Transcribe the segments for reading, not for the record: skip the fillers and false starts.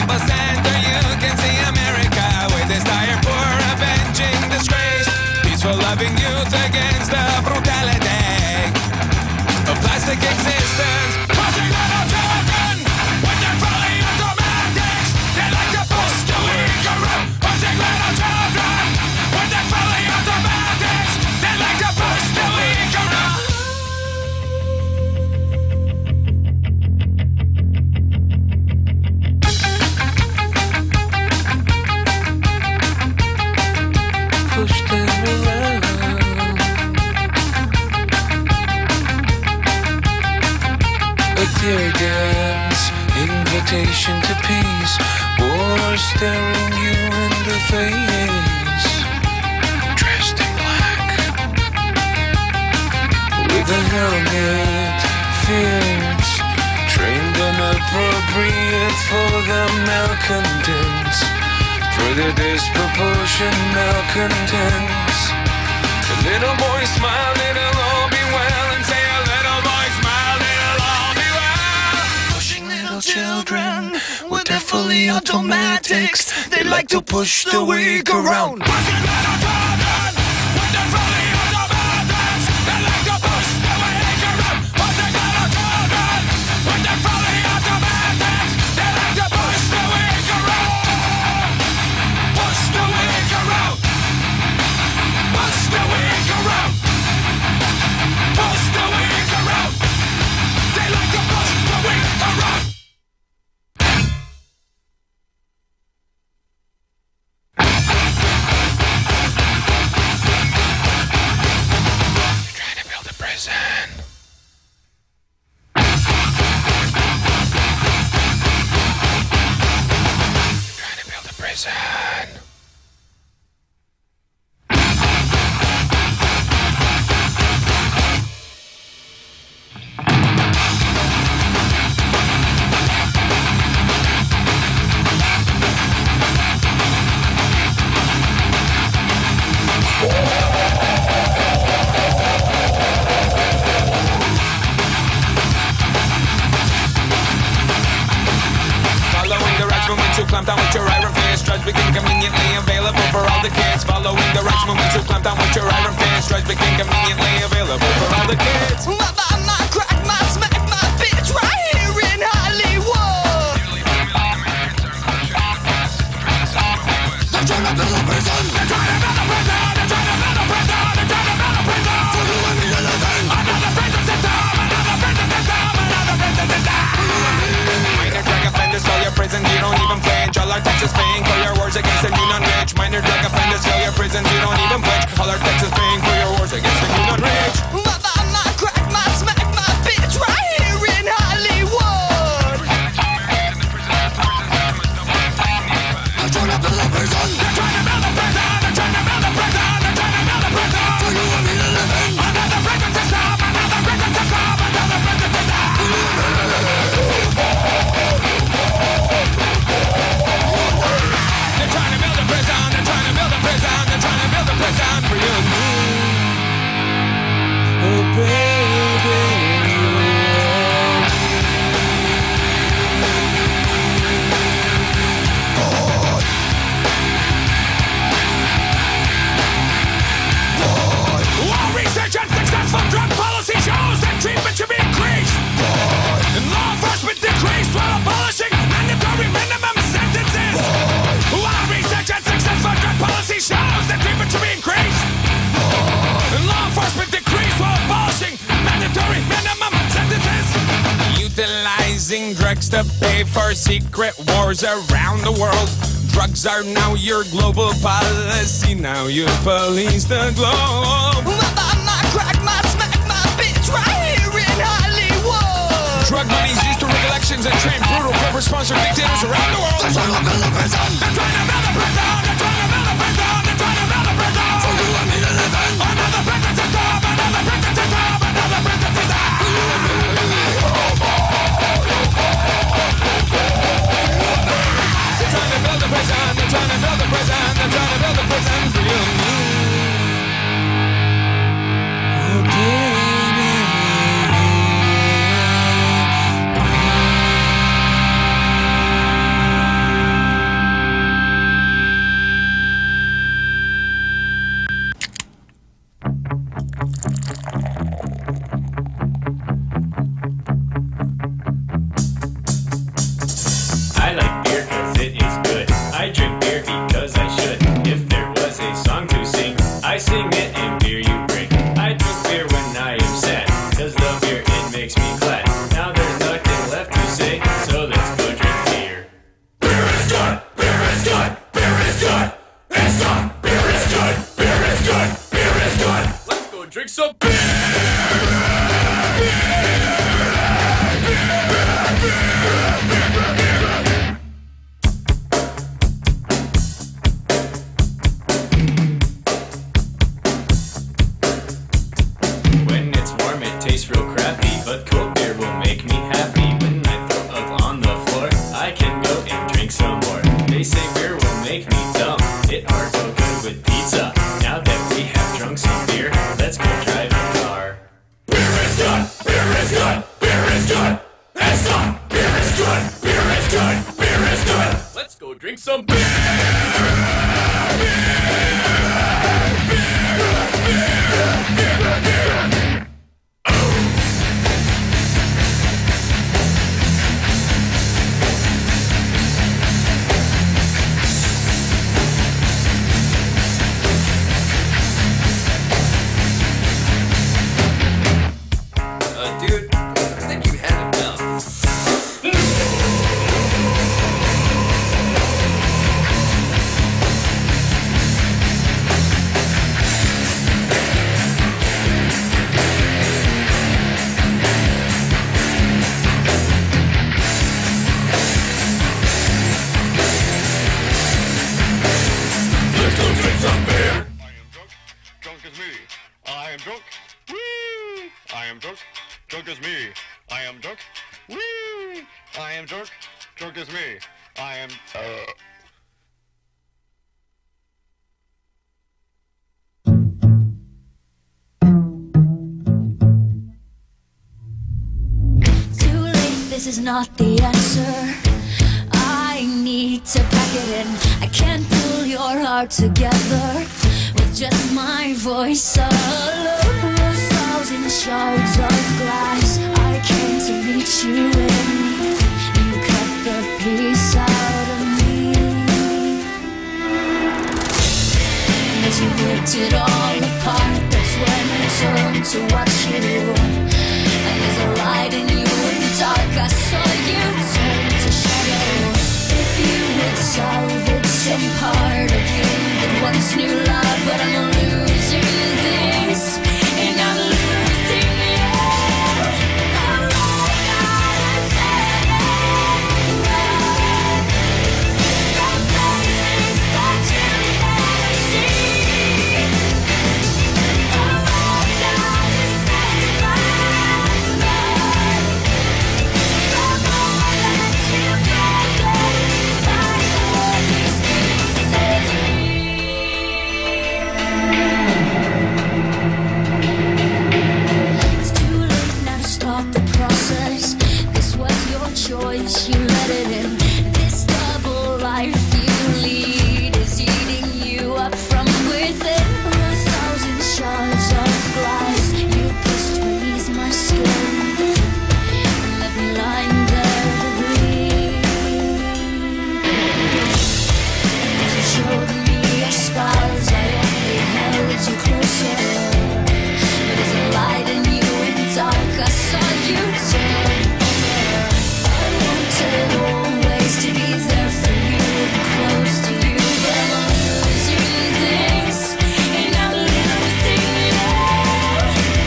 People's Center, you can see America with this dire, poor, avenging disgrace. Peaceful, loving youth against the brutality of plastic existence. Pushing little children with their fully automatics. They like to push the weak around. Pushing little children with their fully automatics. They like to push the weak around. Push them around. A tear gas, invitation to peace, war staring you in the face. Dressed in black, with a helmet, fierce, trained and appropriate for the malcontents, for the disproportionate malcontents. The little boy smiled, it'll all be well, and say a little boy smiled, it'll all be well. Pushing little children with their fully automatics. They like to push the weak around. Pushing little children with their fully automatics. They like to push the weak around. Pushing little children with their fully automatics. They like to push the weak around. Push the weak around. Push the weak around. Push the weak around. They like to push the weak around. You're trying to build a prison. You're trying to build a prison. Following the rights movement to clamp down with your iron fist, drugs became conveniently available for all the kids. Following the rights movement to clamp down with your iron fist, drugs became conveniently available for all the kids. My crack, my smack, my bitch right here in Hollywood. They're trying to build a prison. They're trying to build a prison. They're trying to build a prison. They're trying to build a prison. For you and me to live in. Another prison system. Another prison system. Another prison system. Minor drug offenders, fill your prisons, you don't even flinch. All our taxes paying for your wars against the new non-rich. Minor drug offenders, fill your prisons, you don't even flinch. All our taxes paying for your wars against the new non-rich. My crack, my smack, my bitch right here in Hollywood. They're trying to build a prison. They're trying to build a prison. They're trying to build a prison. They're trying to build a prison. For you and me to live in. Another prison system. Another prison system. Another prison system. They're trying to build a prison. They're trying to build a prison. They're trying to build a prison for you and me. Oh baby, While research on successful drug policy shows that treatment should be increased, and law enforcement decreased while abolishing mandatory minimum sentences. While research on successful drug policy shows that treatment should be increased, and law enforcement decreased while abolishing mandatory minimum sentences. Utilizing drugs to pay for secret wars around the world. Drugs are now your global policy. Now you police the globe. My crack, my smack, my bitch right here in Hollywood. Drug money's used to rig elections and train brutal corporate-sponsored dictators around the world. They're trying to build a prison. They're trying to build a prison. They're trying to build a prison. They're trying to build a prison. For you and me to live in. Another prison system. Another prison system. Another prison system. They're trying to build a prison. They're trying to build a prison. They're trying to build a prison for you and me. Oh, baby. drink some beer. When it's warm, it tastes real crappy, but cold beer will make me happy. When I throw up on the floor, I can go and drink some more. They say beer will make me dumb. It are so good with pizza. Now that we have drunk some beer, let's go drive a car. Beer is good, beer is good, beer is good. It's not, beer is good, beer is good, beer is good. Let's go drink some beer. Dude, I think you had enough. Let's go drink some beer. I am drunk, drunk as me. I am drunk, woo! I am drunk, drunk as me. I am drunk, woo! I am drunk, drunk as me. I am, Too late, this is not the answer. I need to pack it in. I can't pull your heart together with just my voice alone. 1,000 shards of glass I came to meet you in. You cut the piece out of me, and as you ripped it all apart, that's when I turned to watch you. And there's a light in you in the dark. I saw you turn to shadow. If you would salvage some part of you that once knew love, but I'm losing this, and I'm losing you. I'm running out of time. From places that you never see. I'm running out of save my life. From all that you've gathered, I hold these pieces. It's too late now to stop the process. This was your choice, you let it in. This double life you lead is eating you up from within. 1,000 shards of glass you pushed beneath my skin and left me lying there to bleed. And you showed me your scars, I only held you closer. But there's a light in you in the dark, I saw you turn over. I wanted always to be there for you, close to you, but I'm losing this, and I'm losing you.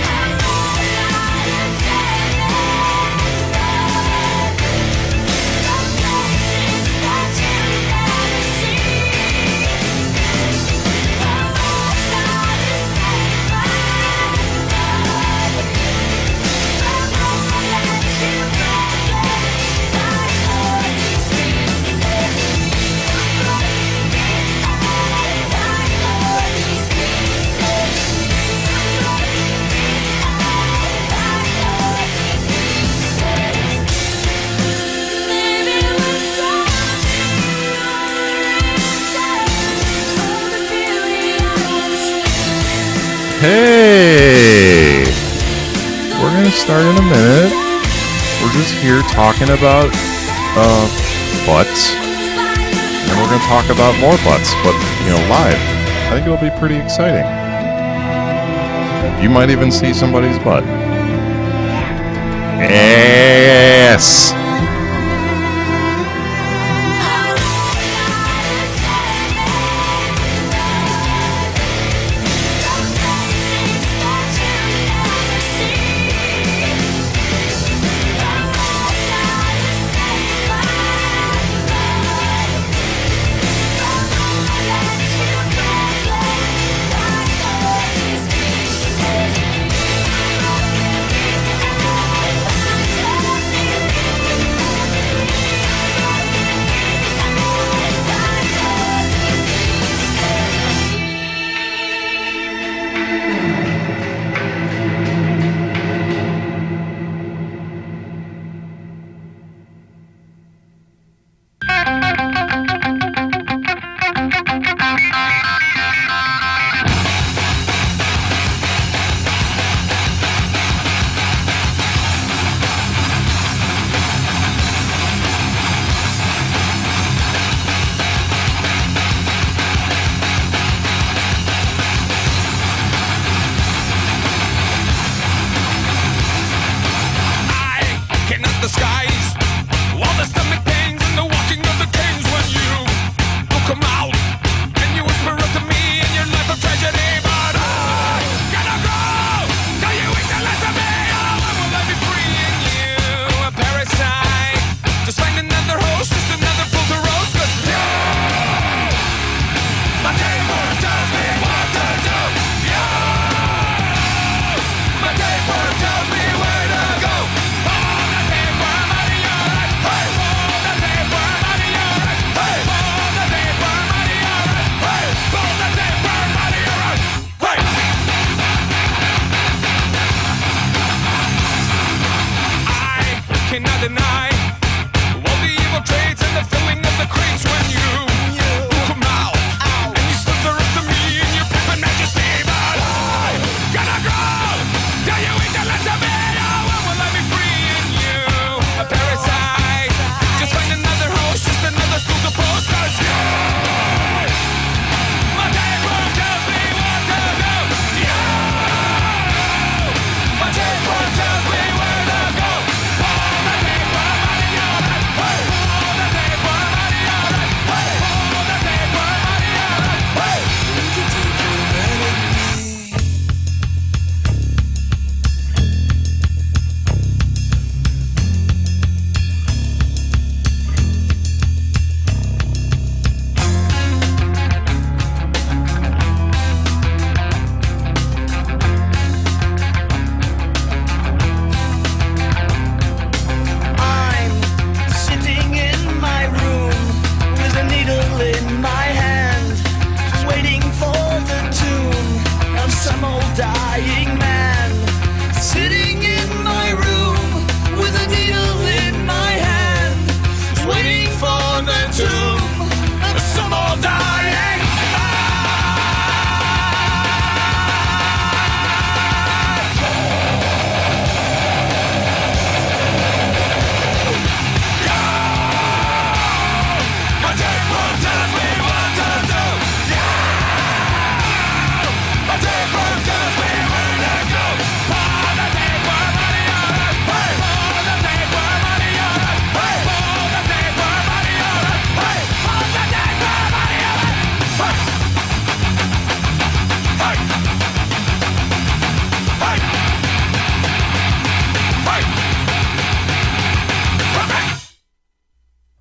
I'm running out of time. From places that you never see. I'm running out of save my life. From all that you've gathered, I hold these pieces. I hold these Hey! We're gonna start in a minute. We're just here talking about butts. And we're gonna talk about more butts, but live. I think it'll be pretty exciting. You might even see somebody's butt. Yes! From places that you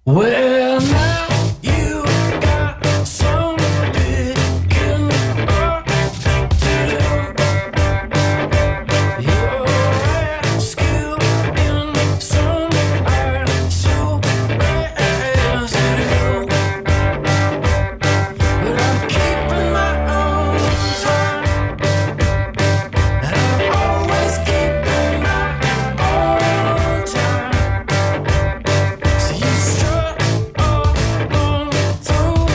Well, now you got some picking up to do. Your skill in some art so residue. But I'm keeping my own time, and I'm always keeping my own time. So you strut along through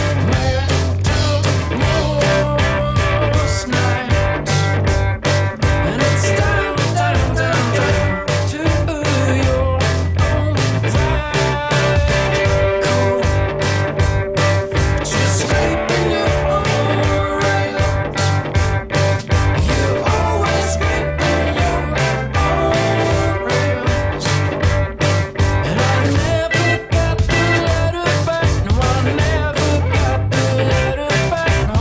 most nights, and it's down, down, down, down to your own cycle. Just scraping your own rails. You always scraping your own rails. And I never got the letter back. No, I never got the letter back. No.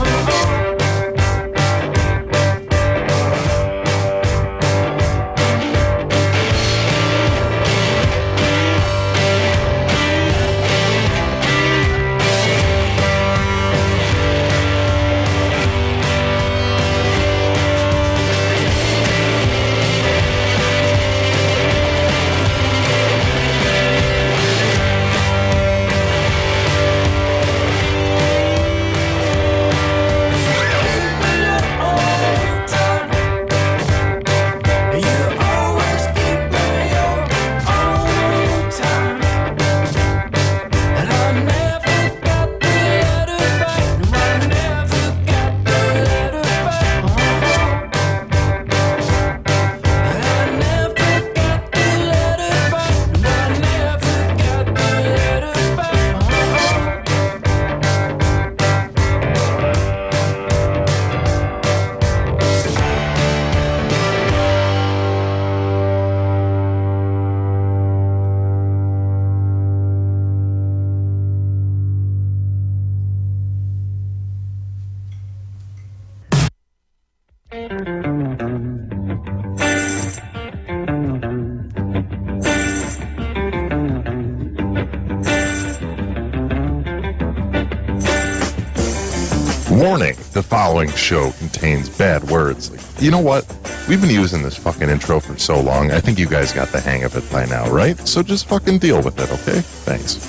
Warning, the following show contains bad words. You know what? We've been using this fucking intro for so long, I think you guys got the hang of it by now, right? So just fucking deal with it, okay? Thanks.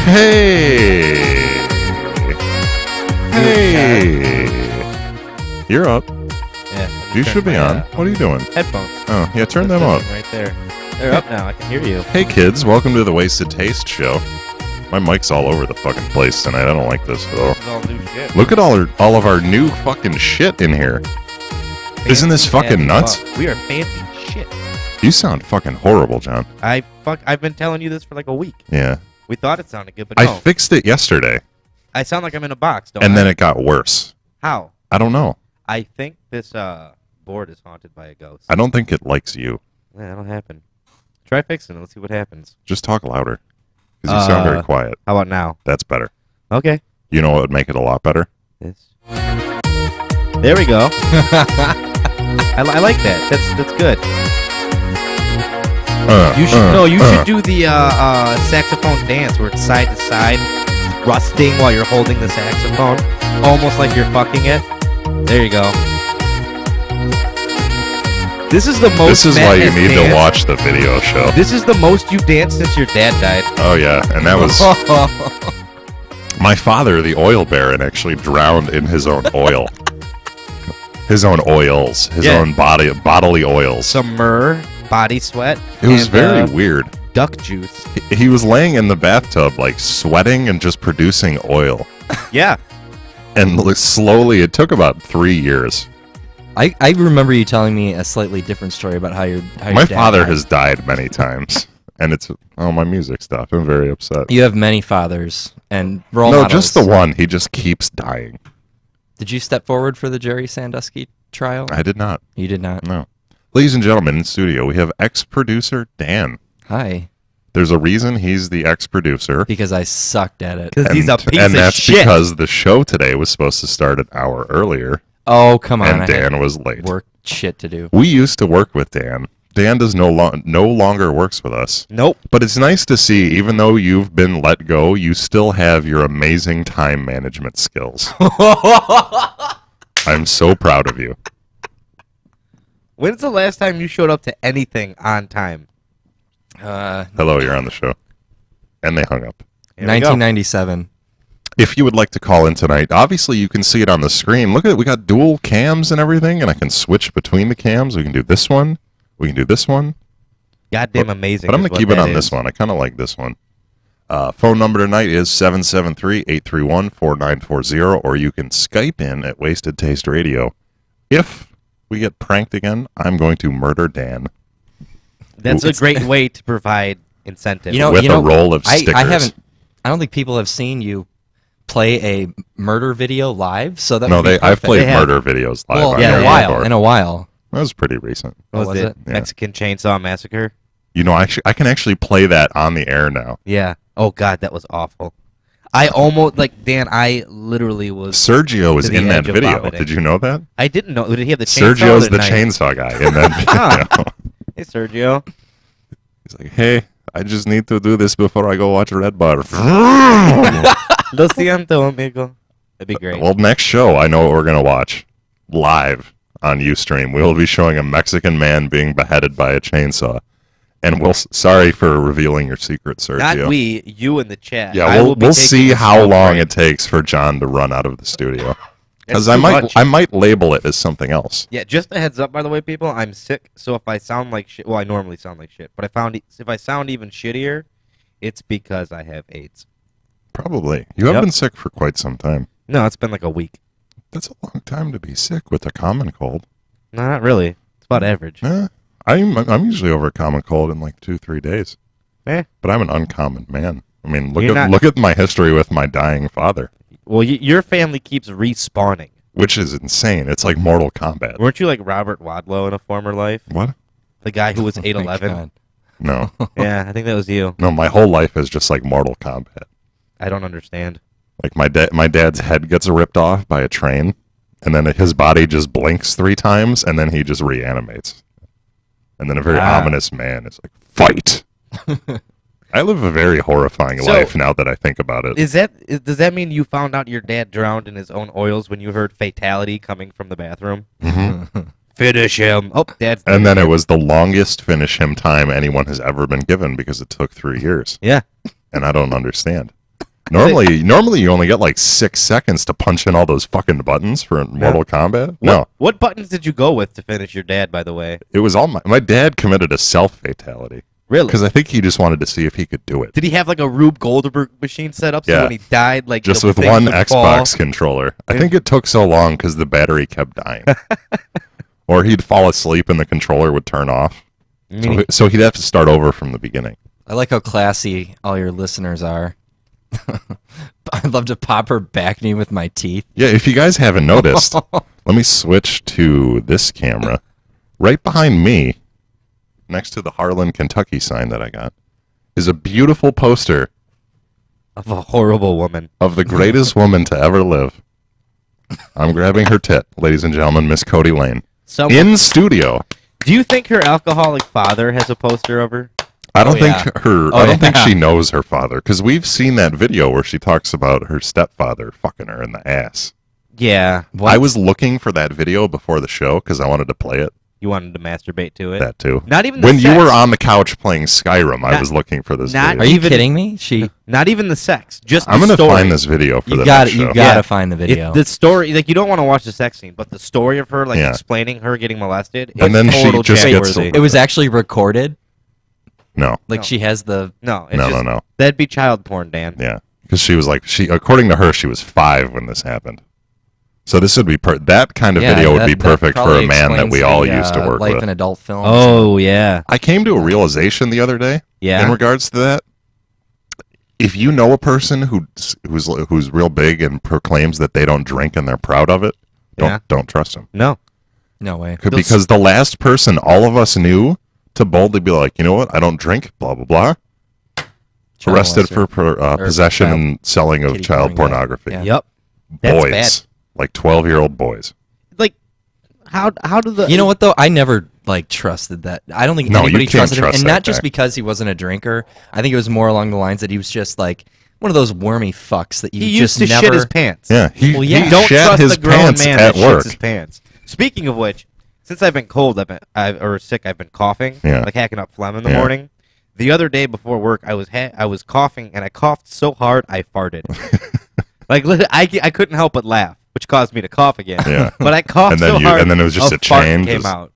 Hey! Hey! You're up. Yeah. You should be on. What are you doing? Headphones. Oh, yeah, turn them up. Right there. They're up now. I can hear you. Hey kids, welcome to the Wasted Taste Show. My mic's all over the fucking place tonight. I don't like this at all. This is all new shit. Look at all of our new fucking shit in here. Isn't this fucking Fancy nuts? fuck. We are fancy shit. You sound fucking horrible, John. I've been telling you this for like a week. Yeah. We thought it sounded good, but I no. fixed it yesterday, I sound like I'm in a box, don't and I? then it got worse. How? I don't know. I think this board is haunted by a ghost. I don't think it likes you. Yeah, that'll happen. Try fixing it. Let's see what happens. Just talk louder. Because you sound very quiet. How about now? That's better. Okay. You know what would make it a lot better? This. There we go. I like that. That's good. You should do the saxophone dance where it's side to side, thrusting while you're holding the saxophone, almost like you're fucking it. There you go. This is the most. This is why you need to watch the video show. This is the most you danced since your dad died. Oh yeah, and that was my father, the oil baron, actually drowned in his own oil, his own oils, his own bodily oils. Some myrrh, body sweat. It was very weird. Duck juice. He was laying in the bathtub, like sweating and just producing oil. Yeah. And slowly, it took about 3 years. I remember you telling me a slightly different story about how your My father has died many times, and it's my music stopped. I'm very upset. You have many fathers and role No, models. just the one. He just keeps dying. Did you step forward for the Jerry Sandusky trial? I did not. You did not. No. Ladies and gentlemen, in studio we have ex-producer Dan. Hi. There's a reason he's the ex-producer. Because I sucked at it. Because he's a piece and of that's shit. because the show today was supposed to start an hour earlier. Oh, come on. And I Dan had was late. work shit to do. We used to work with Dan. Dan does no longer works with us. Nope. But it's nice to see, even though you've been let go, you still have your amazing time management skills. I'm so proud of you. When's the last time you showed up to anything on time? Hello, you're on the show. And they hung up. Here we go. 1997. If you would like to call in tonight, obviously you can see it on the screen. Look at it. We got dual cams and everything, and I can switch between the cams. We can do this one. We can do this one. Goddamn amazing. But I'm going is to keep what it on that this is. one. I kind of like this one. Phone number tonight is 773-831-4940, or you can Skype in at Wasted Taste Radio. If we get pranked again, I'm going to murder Dan. That's a great way to provide incentive. With a roll of I stickers. don't think people have seen you play a murder video live, so that No, would be I've perfect. played murder videos live. Well, on in there a while. before. In a while. That was pretty recent. What was it? it? Yeah. Mexican Chainsaw Massacre? You know, I can actually play that on the air now. Yeah. Oh, God, that was awful. I almost, Dan, I literally was... Sergio was to the in that edge of video. vomiting. Did you know that? I didn't know. Did he have the chainsaw? Sergio's or the knife? chainsaw guy in that video. Hey, Sergio. He's like, hey, I just need to do this before I go watch Red Bar. Lo siento, amigo. That'd be great. Well, next show, I know what we're going to watch live on Ustream. We will be showing a Mexican man being beheaded by a chainsaw. And sorry for revealing your secret, Sergio. Not we, you in the chat. Yeah, I will be we'll taking see a how smoke long break. it takes for John to run out of the studio. Because That's I too much. might label it as something else. Yeah, just a heads up, by the way, people. I'm sick, so if I sound like shit, well, I normally sound like shit, but if I sound even shittier, it's because I have AIDS. Probably. You have Yep. been sick for quite some time. No, it's been like a week. That's a long time to be sick with a common cold. No, not really. It's about average. I'm usually over a common cold in like 2-3 days. Eh. But I'm an uncommon man. I mean, You're not- look at my history with my dying father, Well, your family keeps respawning. which is insane. It's like Mortal Kombat. Weren't you like Robert Wadlow in a former life? What? The guy who was Oh my 8'11"? God. No. Yeah, I think that was you. No, my whole life is just like Mortal Kombat. I don't understand. Like my dad's head gets ripped off by a train, and then his body just blinks 3 times, and then he just reanimates. And then a very ominous man is like, fight! I live a very horrifying life now that I think about it. Does that mean you found out your dad drowned in his own oils when you heard fatality coming from the bathroom? Mhm. Finish him. Oh, Dad's dead And then it again. was the longest finish him time anyone has ever been given because it took 3 years. Yeah. And I don't understand. Normally you only get like 6 seconds to punch in all those fucking buttons for Mortal Kombat. No, What buttons did you go with to finish your dad, by the way? it was all my dad committed a self-fatality. Really? Because I think he just wanted to see if he could do it. Did he have like a Rube Goldberg machine set up so Yeah. when he died, like Just the with things one would Xbox fall? controller. I think it took so long because the battery kept dying. Or he'd fall asleep and the controller would turn off. So he'd have to start over from the beginning. I like how classy all your listeners are. I'd love to pop her back knee with my teeth. Yeah, if you guys haven't noticed, let me switch to this camera. Right behind me, next to the Harlan, Kentucky sign that I got, is a beautiful poster Of a horrible woman. of the greatest woman to ever live. I'm grabbing her tit, ladies and gentlemen, Miss Cody Lane. In studio. Do you think her alcoholic father has a poster of her? I don't think I I don't think she knows her father because we've seen that video where she talks about her stepfather fucking her in the ass. Yeah. I was looking for that video before the show because I wanted to play it. You wanted to masturbate to it? That too. Not even the when you sex. were on the couch playing Skyrim, I Not- was looking for this. not video. Are you kidding me? Not even the sex. Just I'm the gonna story. find this video for You the got next it. show. You gotta find the video. The story, like you don't want to watch the sex scene, but the story of her, like Yeah. explaining her getting molested, And is then she total just gets chat-worthy. It was actually recorded. No. Like she has the. No, it's No, just, no. That'd be child porn, Dan. Yeah, because she was like according to her, she was 5 when this happened. So this would be that kind of Yeah, video would that- be that perfect for probably a man that explains we all the, used to work life with. in adult films. Oh yeah. I came to a realization the other day. Yeah. In regards to that, if you know a person who's real big and proclaims that they don't drink and they're proud of it, don't trust them. No. No way. Because the last person all of us knew to boldly be like, you know what, I don't drink, blah blah blah. child Arrested molester. for Or possession child- and selling of kitty child porn, yeah. pornography. Yeah. Yep. That's Boys. bad. Like 12-year-old boys. Like, how do the... You know what though? I never like trusted that. I don't think No, you anybody can't trusted him, trust and that not just guy. because he wasn't a drinker. I think it was more along the lines that he was just like one of those wormy fucks that you He just used to never. shit his pants. Yeah, he, Well, yeah. he Don't shat trust his the grown pants man at that work. shits his pants. Speaking of which, since I've been cold, or sick, I've been coughing, Yeah. like hacking up phlegm in the Yeah. morning. The other day before work, I was coughing, and I coughed so hard I farted. Like I couldn't help but laugh, which caused me to cough again. Yeah. But I coughed And then so hard, and then it was just a fart chain. came just- out.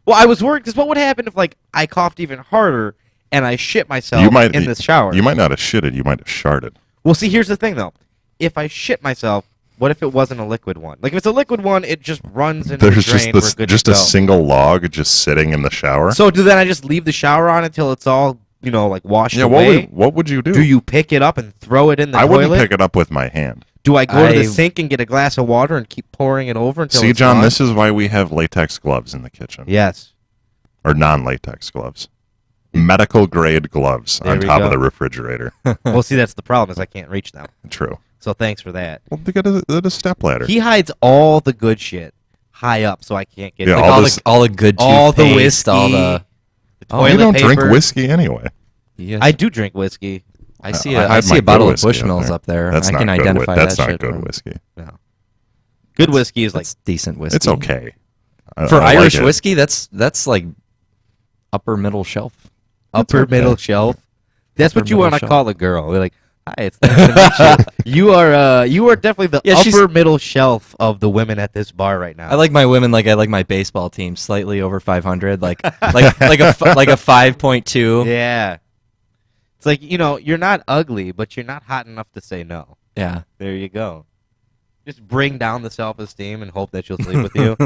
Well, I was worried because what would happen if like I coughed even harder and I shit myself in the shower? You might not have shitted. You might have sharted. Well, see, here's the thing though. If I shit myself, what if it wasn't a liquid one? Like if it's a liquid one, it just runs into There's the drain. just We're good just to a go. single log just sitting in the shower. So do then I just leave the shower on until it's all like washed yeah, away? what would you do? Do you pick it up and throw it in the I toilet? wouldn't pick it up with my hand. Do I go to the I- sink and get a glass of water and keep pouring it over until See, it's John, gone? this is why we have latex gloves in the kitchen. Yes. Or non-latex gloves. Medical grade gloves There on we top of go. the refrigerator. Well, see, that's the problem is I can't reach them. True. So thanks for that. Well, they got a step ladder. He hides all the good shit high up, so I can't get Yeah, it. Like all all, this- all the good all the toothpaste, whiskey, all the. the Oh, toilet you don't paper. drink whiskey anyway. Yes. I do drink whiskey. I see I a, I hide see my a bottle good of whiskey Bushmills up there. That's I not can good identify That's that not shit. good from- whiskey. No. Good whiskey is like That's decent whiskey. It's okay. For I like Irish it. whiskey, that's like upper middle shelf. upper okay. middle shelf. That's Upper what you middle want to shelf. call a girl. You're like, hi, it's nice to meet you. You are definitely the Yeah, she's- upper middle shelf of the women at this bar right now. I like my women like I like my baseball team, slightly over 500, like a 5.2. Yeah. It's like, you're not ugly, but you're not hot enough to say no. Yeah. There you go. Just bring down the self-esteem and hope that she'll sleep with you.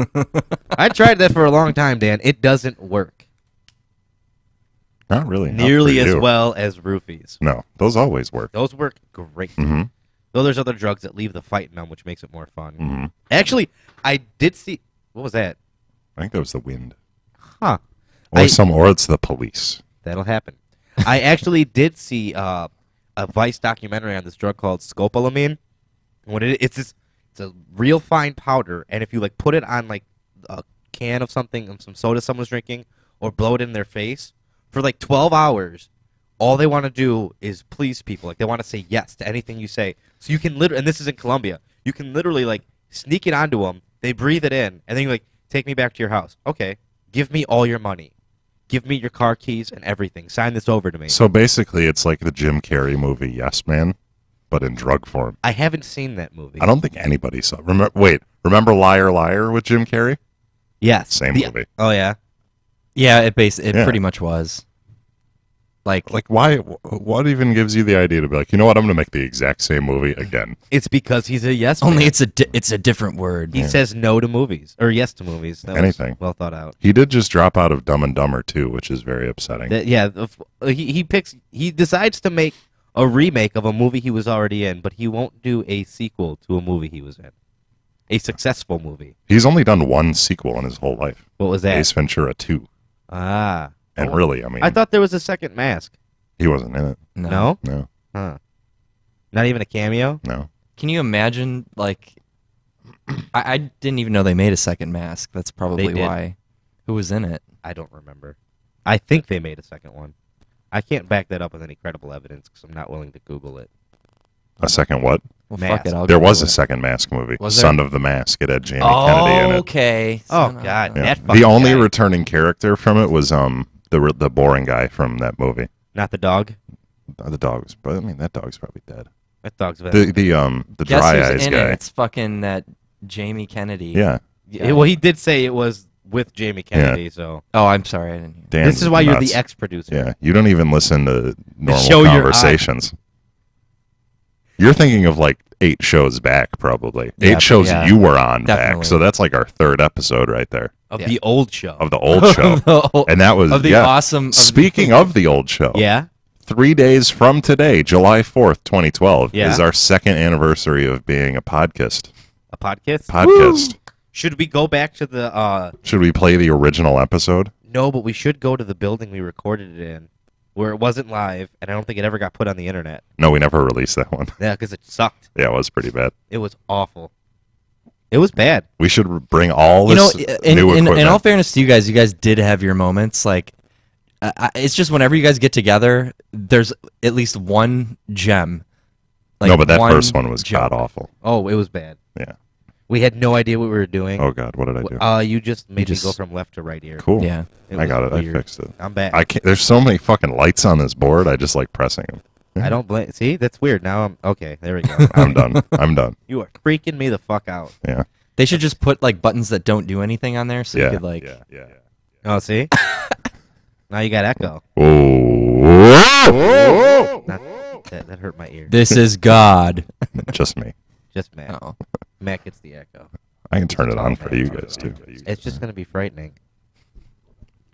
I tried that for a long time, Dan. It doesn't work Not really. Not nearly for as you. well as roofies. No, those always work. Those work great. hmm Though there's other drugs that leave the fight in them, which makes it more fun. hmm Actually, I did see... What was that? I think that was the wind. Huh. Or it's the police. That'll happen. I actually did see a Vice documentary on this drug called scopolamine. What it's a real fine powder, and if you like put it on like a can of something, some soda someone's drinking, or blow it in their face for like 12 hours, all they want to do is please people. Like they want to say yes to anything you say. So you can literally, and this is in Colombia, you can literally like sneak it onto them. They breathe it in, and then you like take me back to your house. Okay, give me all your money. Give me your car keys and everything. Sign this over to me. So basically, it's like the Jim Carrey movie Yes Man, but in drug form. I haven't seen that movie. I don't think anybody saw. Remember Liar Liar with Jim Carrey? Yes. Same movie. Oh yeah. Yeah, it Yeah. pretty much was. Like Why? What even gives you the idea to be like, you know what? I'm going to make the exact same movie again. It's because he's a yes only man. it's a different word. He says no to movies or yes to movies. That was Anything. well thought out. He did just drop out of Dumb and Dumber too, which is very upsetting. He decides to make a remake of a movie he was already in, but he won't do a sequel to a movie he was in. A successful movie. He's only done one sequel in his whole life. What was that? Ace Ventura 2. Ah. And Oh. really, I mean, I thought there was a second mask. he wasn't in it. No? No, Huh. Not even a cameo? no. Can you imagine like I didn't even know they made a second mask. That's probably did. why. Who was in it? I don't remember. I think they made a second one. I can't back that up with any credible evidence because I'm not willing to Google it. A second what? Well, Mask. fuck it. I'll There Google was a it. second Mask movie. Was there? Son of the Mask. It had Jamie Kennedy in it. Okay. Oh, Son of God. a- Yeah. That The fucking only guy. returning character from it was the boring guy from that movie. Not the dog? The dog's, but I mean that dog's probably dead. That dog's better. The Guess dry who's eyes in guy. it? It's fucking that Jamie Kennedy. Yeah, Well, he did say it was with Jamie Kennedy, so... Oh, I'm sorry. I didn't hear. Dan's this is why you're nuts. the ex-producer. Yeah, you don't even listen to normal show your eye. conversations. You're thinking of like 8 shows back, probably. Yeah, 8 shows yeah, you were on back. definitely. So that's like our 3rd episode right there Of Yeah. the old show. of the old show. And that was of the yeah. awesome. Of Speaking of the old show, Yeah? 3 days from today, July 4th, 2012, Yeah. is our 2nd anniversary of being a podcast. A podcast? Podcast. Should we go back to the... Should we play the original episode? No, but we should go to the building we recorded it in. where it wasn't live, and I don't think it ever got put on the internet. No, we never released that one. Yeah, because it sucked. Yeah, it was pretty bad. It was awful. It was bad. We should bring all this new equipment. In all fairness to you guys did have your moments. Like, it's just whenever you guys get together, there's at least one gem. Like no, but that first one was god awful. Oh, it was bad. Yeah. We had no idea what we were doing. Oh God, what did I do? You just made me go from left to right here. Cool. Yeah. I got it. Weird. I fixed it. I'm back. I can't. There's so many fucking lights on this board. I just like pressing them. I don't blame. See, that's weird. Now I'm okay. There we go. I'm done. I'm done. You are freaking me the fuck out. Yeah. They should just put like buttons that don't do anything on there, so you could like. Yeah. Oh, see. Now you got echo. Oh. That hurt my ear. This is God. Just me. Just Matt. Oh. Matt gets the echo. I can turn it on for you guys too. It's just gonna be frightening.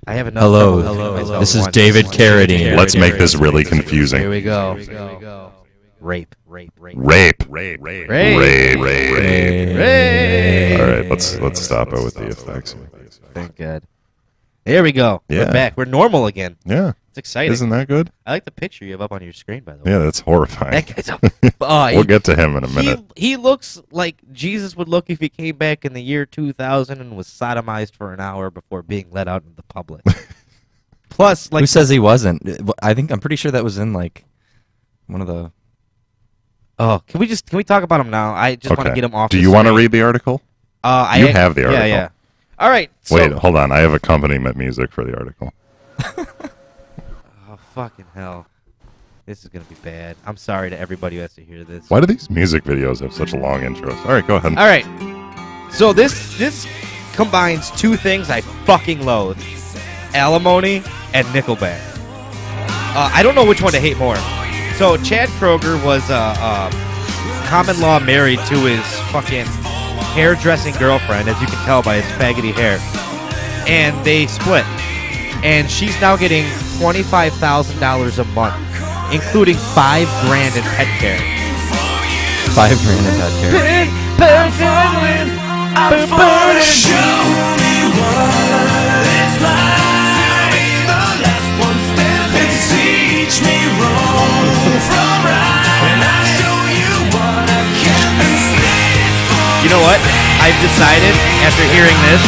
I have enough. Hello. This is David Carradine. Let's make this really confusing. Here we go. Rape. Rape. Rape. All right, let's stop it with the effects. Thank God. There we go. Yeah. We're back. We're normal again. Yeah. It's exciting. Isn't that good? I like the picture you have up on your screen, by the way. Yeah, that's horrifying. That guy's We'll get to him in a minute. He looks like Jesus would look if he came back in the year 2000 and was sodomized for an hour before being let out in the public. Plus, like, who says he wasn't? I'm pretty sure that was in like one of the. Oh, can we talk about him now? I just want to get him off. Do you want to read the article? You have the article. Yeah. All right. So, wait, hold on. I have accompaniment music for the article. Oh, fucking hell. This is going to be bad. I'm sorry to everybody who has to hear this. Why do these music videos have such long intros? All right, go ahead. All right. So this combines two things I fucking loathe. Alimony and Nickelback. I don't know which one to hate more. So Chad Kroeger was common law married to his fucking hairdressing girlfriend, as you can tell by his faggoty hair. And they split. And she's now getting $25,000 a month, including $5,000 in pet care. $5,000 in pet care. Show me what it's like. The last one standing. Teach me wrong from right, and I show you what I can. You know what? I've decided after hearing this,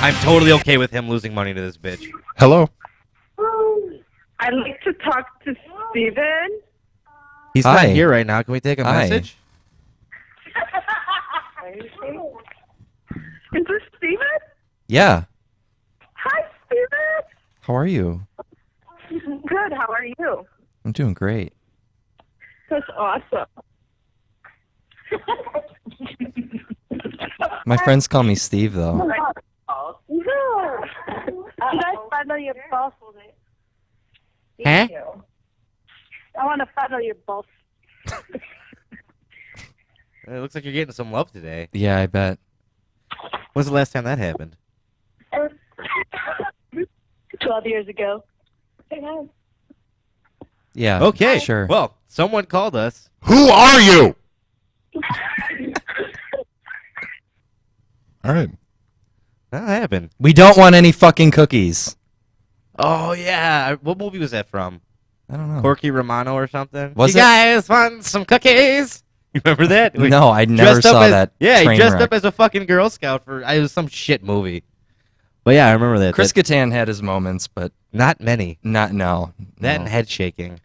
I'm totally okay with him losing money to this bitch. Hello. I'd like to talk to Steven. He's Hi. not here right now. Can we take a Hi. message? Is this Steven? Yeah. Hi, Steven. How are you? Good. How are you? I'm doing great. That's awesome. My friends call me Steve, though. Should I fondle your balls? Huh? Thank you. I want to fondle your balls. It looks like you're getting some love today. Yeah, I bet. When's the last time that happened? 12 years ago. Yeah. Okay. Sure. Well, someone called us. Who are you? All right. That happened. We don't want any fucking cookies. Oh, yeah. What movie was that from? I don't know. Corky Romano or something? Was you it? guys want some cookies? You remember that? No, I never Dressed up saw as- that. Yeah, he train dressed wreck. up as a fucking Girl Scout for it was some shit movie. But yeah, I remember that. Chris Kattan had his moments, but Not many. not now. That No. and head shaking,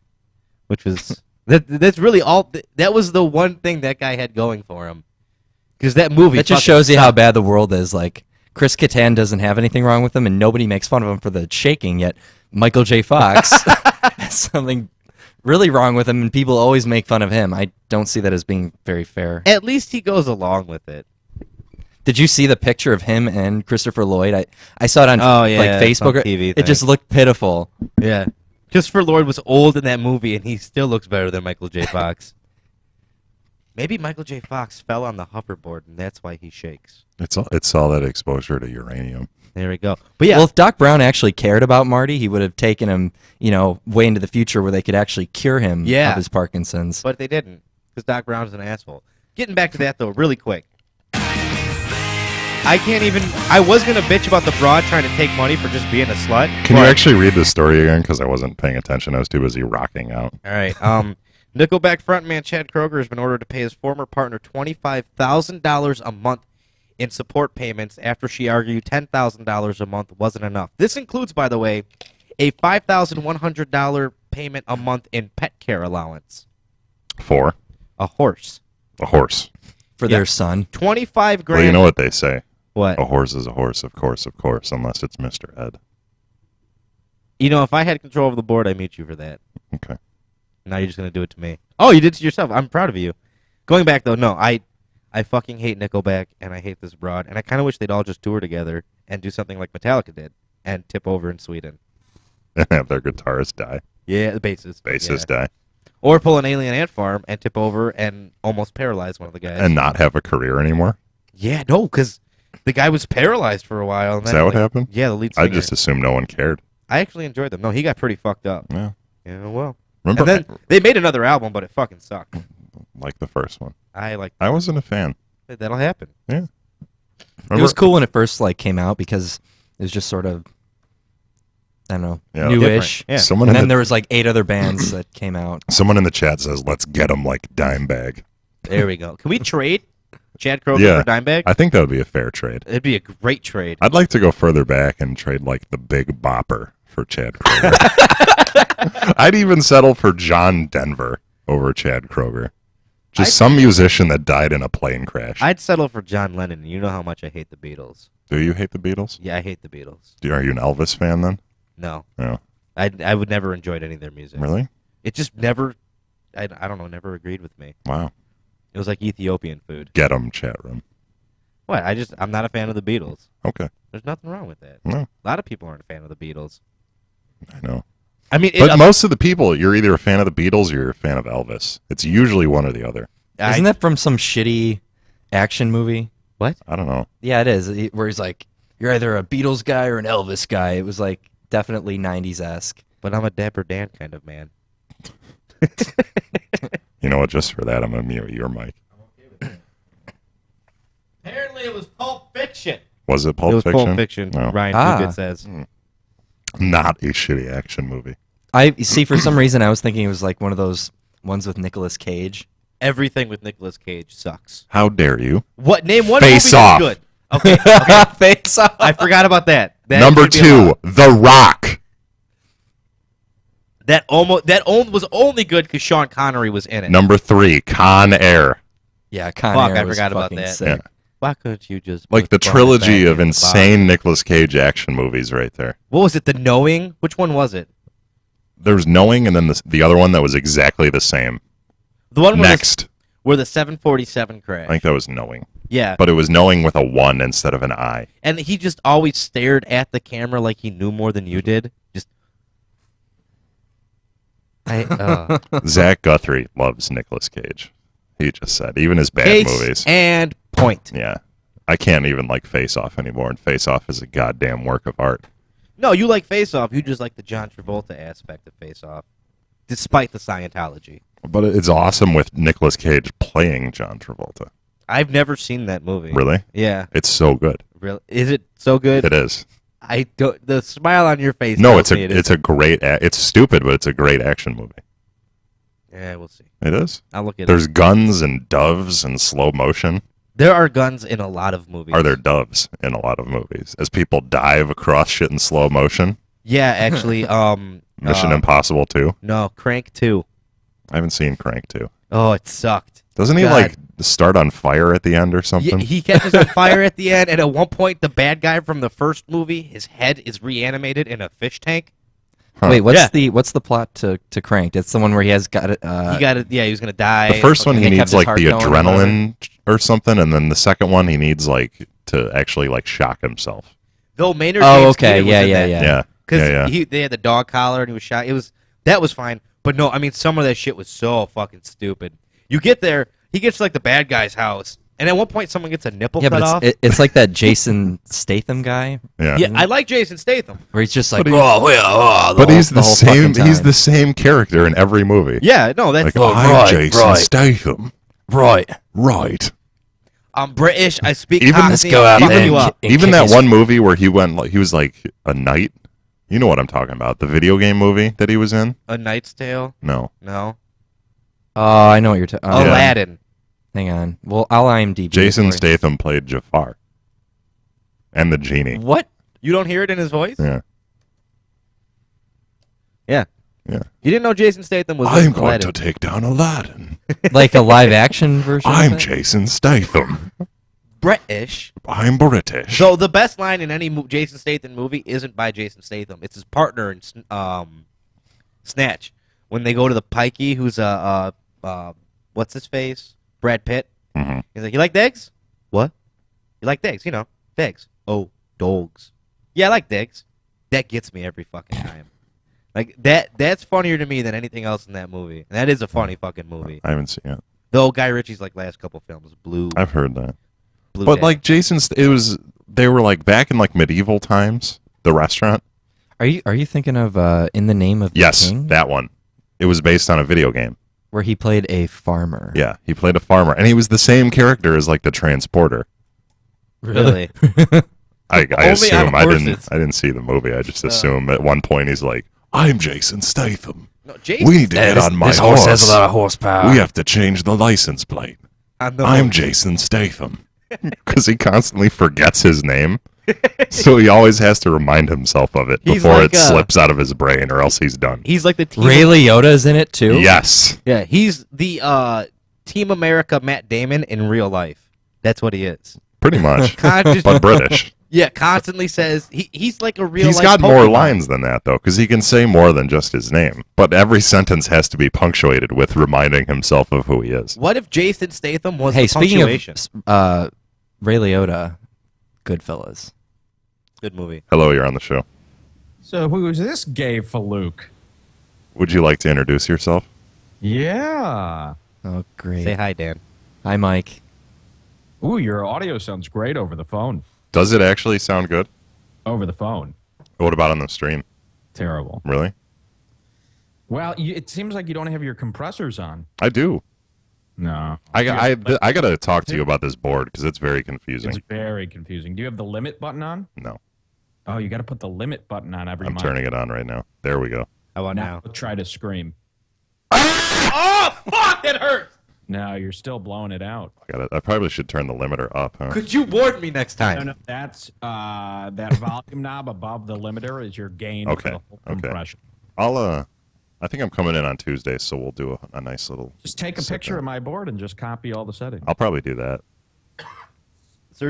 which was that's really all. That was the one thing that guy had going for him. Because that movie. That just fucking shows you how sucked. bad the world is. Like, Chris Kattan doesn't have anything wrong with him, and nobody makes fun of him for the shaking, yet Michael J. Fox has something really wrong with him, and people always make fun of him. I don't see that as being very fair. At least he goes along with it. Did you see the picture of him and Christopher Lloyd? I saw it on it's Facebook. on TV It just looked pitiful. Yeah. Christopher Lloyd was old in that movie, and he still looks better than Michael J. Fox. Maybe Michael J. Fox fell on the hoverboard, and that's why he shakes. It's all that exposure to uranium. There we go. But yeah, Well, if Doc Brown actually cared about Marty, he would have taken him, way into the future where they could actually cure him Yeah. of his Parkinson's. but they didn't, because Doc Brown's an asshole. Getting back to that, though, really quick. I can't even. I was gonna bitch about the broad trying to take money for just being a slut. Can you actually read the story again? Because I wasn't paying attention. I was too busy rocking out. All right. Nickelback frontman Chad Kroeger has been ordered to pay his former partner $25,000 a month in support payments after she argued $10,000 a month wasn't enough. This includes, by the way, a $5,100 payment a month in pet care allowance. For a horse. A horse. For their son. 25 grand. Well, you know what they say. What? A horse is a horse, of course, unless it's Mr. Ed. You know, if I had control of the board, I'd meet you for that. Okay. Now you're just going to do it to me. Oh, you did it to yourself. I'm proud of you. Going back, though, no, I fucking hate Nickelback, and I hate this broad, and I kind of wish they'd all just tour together and do something like Metallica did and tip over in Sweden. And have their guitarist die. Yeah, the bassist. Bassist die. Or pull an alien ant farm and tip over and almost paralyze one of the guys. And not have a career anymore? Yeah, no, because the guy was paralyzed for a while. And Is then, that what happened? Yeah, the lead singer. I just assumed no one cared. I actually enjoyed them. No, he got pretty fucked up. Yeah. Yeah, well. Remember? And then they made another album, but it fucking sucked. Like the first one. I wasn't a fan. That'll happen. Yeah. It was cool when it first came out because it was just sort of, I don't know, newish. Yeah. Someone and then there was 8 other bands that came out. Someone in the chat says, "Let's get them like Dimebag." There we go. Can we trade Chad Kroeger for Dimebag? I think that would be a fair trade. It'd be a great trade. I'd like to go further back and trade the Big Bopper for Chad Kroeger. I'd even settle for John Denver over Chad Kroeger. Just some musician that died in a plane crash. I'd settle for John Lennon. You know how much I hate the Beatles. Do you hate the Beatles? Yeah, I hate the Beatles. Are you an Elvis fan then? No. No. I would never enjoyed any of their music. Really? It just never, I don't know, never agreed with me. Wow. It was like Ethiopian food. Get 'em, chat room. What? I'm not a fan of the Beatles. Okay. There's nothing wrong with that. No. A lot of people aren't a fan of the Beatles. I know. I mean, but most of the people, you're either a fan of the Beatles or you're a fan of Elvis. It's usually one or the other. Isn't that from some shitty action movie? What? I don't know. Yeah, it is. Where he's like, you're either a Beatles guy or an Elvis guy. It was definitely 90s-esque. But I'm a Dapper Dan kind of man. You know what? Just for that, I'm going to mute your mic. Apparently it was Pulp Fiction. Was it Pulp Fiction? It was Pulp Fiction, No. Ryan Duguid says. Not a shitty action movie. I see. For some reason, I was thinking it was one of those ones with Nicolas Cage. Everything with Nicolas Cage sucks. How dare you? What? Name one Face movie Off. that's good. Okay. Face Off. I forgot about that. Number 2, The Rock. That was only good because Sean Connery was in it. Number 3, Con Air. Yeah, Con Fuck, Air I was forgot about fucking that. sick. Yeah. Why couldn't you just Like the put trilogy back of in the insane box? Nicolas Cage action movies right there. What was it? The Knowing? Which one was it? There's Knowing and then the other one that was exactly the same. The one Next. where the 747 crashed. I think that was Knowing. Yeah. But it was Knowing with a 1 instead of an I. And he just always stared at the camera like he knew more than you did. Just. Zach Guthrie loves Nicolas Cage. He just said, even his bad Case movies. and point. Yeah. I can't even like Face Off anymore, and Face Off is a goddamn work of art. No, you like Face Off. You just like the John Travolta aspect of Face Off, despite the Scientology. But it's awesome with Nicolas Cage playing John Travolta. I've never seen that movie. Really? Yeah. It's so good. Really? Is it so good? It is. I don't. The smile on your face. No, tells me it it's a great. It's stupid, but it's a great action movie. Yeah, we'll see. It is. I'll look at it. There's guns and doves and slow motion. There are guns in a lot of movies. Are there doves in a lot of movies? As people dive across shit in slow motion? Yeah, actually. Mission Impossible 2? No, Crank 2. I haven't seen Crank 2. Oh, it sucked. Doesn't he God. start on fire at the end or something? Yeah, he catches on fire at the end, and at one point, the bad guy from the first movie, his head is reanimated in a fish tank. Huh. Wait, what's the plot to Cranked? It's the one where he has got it. He got it. Yeah, he was gonna die. The first one and he he needs kept his like heart the going or adrenaline or something, and then the second one he needs like to actually like shock himself. Though Maynard. Oh, James okay, Keenan was yeah, in yeah, that. yeah. Because they had the dog collar and he was shot. That was fine. But no, I mean some of that shit was so fucking stupid. You get there, he gets to like the bad guy's house, and at one point someone gets a nipple Yeah, cut but off. it's like that Jason Statham guy. Yeah, I like Jason Statham. Where he's just like, But he's the same. He's the same character in every movie. Yeah, no, that's like I'm Jason Statham. Right. Right. I'm British. I speak Even- Cockney. Let's go out I'll there fuck you and up. and Even kick that his- one movie where he went, he was like a knight. You know what I'm talking about? The video game movie that he was in. A Knight's Tale? No. No. Oh, I know what you're talking. Yeah. Aladdin. Hang on. Well, I'll IMDb. Jason it for you. Statham played Jafar. And the genie. What? You don't hear it in his voice? Yeah. Yeah. Yeah. You didn't know Jason Statham was I'm in going Aladdin. to take down Aladdin. Like a live action version? I'm of it? Jason Statham. British. I'm British. So the best line in any Jason Statham movie isn't by Jason Statham. It's his partner in Snatch. When they go to the pikey, who's what's his face? Brad Pitt. Mhm. He's like, you like Diggs? What? You like Diggs? You know, Diggs. Oh, dogs. Yeah, I like Diggs. That gets me every fucking time. Like that's funnier to me than anything else in that movie. And that is a funny fucking movie. I haven't seen it. Though Guy Ritchie's like last couple films, Blue. I've heard that. Blue But Dad. like they were like back in like medieval times, the restaurant. Are you thinking of In the Name of the Yes, King? that one. It was based on a video game. Where he played a farmer. Yeah, he played a farmer, and he was the same character as like the transporter. Really? I Only on assume I horses. didn't see the movie. I just assume at one point he's like, "I'm Jason Statham. No, Jason We need to get on my this horse. horse has a lot of horsepower. We have to change the license plate. on the I'm Jason Statham." Because he constantly forgets his name, so he always has to remind himself of it He's before like, it slips out of his brain, or else he's done. He's like the team. Ray Liotta's in it too. Yes. Yeah, he's the Team America Matt Damon in real life. That's what he is. Pretty much. Conscious- But British. Yeah, constantly says he's like a real. He's life got more Pokemon. lines than that, though, because he can say more than just his name. But every sentence has to be punctuated with reminding himself of who he is. What if Jason Statham was Hey, the speaking punctuation? of Ray Liotta, Goodfellas. Good movie. Hello, you're on the show. So who is this gay Faluke? Would you like to introduce yourself? Yeah. Oh, great. Say hi, Dan. Hi, Mike. Ooh, your audio sounds great over the phone. Does it actually sound good? Over the phone. What about on the stream? Terrible. Really? Well, it seems like you don't have your compressors on. I do. No. I got to talk to you about this board because it's very confusing. It's very confusing. Do you have the limit button on? No, Oh, you got to put the limit button on every I'm month. turning it on right now. There we go. How about Now now? try to scream. Oh fuck! It hurts. No, you're still blowing it out. I probably should turn the limiter up, huh? Could you warn me next time? No, that's that volume knob above the limiter is your gain Okay, for the whole okay. compression. I think I'm coming in on Tuesday, so we'll do a nice little. Just take a sit picture down. of my board and just copy all the settings. I'll probably do that.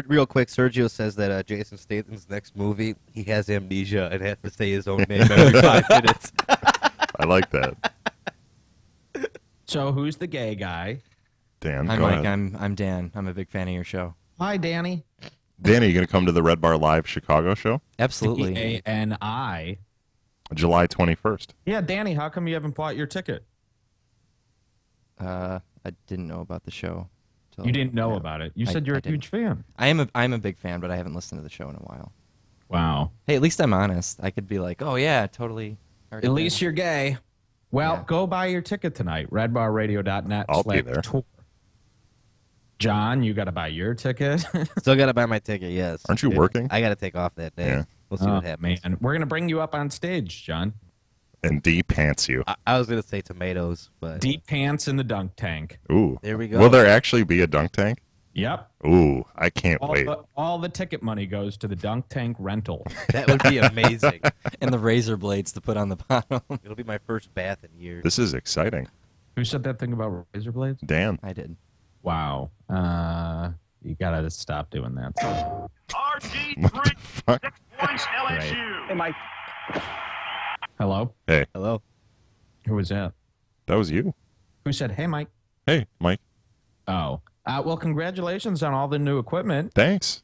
Real quick, Sergio says that Jason Statham's next movie, he has amnesia and has to say his own name every 5 minutes. I like that. So who's the gay guy? Dan, Hi, go Mike. ahead. I'm Dan. I'm a big fan of your show. Hi, Danny. Danny, you going to come to the Red Bar Live Chicago show? Absolutely. Dani. July 21st. Yeah, Danny, how come you haven't bought your ticket? I didn't know about the show. till- You didn't know yeah. about it. You I- said you're I a huge fan. I'm a big fan, but I haven't listened to the show in a while. Wow. Hey, at least I'm honest. I could be like, oh yeah, totally. At least you're gay. Well, Yeah. go buy your ticket tonight. Redbarradio.net I'll be there. tour. John, you got to buy your ticket. Still gotta buy my ticket. Yes. Aren't you working? I gotta take off that day. Yeah. We'll see what happens. Man, we're going to bring you up on stage, John. And D pants you. I was gonna say tomatoes, but Deep pants in the dunk tank. Ooh. there we go. Will there actually be a dunk tank? Yep. Ooh, I can't wait. All the ticket money goes to the dunk tank rental. That would be amazing. And the razor blades to put on the bottom. It'll be my first bath in years. This is exciting. Who said that thing about razor blades? Dan. I did. Wow. You got to stop doing that. RG3, Fuck. 6 points LSU. Hey, Mike. Hello? Hey, Hello. Who was that? that was you. Who said, hey, Mike? Hey, Mike. Oh. Well, congratulations on all the new equipment. Thanks.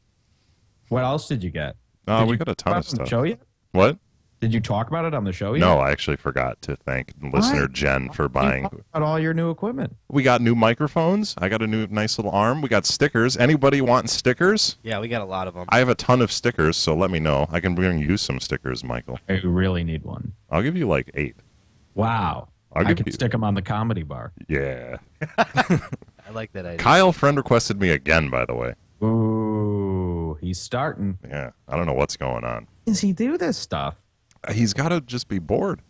What else did you get? Oh, Did we you got a talk ton about of it on the stuff. show yet? What? Did you talk about it on the show yet? No, I actually forgot to thank listener What? Jen for You buying. talked about all your new equipment. We got new microphones. I got a new nice little arm. We got stickers. Anybody wanting stickers? Yeah, we got a lot of them. I have a ton of stickers, so let me know. I can bring you some stickers, Michael. I really need one. I'll give you like 8. Wow. I'll I give can you- stick them on the comedy bar. Yeah. I like that idea. Kyle friend requested me again, by the way. Ooh, he's starting. Yeah, I don't know what's going on. Does he do this stuff? He's got to just be bored.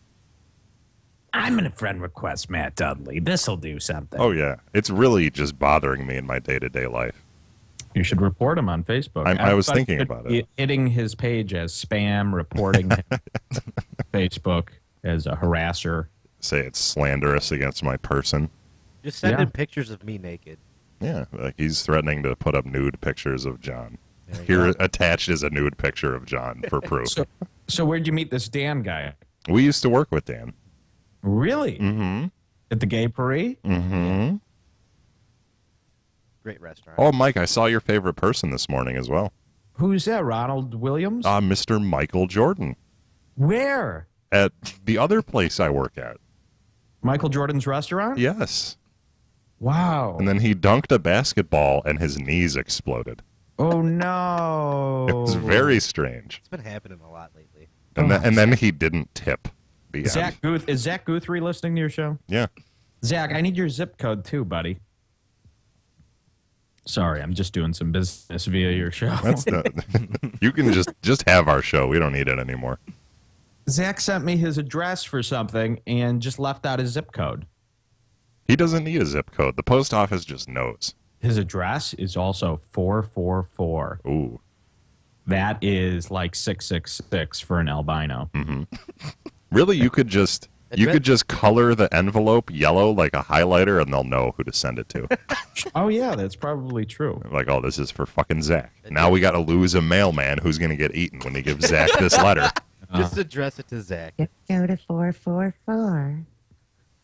I'm going to friend request Matt Dudley. This'll do something. Oh, yeah. It's really just bothering me in my day-to-day life. You should report him on Facebook. I was thinking about it. Hitting his page as spam, reporting Facebook as a harasser. Say it's slanderous against my person. Just send him pictures of me naked. Yeah, like he's threatening to put up nude pictures of John. Here attached is a nude picture of John for proof. So where'd you meet this Dan guy? We used to work with Dan. Really? Mm-hmm. At the Gay Paris? Mm-hmm. Great restaurant. Oh, Mike, I saw your favorite person this morning as well. Who's that? Ronald Williams? Mr. Michael Jordan. Where? At the other place I work at. Michael Jordan's restaurant? Yes. Wow. And then he dunked a basketball and his knees exploded. Oh, no. It was very strange. It's been happening a lot lately. And then he didn't tip. Zach Guth, is Zach Guthrie listening to your show? Yeah. Zach, I need your zip code too, buddy. Sorry, I'm just doing some business via your show. You can just have our show. We don't need it anymore. Zach sent me his address for something and just left out his zip code. He doesn't need a zip code. The post office just knows. His address is also 444. Ooh. That is like 666 for an albino. Mm-hmm. Really, you could just color the envelope yellow like a highlighter, and they'll know who to send it to. Oh yeah, that's probably true. Like, oh, this is for fucking Zach. Now we got to lose a mailman who's going to get eaten when he gives Zach this letter. Just address it to Zach. Go to 444.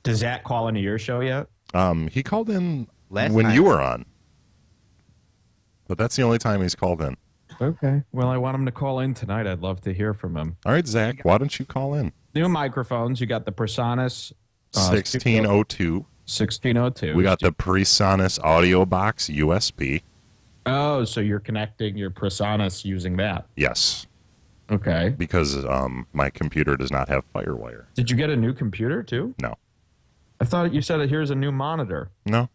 Does Zach call into your show yet? He called in Last when night. you were on, but that's the only time he's called in. Okay. Well, I want him to call in tonight. I'd love to hear from him. All right, Zach, why don't you call in? New microphones. You got the Presonus 1602. 1602. We got the Presonus Audio Box USB. Oh, so you're connecting your Presonus using that? Yes. Okay. Because my computer does not have FireWire. Did you get a new computer too? No. I thought you said here's a new monitor. No.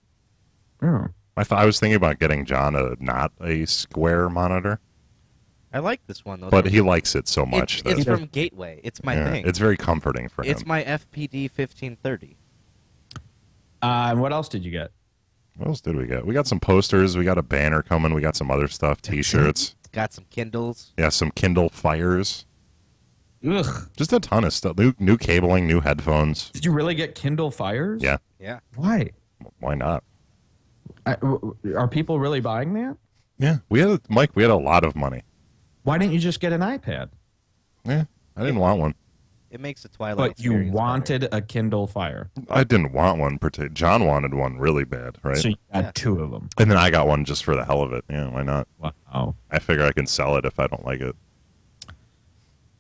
Oh. I was thinking about getting John not a square monitor. I like this one though. But he likes it so much. It's from Gateway. It's my thing. It's very comforting for him. It's my FPD 1530. And what else did you get? What else did we get? We got some posters. We got a banner coming. We got some other stuff. T-shirts. Got some Kindles. Yeah, some Kindle Fires. Ugh. Just a ton of stuff. New cabling, new headphones. Did you really get Kindle Fires? Yeah. Yeah. Why? Why not? Are people really buying that? Yeah. We had a lot of money. Why didn't you just get an iPad? Yeah. I didn't want one. It makes the Twilight But you experience wanted better. a Kindle Fire. I didn't want one. John wanted one really bad, right? So you got two of them. And then I got one just for the hell of it. Yeah, why not? Wow. I figure I can sell it if I don't like it.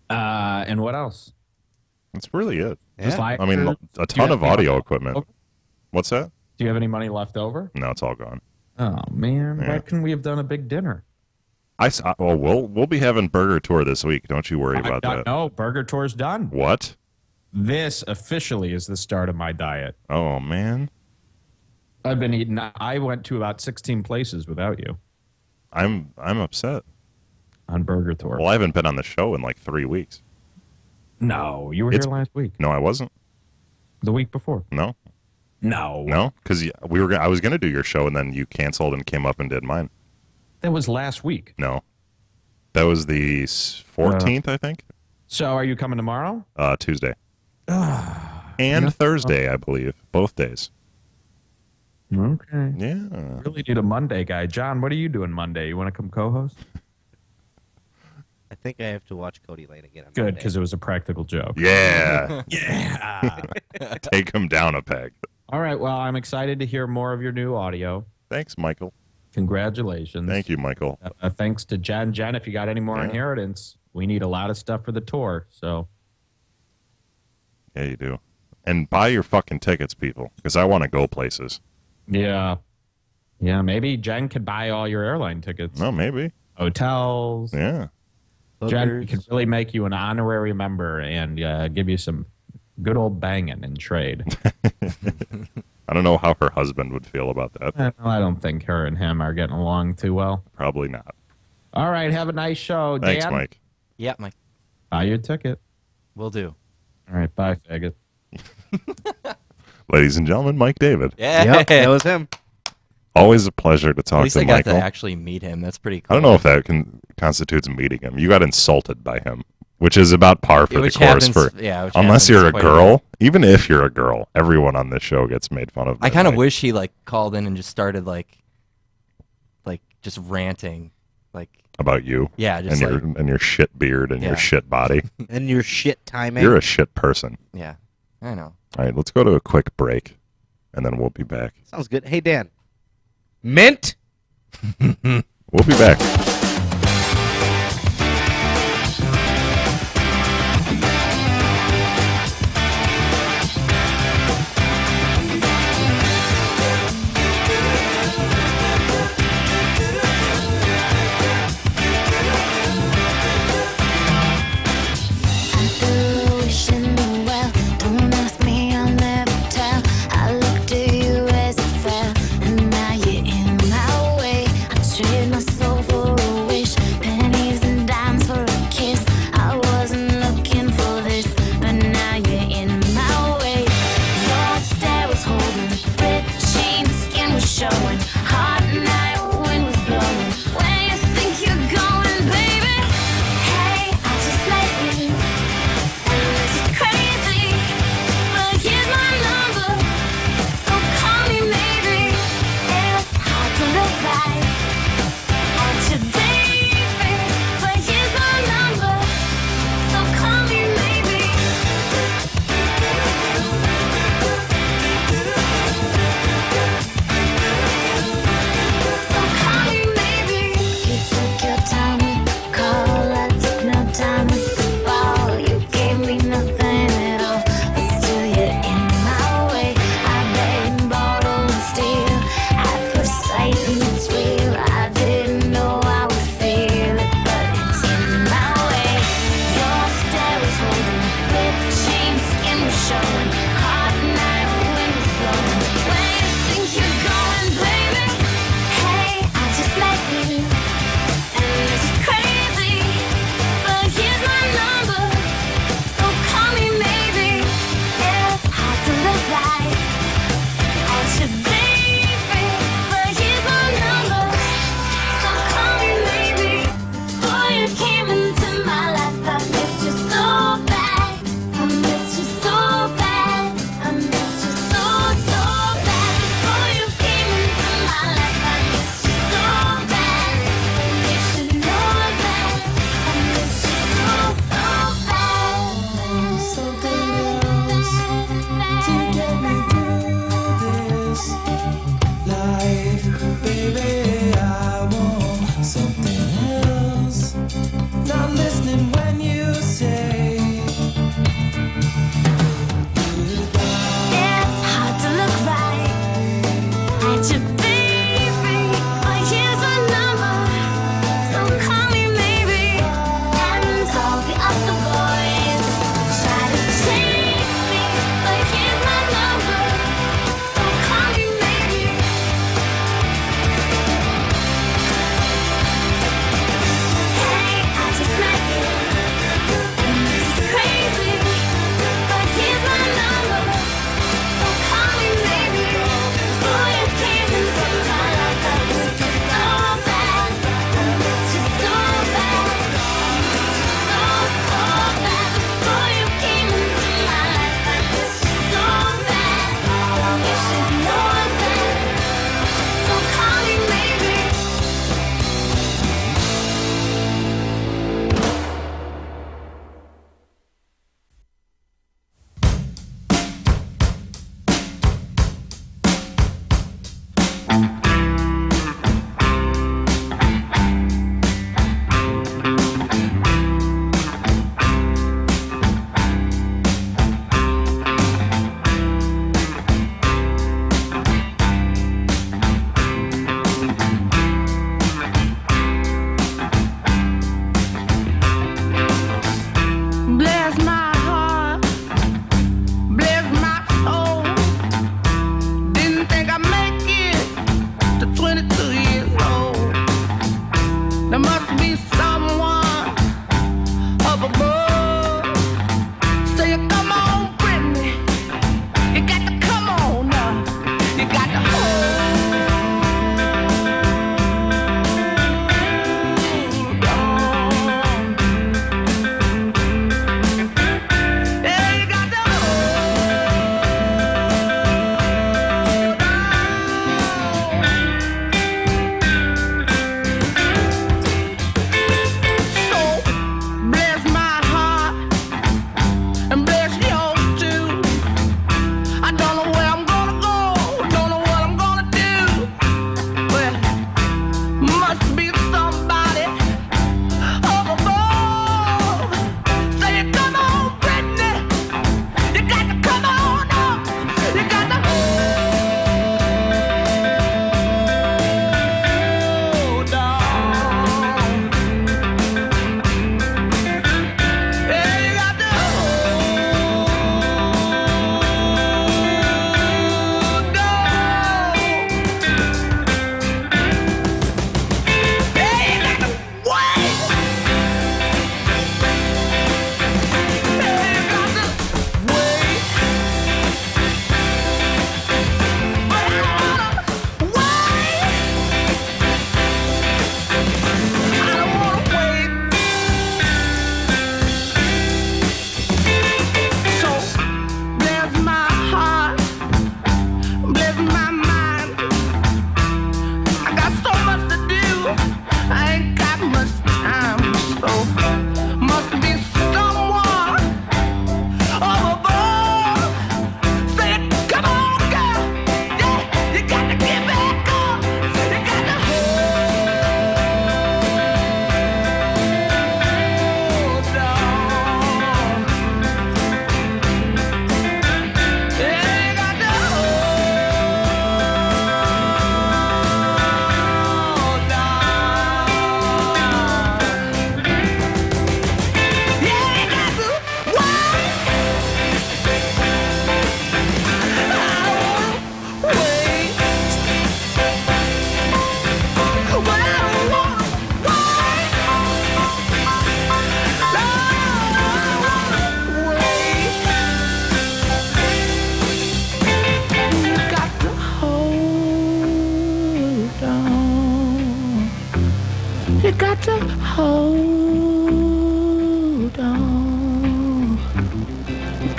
And what else? That's really it. Yeah. I mean, a ton of audio equipment. What's that? Do you have any money left over? No, it's all gone. Oh man, Yeah. why couldn't we have done a big dinner? Well, we'll be having Burger Tour this week. Don't you worry about that. No, Burger Tour's done. What? This officially is the start of my diet. Oh man, I've been eating. I went to about 16 places without you I'm upset. on Burger Tour. Well, I haven't been on the show in like 3 weeks. No, you were It's- here last week. No, I wasn't. The week before. No, No. because I was gonna do your show and then you canceled and came up and did mine. That was last week. No, that was the 14th, I think. So are you coming tomorrow? Tuesday. And Thursday, I believe. Both days. Okay. Yeah. Really need a Monday guy. John, what are you doing Monday? You want to come co-host? I think I have to watch Cody Lane again. On Good, Monday. because it was a practical joke. Yeah. Yeah. Take him down a peg. All right. Well, I'm excited to hear more of your new audio. Thanks, Michael. Congratulations. Thank you, Michael. Thanks to Jen. Jen, if you got any more inheritance, we need a lot of stuff for the tour. So Yeah, you do. And buy your fucking tickets, people, because I want to go places. yeah, maybe Jen could buy all your airline tickets, No, maybe. hotels. Yeah. Jen, we could really make you an honorary member and give you some good old banging in trade. I don't know how her husband would feel about that. I don't think her and him are getting along too well. Probably not. All right, have a nice show. Thanks, Dan? Mike. Yeah, Mike. Buy your ticket. Will do. All right, bye, faggot. Ladies and gentlemen, Mike David. Yeah, Yep, that was him. Always a pleasure to At talk least to I got Michael. to actually meet him. That's pretty cool. I don't know if that constitutes meeting him. You got insulted by him, which is about par for the which course. happens- yeah, which Unless happens you're a quite a girl, even if you're a girl, everyone on this show gets made fun of. I by kind of Mike. wish he like called in and just started like just ranting, like about you. Yeah, just and your shit beard and your Yeah. shit body. And your shit timing. You're a shit person. Yeah, I know. All right, let's go to a quick break, and then we'll be back. Sounds good. Hey, Dan. Mint? We'll be back. Trade my soul for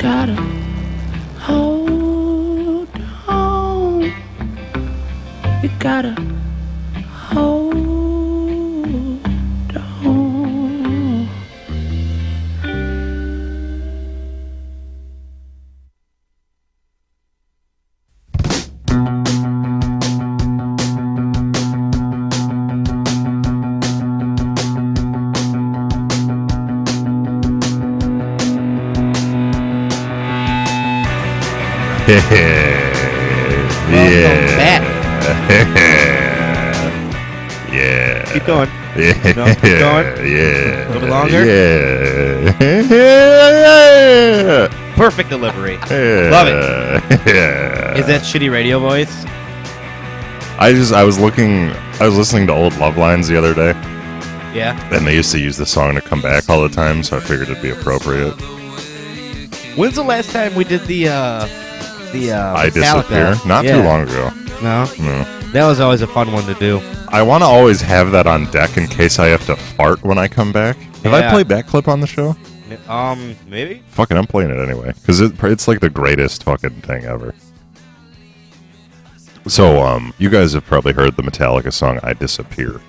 gotta hold on. You gotta hold on. Yeah. Yeah. Keep going. Yeah. No, keep going. Yeah. A little bit longer. Yeah. Perfect delivery. Yeah. Love it. Yeah. Is that shitty radio voice? I was listening to old Love Lines the other day, Yeah. and they used to use the song to come back all the time, so I figured it'd be appropriate. When's the last time we did the I Disappear? Metallica? Not too long ago. No? No. That was always a fun one to do. I want to always have that on deck in case I have to fart when I come back. Have I Yeah. played that clip on the show? Maybe? Fuck it, I'm playing it anyway. Because it's like the greatest fucking thing ever. So, you guys have probably heard the Metallica song I Disappear.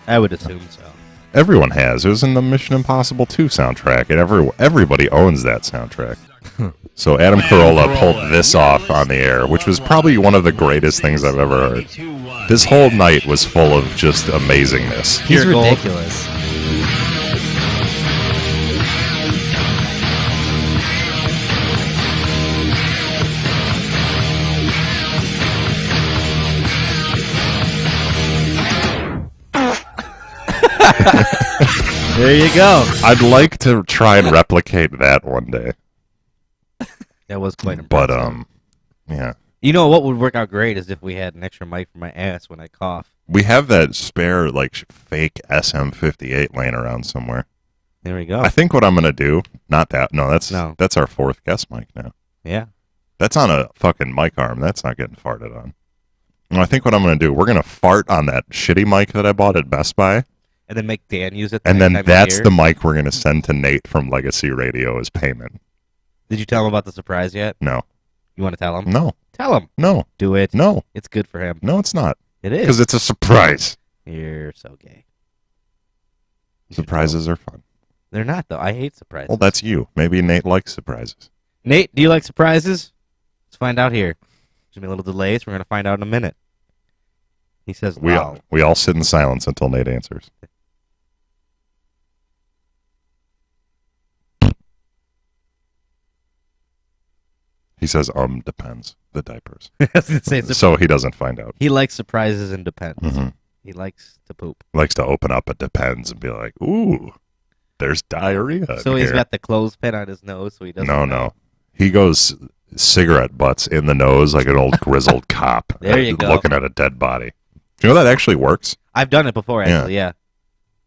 I would assume so. Everyone has. It was in the Mission Impossible 2 soundtrack, and everybody owns that soundtrack. So Adam Carolla pulled this off on the air, which was probably one of the greatest things I've ever heard. This whole night was full of just amazingness. He's Pure gold. ridiculous. There you go. I'd like to try and replicate that one day. That was quite impressive. But, yeah. You know what would work out great is if we had an extra mic for my ass when I cough. We have that spare, like, fake SM58 laying around somewhere. There we go. I think what I'm going to do, not that, no, that's No. that's our fourth guest mic now. Yeah. That's on a fucking mic arm. That's not getting farted on. And I think what I'm going to do, we're going to fart on that shitty mic that I bought at Best Buy. And then make Dan use it. And then next time that's he's the here. mic we're going to send to Nate from Legacy Radio as payment. Did you tell him about the surprise yet? No. You want to tell him? No. Tell him. No. Do it. No. It's good for him. No, it's not. It is. Because it's a surprise. You're so gay. Surprises are fun. They're not, though. I hate surprises. Well, that's you. Maybe Nate likes surprises. Nate, do you like surprises? Let's find out here. There's going to be a little delay, so we're going to find out in a minute. He says, We wow. all sit in silence until Nate answers. He says, depends. The diapers. I was gonna say, So he doesn't find out. he likes surprises and depends. Mhm. He likes to poop. Likes to open up a depends and be like, ooh, there's diarrhea. So in he's here. got the clothespin on his nose, so he doesn't No, know. no. He goes cigarette butts in the nose like an old grizzled cop. There you go. Looking at a dead body. Do you know that actually works? I've done it before, actually, yeah.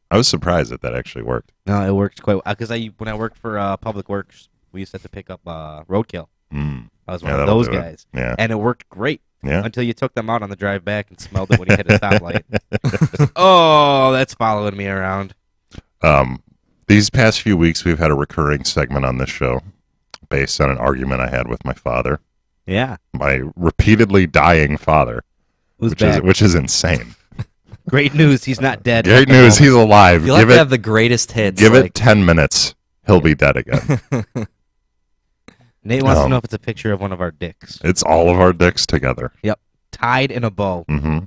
I was surprised that actually worked. No, it worked quite well. Because when I worked for Public Works, we used to have to pick up roadkill. Mm. I was one Yeah, of that'll those do it. guys. Yeah. And it worked great. Yeah. Until you took them out on the drive back and smelled it when you hit a stoplight. Oh, that's following me around. These past few weeks, we've had a recurring segment on this show based on an argument I had with my father. Yeah. My repeatedly dying father. Who's back? Which is insane. Great news, he's not dead. Great news, he's alive. You'll have to have the greatest hits. Give like- it 10 minutes. He'll be dead again. Nate wants to know if it's a picture of one of our dicks. It's all of our dicks together. Yep. Tied in a bow. Mm-hmm.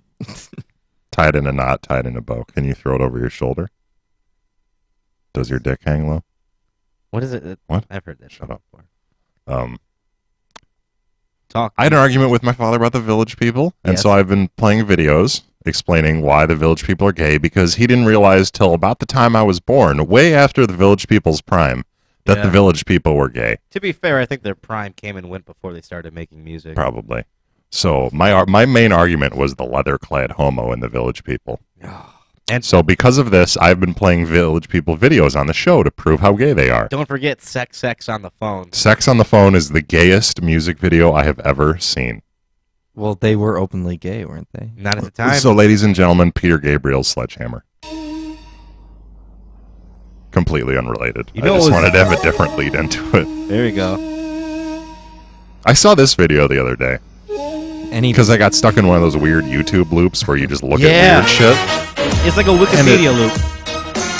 Tied in a knot, tied in a bow. Can you throw it over your shoulder? Does your dick hang low? What is it? What? I've heard that. Shut up. Before. Talk. I had an argument with my father about the Village People, and Yes. so I've been playing videos explaining why the Village People are gay, because he didn't realize till about the time I was born, way after the Village People's prime, that Yeah. the Village People were gay. To be fair, I think their prime came and went before they started making music. Probably. So my main argument was the leather-clad homo in the Village People. And So because of this, I've been playing Village People videos on the show to prove how gay they are. don't forget Sex on the Phone. Sex on the Phone is the gayest music video I have ever seen. Well, they were openly gay, weren't they? Not at the time. So, ladies and gentlemen, Peter Gabriel's Sledgehammer. completely unrelated. You I know just what was- wanted to have a different lead into it. There you go. I saw this video the other day. Any Because I got stuck in one of those weird YouTube loops where you just look Yeah. at weird shit. It's like a Wikipedia loop.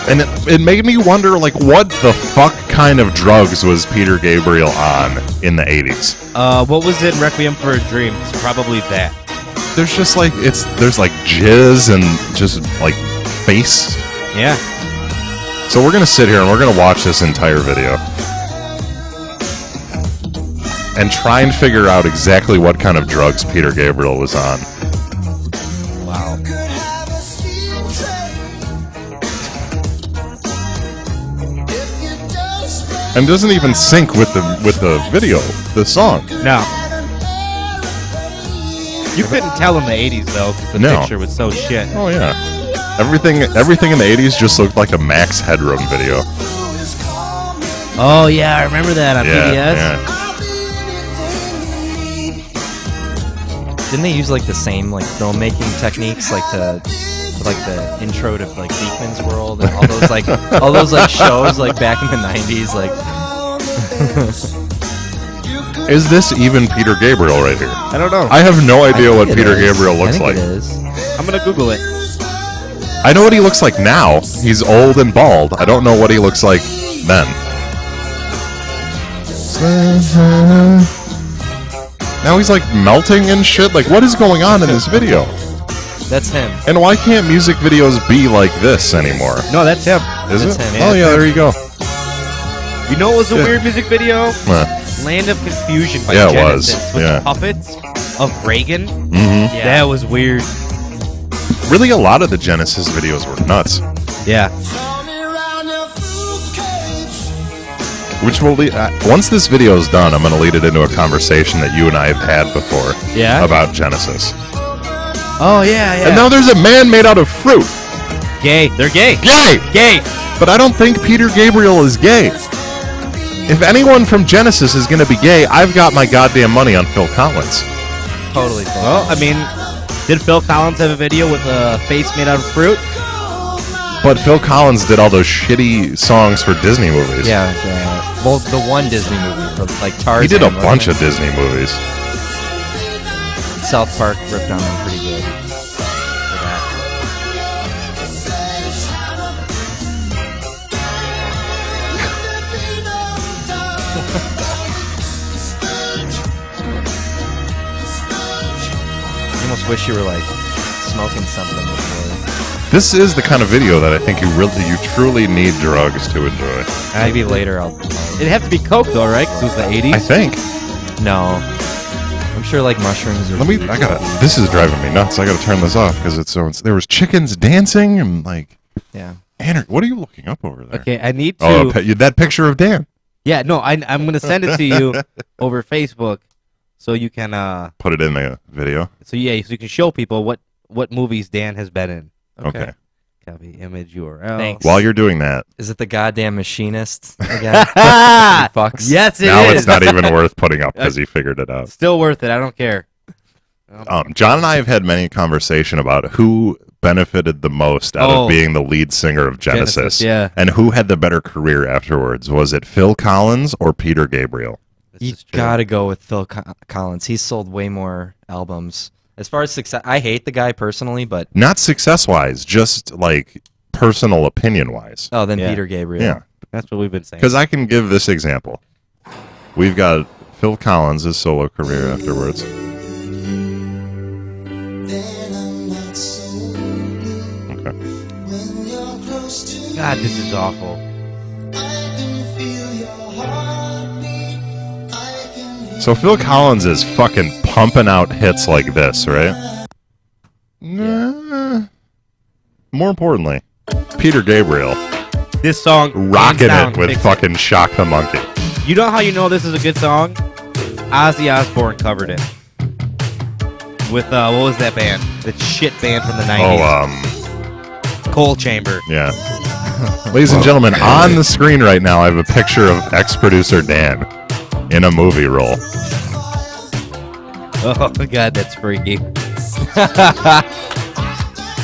And it made me wonder, like, what the fuck kind of drugs was Peter Gabriel on in the 80s? What was it? Requiem for a Dream. It's probably that. There's just like, there's like jizz and just like face. Yeah. So we're going to sit here and we're going to watch this entire video. And try and figure out exactly what kind of drugs Peter Gabriel was on. Wow. And doesn't even sync with the video, the song. No. You couldn't tell in the 80s, though, because the No. picture was so shit. Oh yeah. Everything in the 80s just looked like a Max Headroom video. Oh, yeah, I remember that on PBS. Yeah. Didn't they use like the same like filmmaking techniques like to like the intro to like Beekman's World and all those like shows like back in the 90s like Is this even Peter Gabriel right here? I don't know. I have no idea what think it Peter is. Gabriel looks I think like. it is. I'm going to Google it. I know what he looks like now. He's old and bald. I don't know what he looks like then. Now he's like melting and shit. Like, what is going on in this video? That's him. And why can't music videos be like this anymore? No, that's him. Is That's it? him, yeah, Oh yeah, that's there him. you go. You know what was a Yeah. weird music video? Huh. Land of Confusion by Yeah, it Genesis was. with Yeah. the puppets of Reagan. Mm-hmm. Yeah. That was weird. Really, a lot of the Genesis videos were nuts. Yeah. Which will lead, once this video is done, I'm going to lead it into a conversation that you and I have had before. Yeah? About Genesis. Oh, yeah, yeah. And now there's a man made out of fruit. Gay. They're gay. Gay! Gay. But I don't think Peter Gabriel is gay. If anyone from Genesis is going to be gay, I've got my goddamn money on Phil Collins. Totally. Well, I mean, did Phil Collins have a video with a face made out of fruit? But Phil Collins did all those shitty songs for Disney movies. Yeah. Well, the one Disney movie for like Tarzan. He did a wasn't bunch it? of Disney movies. South Park ripped on them pretty good. For that. You almost wish you were like smoking something before. This is the kind of video that I think you truly need drugs to enjoy. Maybe later I'll It'd have to be Coke, though, right? Because it was the 80s. I think. No. I'm sure like mushrooms or This is driving me nuts. I gotta turn this off because there was chickens dancing and like. Yeah. Andrew, what are you looking up over there? Okay, I need to. Oh, that picture of Dan. Yeah, no, I'm going to send it to you over Facebook so you can. Put it in the video. So you can show people what movies Dan has been in. Okay. Copy image URL. Thanks. While you're doing that, Is it the goddamn machinist again? Fucks. Yes, it now is. it's not even worth putting up because he figured it out. Still worth it. I don't care. John and I have had many conversation about who benefited the most out of being the lead singer of Genesis, yeah. and who had the better career afterwards. Was it Phil Collins or Peter Gabriel? You gotta go with Phil Collins. He's sold way more albums. As far as success, I hate the guy personally, but Not success-wise, just like personal opinion-wise. oh, then Yeah. Peter Gabriel. Yeah, That's what we've been saying. because I can give this example. We've got Phil Collins' solo career afterwards. Okay. God, this is awful. So Phil Collins is fucking pumping out hits like this, right? Nah. More importantly, Peter Gabriel This song, rocking hands down, it with makes fucking Shock the Monkey. You know how you know this is a good song? Ozzy Osbourne covered it. With, what was that band? That shit band from the 90s. Coal Chamber. Yeah. Ladies and gentlemen, on the screen right now, I have a picture of ex-producer Dan in a movie role. Oh, God, that's freaky.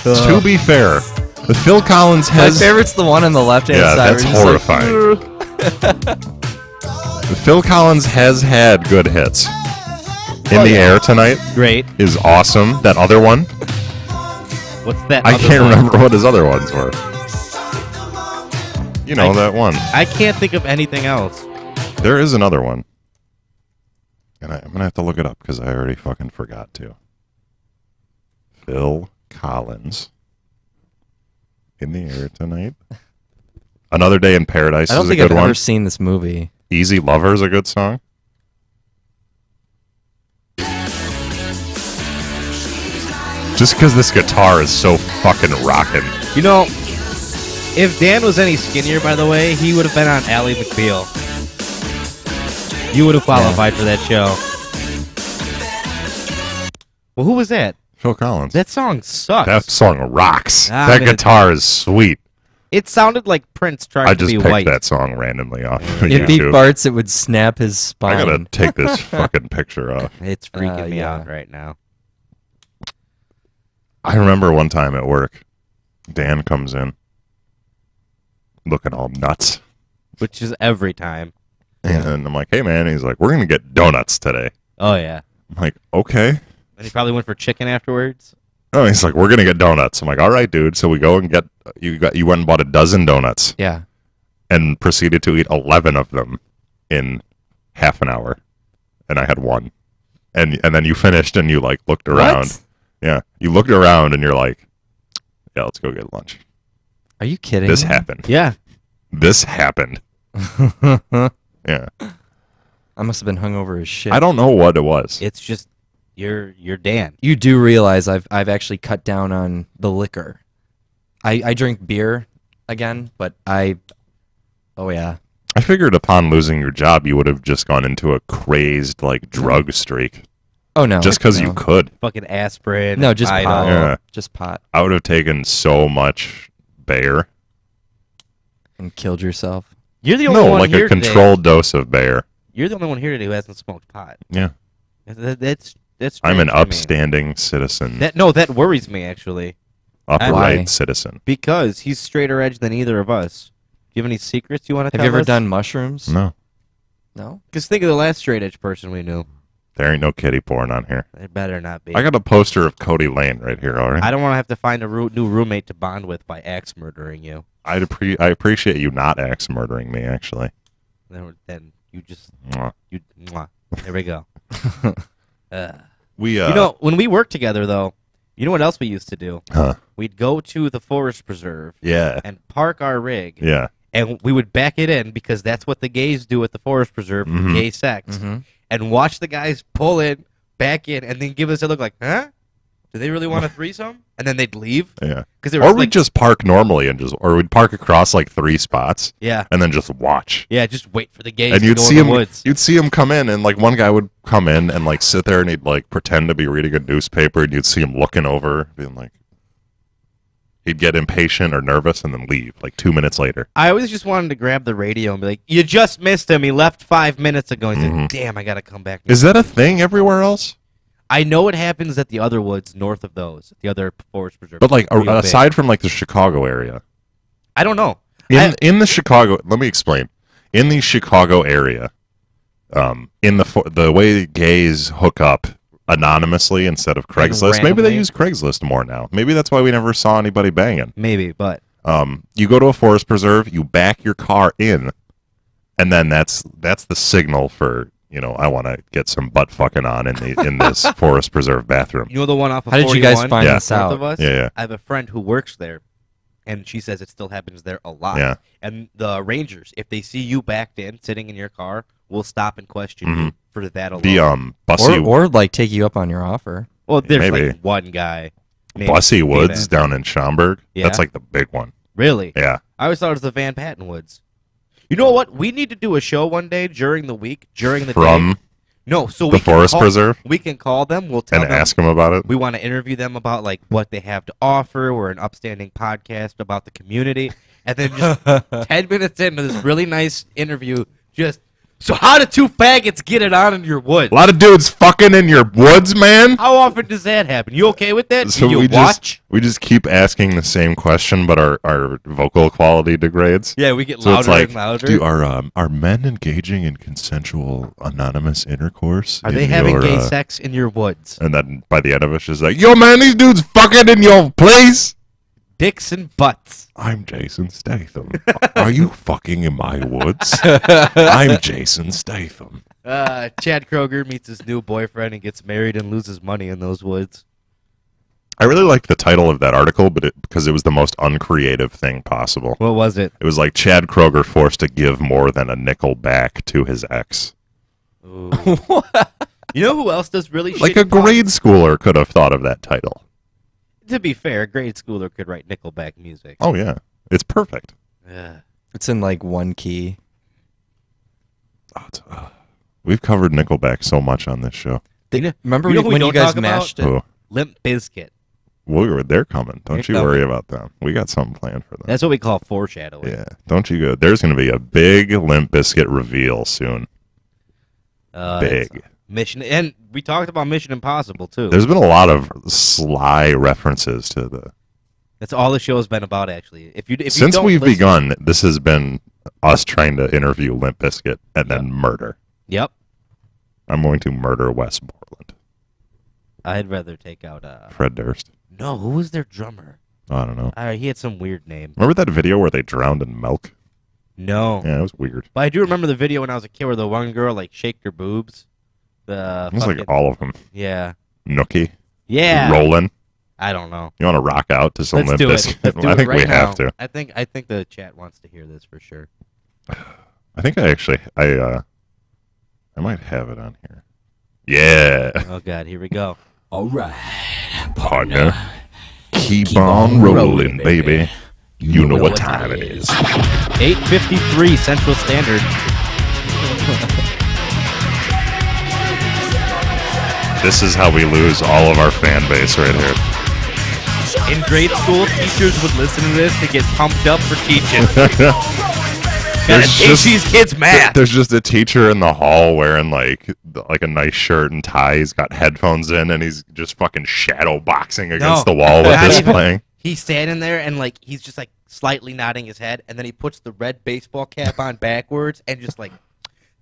To be fair, The Phil Collins My has. favorite's the one on the left-hand Yeah, side. that's where he's like, horrifying. Phil Collins has had good hits. In the Air Tonight Great. is awesome. That other one, What's that? I other can't one? remember what his other ones were. You know that one. I can't think of anything else. There is another one. And I'm going to have to look it up because I already fucking forgot to. Phil Collins. In the Air Tonight. Another Day in Paradise I don't is a think I've good one. ever seen this movie. Easy Lover's a good song. Just because this guitar is so fucking rockin'. You know, if Dan was any skinnier, by the way, he would have been on Ally McBeal. You would have qualified for that show. Well, who was that? Phil Collins. That song sucks. That song rocks. Ah, that I'm gonna- guitar is sweet. It sounded like Prince trying I to just be picked white. that song randomly off of If he YouTube. farts, it would snap his spine. I gotta take this fucking picture off. It's freaking me yeah. out right now. I remember one time at work, Dan comes in looking all nuts. Which is every time. And I'm like, hey, man. He's like, we're going to get donuts today. Oh, yeah. I'm like, okay. And he probably went for chicken afterwards. Oh, he's like, we're going to get donuts. I'm like, all right, dude. So we go and you went and bought a dozen donuts. Yeah. And proceeded to eat 11 of them in half an hour. And I had one. And then you finished and you like looked around. What? Yeah. You looked around and you're like, yeah, let's go get lunch. Are you kidding? This me? happened. Yeah. This happened. Yeah. I must have been hungover as shit. I don't know what it was. It's just, you're Dan. You do realize I've actually cut down on the liquor. I drink beer again, but oh yeah. I figured upon losing your job, you would have just gone into a crazed like drug streak. Oh no. Just because you no. could. Fucking aspirin. No, just Idol. pot. Yeah. Just pot. I would have taken so much Bayer. And killed yourself. You're the only No, one like here a controlled dose of Bayer. You're the only one here today who hasn't smoked pot. Yeah. That's I'm an strange to me. upstanding citizen. That worries me actually. Upright Why? citizen. Because he's straighter edge than either of us. Do you have any secrets you want to Have tell you ever us? done mushrooms? No. No? Because think of the last straight edge person we knew. There ain't no kitty porn on here. It better not be. I got a poster of Cody Lane right here, all right? I don't want to have to find a new roommate to bond with by axe murdering you. I appreciate you not axe murdering me, actually. Then you just Mwah. Mwah. There we go. We You know, when we worked together, though, you know what else we used to do? Huh. We'd go to the forest preserve Yeah. and park our rig. Yeah. And we would back it in because that's what the gays do at the forest preserve for Mhm. gay sex. Mhm. And watch the guys pull in, back in, and then give us a look like, huh? Do they really want a threesome? And then they'd leave. Yeah. Because they Or were we'd like, just park normally or we'd park across like 3 spots. Yeah. And then just watch. Yeah, just wait for the gays And to you'd go see in the him. woods. You'd see him come in, and like one guy would come in and like sit there, and he'd like pretend to be reading a newspaper, and you'd see him looking over, being like, he'd get impatient or nervous, and then leave like 2 minutes later. I always just wanted to grab the radio and be like, you just missed him. He left 5 minutes ago. He's like, damn, I got to come back. Is that a thing everywhere else? I know it happens at the other woods north of those, the other forest preserve. But like Real big. aside from like the Chicago area, I don't know. in the Chicago, let me explain. In the Chicago area, in the way gays hook up anonymously instead of Craigslist, maybe they randomly? use Craigslist more now. Maybe that's why we never saw anybody banging. Maybe, but You go to a forest preserve, you back your car in, and then that's the signal for, you know, I want to get some butt fucking on in this forest preserve bathroom. you know the one off of How did you guys 41 find Yeah. this north out? of us? Yeah, yeah. I have a friend who works there, and she says it still happens there a lot. Yeah. And the rangers, if they see you backed in, sitting in your car, will stop and question you for that alone. The Bussy Or like take you up on your offer. well, there's maybe. like one guy. maybe, Bussy maybe Woods that. down in Schaumburg. Yeah. That's like the big one. Really? Yeah. I always thought it was the Van Patten Woods. You know what? We need to do a show one day during the week, during the day. From No, so the we can forest call, preserve? We can call them. We'll tell and them ask them about it. we want to interview them about like what they have to offer. We're an upstanding podcast about the community, and then just 10 minutes into this really nice interview, just So how do two faggots get it on in your woods? A lot of dudes fucking in your woods, man. How often does that happen? You okay with that? So Do you we watch? we just keep asking the same question, but our vocal quality degrades. Yeah, we get So louder it's like, and louder. are men engaging in consensual anonymous intercourse? Are in they having your, gay sex in your woods? And then by the end of it, she's like, "Yo, man, these dudes fucking in your place." Dicks and butts. I'm Jason Statham. Are you fucking in my woods? I'm Jason Statham. Chad Kroger meets his new boyfriend and gets married and loses money in those woods. I really liked the title of that article, because it was the most uncreative thing possible. What was it? It was like Chad Kroger forced to give more than a nickel back to his ex. Ooh. You know who else does really Like shitty a grade schooler could have thought of that title. To be fair, a grade schooler could write Nickelback music. Oh, yeah. It's perfect. Yeah. It's in like one key. We've covered Nickelback so much on this show. Remember You know who we when you don't guys talk about? mashed it? Who? Limp Bizkit. They're coming. Don't They're you worry coming. about them. We got something planned for them. That's what we call foreshadowing. Yeah. Don't you go. There's going to be a big Limp Bizkit reveal soon. Big. Mission, and we talked about Mission Impossible too. There's been a lot of sly references to the. That's all the show's been about, actually. If you Since don't we've listen- begun, this has been us trying to interview Limp Bizkit and then murder. Yep. I'm going to murder Wes Borland. I'd rather take out Fred Durst. No, who was their drummer? I don't know. He had some weird name. Remember that video where they drowned in milk? No. Yeah, it was weird. But I do remember the video when I was a kid where the one girl like shaked her boobs. It was like all of them. Yeah. Nookie. Yeah. Rolling. I don't know. You want to rock out to some Let's Limp do it. Bizkit? Let's do I it think right we now. have to. I think the chat wants to hear this for sure. I think I might have it on here. Yeah. Oh God, here we go. All right, Partner. Keep on rolling, baby. You know what time it is. 8:53 Central Standard. This is how we lose all of our fan base right here. In grade school, teachers would listen to this to get pumped up for teaching. Gotta teach these kids math. There's just a teacher in the hall wearing like a nice shirt and tie. He's got headphones in and he's just fucking shadow boxing against the wall with this playing. He's standing there and like he's just like slightly nodding his head, and then he puts the red baseball cap on backwards and just like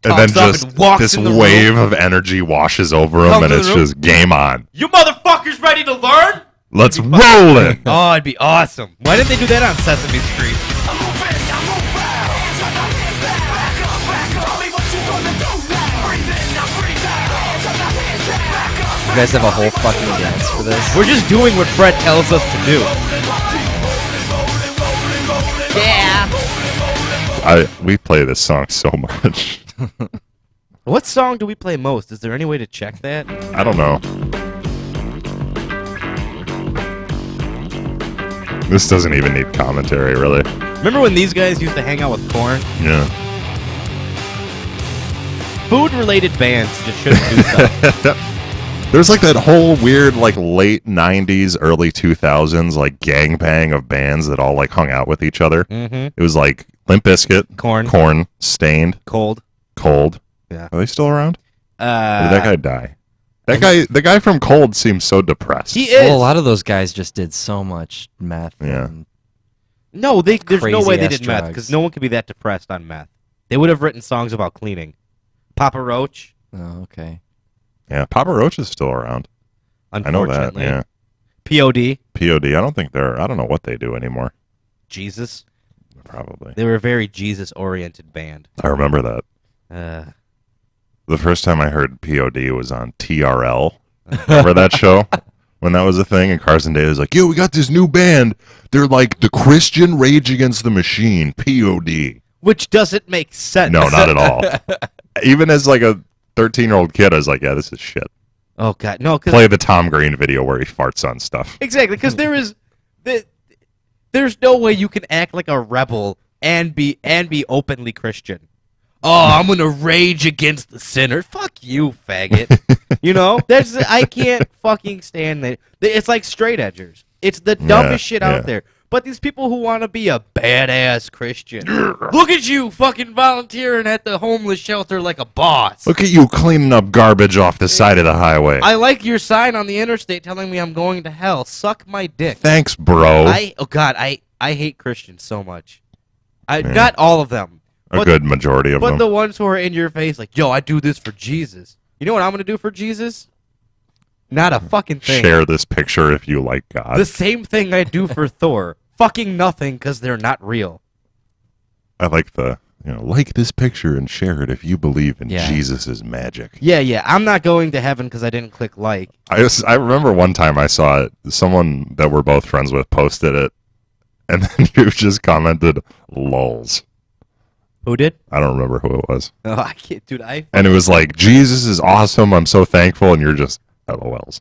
And then talks up just and walks this in the wave room. of energy washes over him, Comes and in it's the room. just game on. You motherfuckers ready to learn? Let's roll it. Oh, it'd be awesome. Why didn't they do that on Sesame Street? You guys have a whole fucking dance for this? We're just doing what Fred tells us to do. Yeah. We play this song so much. What song do we play most? Is there any way to check that? I don't know. This doesn't even need commentary, really. Remember when these guys used to hang out with Korn? Yeah. Food-related bands just shouldn't do stuff. There's like that whole weird like late 90s, early 2000s like gangbang of bands that all like hung out with each other. Mhm. It was like Limp Bizkit, Korn, Stained, Cold. Yeah. Are they still around? Or did Uh, that guy die? The guy from Cold seems so depressed. He is. Well, a lot of those guys just did so much meth. Yeah. and No, there's no way they crazy-ass did meth drugs. because no one could be that depressed on meth. They would have written songs about cleaning. Papa Roach. Oh, okay. Yeah, Papa Roach is still around. I know that. Unfortunately. Yeah. POD. POD. I don't think I don't know what they do anymore. Jesus. Probably. They were a very Jesus-oriented band. I remember that. The first time I heard POD was on TRL. Remember that show? When that was a thing, and Carson Daly was like, "Yo, we got this new band. They're like the Christian Rage Against the Machine, POD." Which doesn't make sense. No, not at all. Even as like a 13-year-old kid, I was like, "Yeah, this is shit." Oh God, no! Play the Tom Green video where he farts on stuff. Exactly, because there's no way you can act like a rebel and be openly Christian. Oh, I'm gonna rage against the sinner. Fuck you, faggot. You know, I can't fucking stand that. It's like straight edgers. It's the dumbest shit out there. But these people who want to be a badass Christian, look at you fucking volunteering at the homeless shelter like a boss. Look at you cleaning up garbage off the side of the highway. I like your sign on the interstate telling me I'm going to hell. Suck my dick. Thanks, bro. I hate Christians so much. Not all of them. A good majority of them. But the ones who are in your face like, yo, I do this for Jesus. You know what I'm going to do for Jesus? Not a fucking thing. Share this picture if you like God. The same thing I do for Thor. Fucking nothing because they're not real. I like like this picture and share it if you believe in Jesus' magic. Yeah. I'm not going to heaven because I didn't click like. I remember one time I saw it. Someone that we're both friends with posted it, and then you just commented, "Lulz." Who did? I don't remember who it was. Oh, I can't, dude. And it was like, Jesus is awesome. I'm so thankful, and you're just LOLs.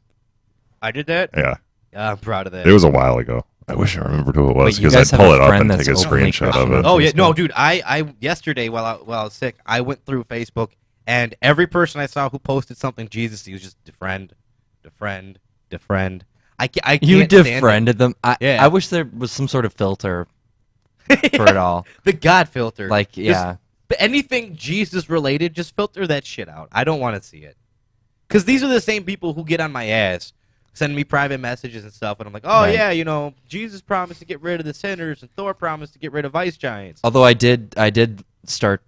I did that. Yeah. I'm proud of that. It was a while ago. I wish I remembered who it was Wait, you because I'd guys have pull a it up friend and take a that's openly screenshot of Christian? it. Oh yeah, no, dude. I yesterday while I was sick, I went through Facebook and every person I saw who posted something Jesus, he was just defriend. I can't You stand it. defriended them. I wish there was some sort of filter for it all. The God filter. Like, yeah. But anything Jesus related, just filter that shit out. I don't want to see it. Because these are the same people who get on my ass, send me private messages and stuff, and I'm like, oh, Right. yeah, Jesus promised to get rid of the sinners, and Thor promised to get rid of ice giants. Although I did start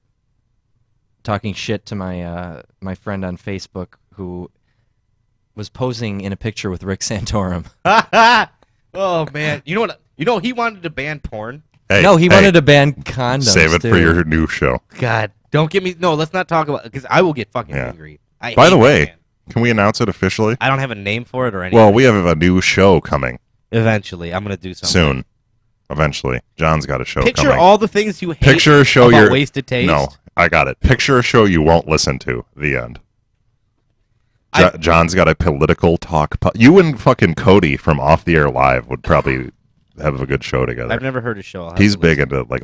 talking shit to my my friend on Facebook who was posing in a picture with Rick Santorum. Oh, man. You know what? He wanted to ban porn. Hey, no, he wanted to ban condoms. Save it too. for your new show. God, don't get me... No, let's not talk about... Because I will get fucking angry. By the way, can we announce it officially? I don't have a name for it or anything. Well, we have a new show coming. Eventually. I'm going to do something. Soon. Eventually. John's got a show Picture coming. all the things you hate Picture a show about wasted taste. No, I got it. Picture a show you won't listen to. The end. John's got a political talk. You and fucking Cody from Off the Air Live would probably have a good show together. I've never heard a show. He's big into like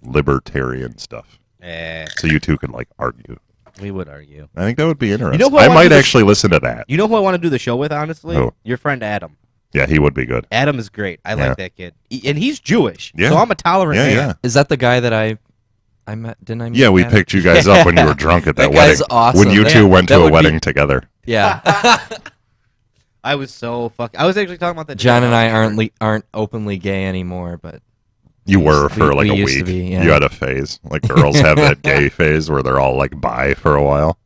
libertarian stuff. So you two could like argue. We would argue. I think that would be interesting. You know who I might actually listen to that. You know who I want to do the show with, honestly? Who? Your friend Adam. Yeah, he would be good. Adam is great. I like that kid. And he's Jewish. Yeah. So I'm a tolerant man. Yeah. Is that the guy that I met? Didn't I meet? Yeah, we Adam? picked you guys up when you were drunk at that guy's wedding. awesome. When you two went that to a would wedding together. Yeah. I was so I was actually talking about that. John and I aren't openly gay anymore, but You were for like we a used to week. be, yeah. You had a phase. Like girls have that gay phase where they're all like bi for a while.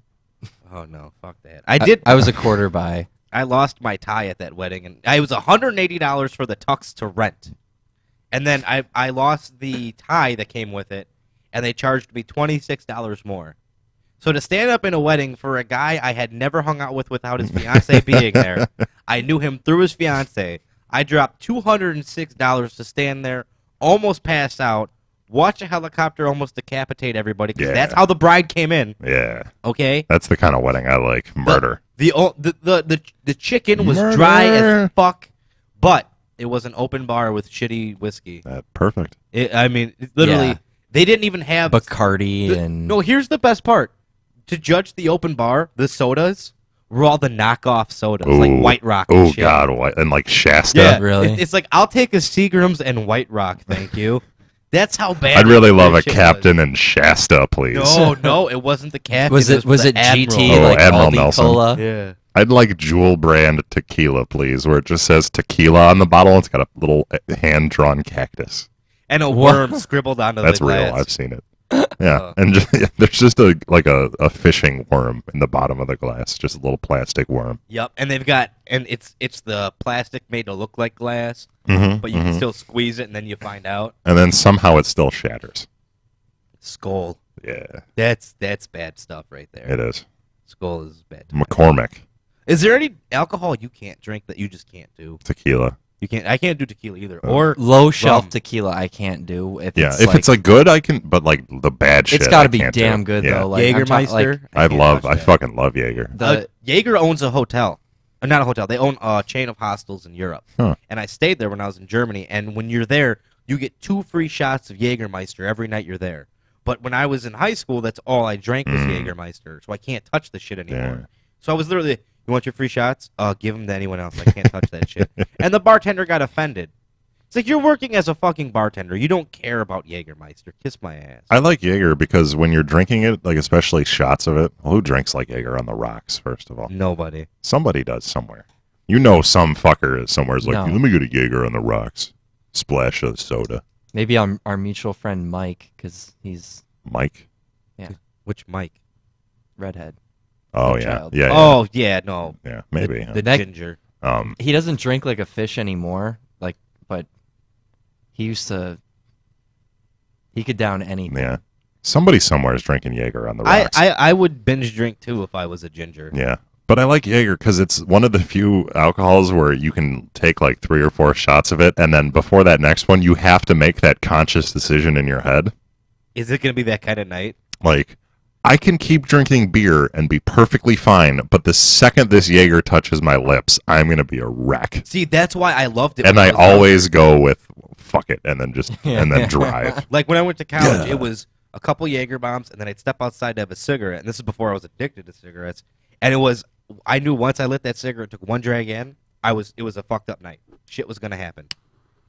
Oh no, fuck that. I was a quarter bi. I lost my tie at that wedding, and it was $180 for the tux to rent. And then I lost the tie that came with it, and they charged me $26 more. So to stand up in a wedding for a guy I had never hung out with without his fiance being there, I knew him through his fiance. I dropped $206 to stand there, almost pass out, watch a helicopter almost decapitate everybody, because that's how the bride came in. Yeah. Okay? That's the kind of wedding I like. Murder. The chicken was dry as fuck, but it was an open bar with shitty whiskey. Perfect. Literally, they didn't even have Bacardi and... No, here's the best part. To judge the open bar, the sodas were all the knockoff sodas, like White Rock and shit. God, and like Shasta. Yeah, really? It's like, I'll take a Seagram's and White Rock, thank you. That's how bad. I'd really love a shit Captain and Shasta, please. No, it wasn't the Captain. Was it the GT Admiral. like Admiral Aldi Nelson. Cola? Yeah. I'd like Jewel brand tequila, please, where it just says tequila on the bottle. It's got a little hand-drawn cactus. And a worm scribbled onto That's the glass. real. I've seen it. Yeah, and there's just a fishing worm in the bottom of the glass, just a little plastic worm. Yep, and it's the plastic made to look like glass, but you can still squeeze it, and then you find out. And then somehow it still shatters. Skull. Yeah. That's bad stuff right there. It is. Skull is bad. McCormick. Is there any alcohol you can't drink that you just can't do? Tequila. You can't. I can't do tequila either. Or low shelf rum. tequila, I can't do. If it's like good, I can. But like the bad shit, it's got to be I can't damn do. good Yeah. though. Like Jägermeister. I fucking love Jaeger. Jaeger owns a hotel. Not a hotel. They own a chain of hostels in Europe. Huh. And I stayed there when I was in Germany. And when you're there, you get 2 free shots of Jägermeister every night you're there. But when I was in high school, that's all I drank was Jägermeister. So I can't touch the shit anymore. Yeah. So I was literally, you want your free shots? Give them to anyone else. I can't touch that shit. And the bartender got offended. It's like you're working as a fucking bartender. You don't care about Jägermeister. Kiss my ass. I like Jaeger because when you're drinking it, like especially shots of it, well, who drinks like Jaeger on the rocks, first of all? Nobody. Somebody does somewhere. You know some fucker is somewhere's like, No. let me get a Jaeger on the rocks. Splash of soda. Maybe our mutual friend Mike, because he's Mike? yeah, Which Mike? redhead. Oh, Good yeah. child. Yeah. Oh, yeah, no. Yeah, maybe. The That- ginger. He doesn't drink like a fish anymore. Like, but he used to. He could down anything. Yeah. Somebody somewhere is drinking Jaeger on the rocks. I would binge drink too if I was a ginger. Yeah. But I like Jaeger because it's one of the few alcohols where you can take like 3 or 4 shots of it, and then before that next one, you have to make that conscious decision in your head. Is it going to be that kind of night? Like, I can keep drinking beer and be perfectly fine, but the second this Jaeger touches my lips, I'm going to be a wreck. See, that's why I loved it. And when I was younger. always go with fuck it, and then just and then drive. Like when I went to college, Yeah. it was a couple Jaeger bombs, and then I'd step outside to have a cigarette. And this is before I was addicted to cigarettes. And it was, I knew once I lit that cigarette, took one drag in, it was a fucked up night. Shit was gonna happen,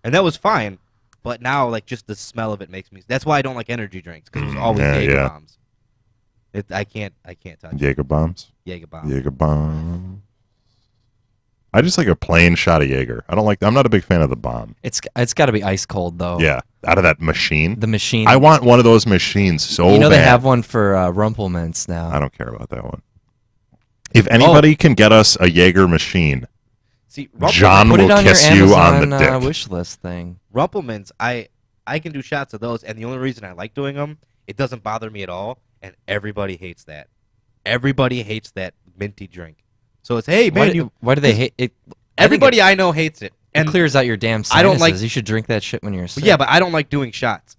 and that was fine. But now, like, just the smell of it makes me. That's why I don't like energy drinks because it was always Yeah, Jaeger yeah. bombs. I can't touch it. Jaeger bombs. Jaeger bombs. Jaeger bomb. I just like a plain shot of Jaeger. I'm not a big fan of the bomb. It's got to be ice cold though. Yeah, out of that machine. The machine. I want one of those machines so You know bad. they have one for Rumplemints now. I don't care about that one. If anybody can get us a Jaeger machine, See, John Put it will on your kiss you on Amazon, the dick. wish list thing. Rumplemints, I can do shots of those, and the only reason I like doing them, it doesn't bother me at all, and everybody hates that. Everybody hates that minty drink. So it's, hey, man, Why do they hate it? Everybody I know hates it. And it clears out your damn sinuses. I don't like. You should drink that shit when you're sick. Yeah, but I don't like doing shots.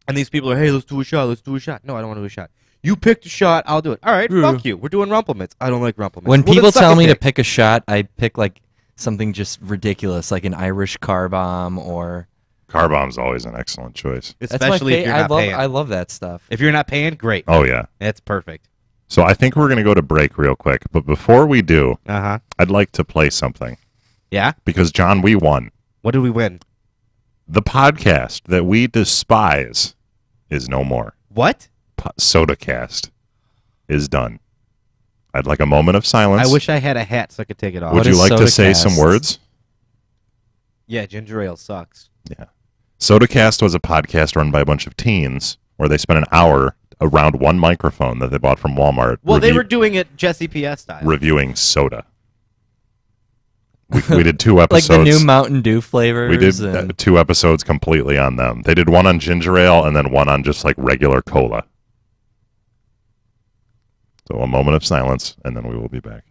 And these people are, hey, let's do a shot. Let's do a shot. No, I don't want to do a shot. You picked a shot. I'll do it. All right, fuck you. We're doing Rumplemints. I don't like Rumplemints. When Well, people then suck tell a me to dick. pick a shot, I pick like something just ridiculous, like an Irish car bomb or. Car bomb's always an excellent choice. Especially if you're not paying. I love that stuff. If you're not paying, great. Oh yeah, That's perfect. So I think we're gonna go to break real quick, but before we do, I'd like to play something. Yeah? Because John, we won. What did we win? The podcast that we despise is no more. What? SodaCast is done. I'd like a moment of silence. I wish I had a hat so I could take it off. Would you like to say some words? Yeah, ginger ale sucks. Yeah. SodaCast was a podcast run by a bunch of teens where they spent an hour around one microphone that they bought from Walmart. Well, they were doing it Jesse P.S. style. Reviewing soda. We did 2 episodes. Like the new Mountain Dew flavors. We did 2 episodes completely on them. They did one on ginger ale and then one on just like regular cola. So a moment of silence, and then we will be back.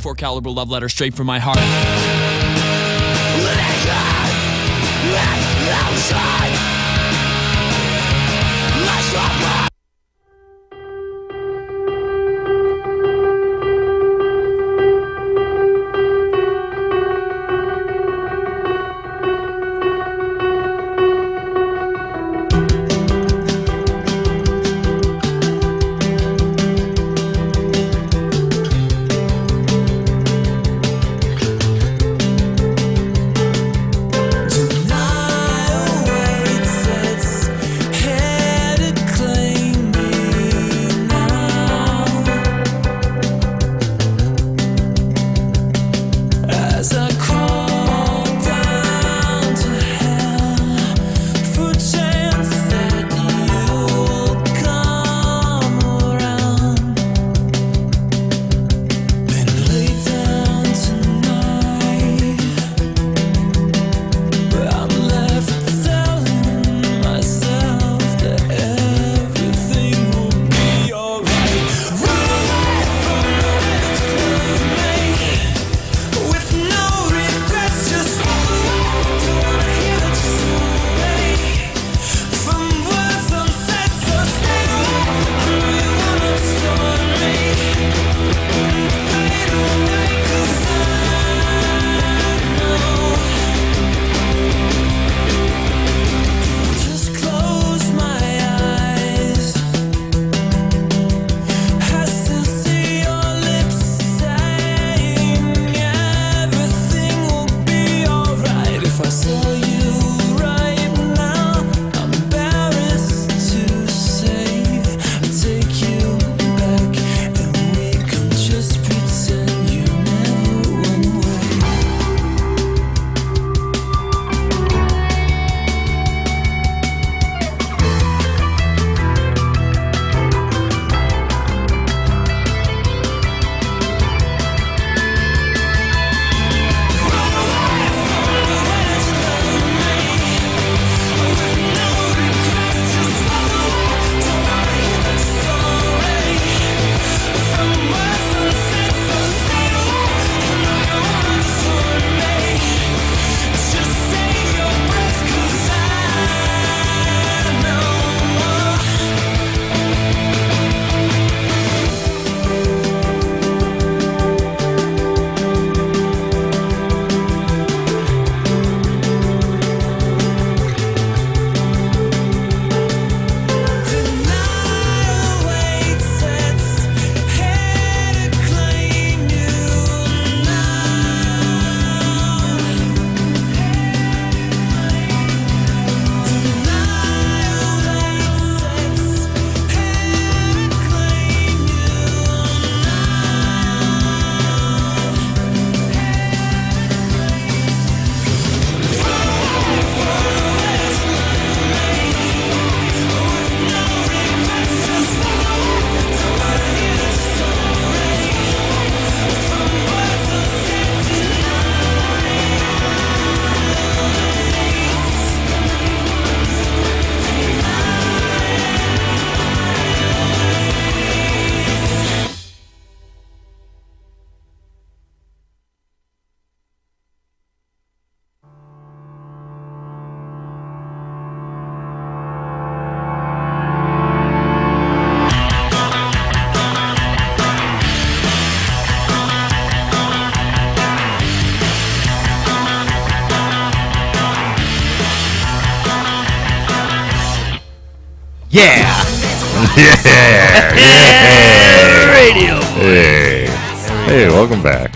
.44 caliber love letter straight from my heart. Yeah! Yeah! Radio! Hey. Hey, welcome back.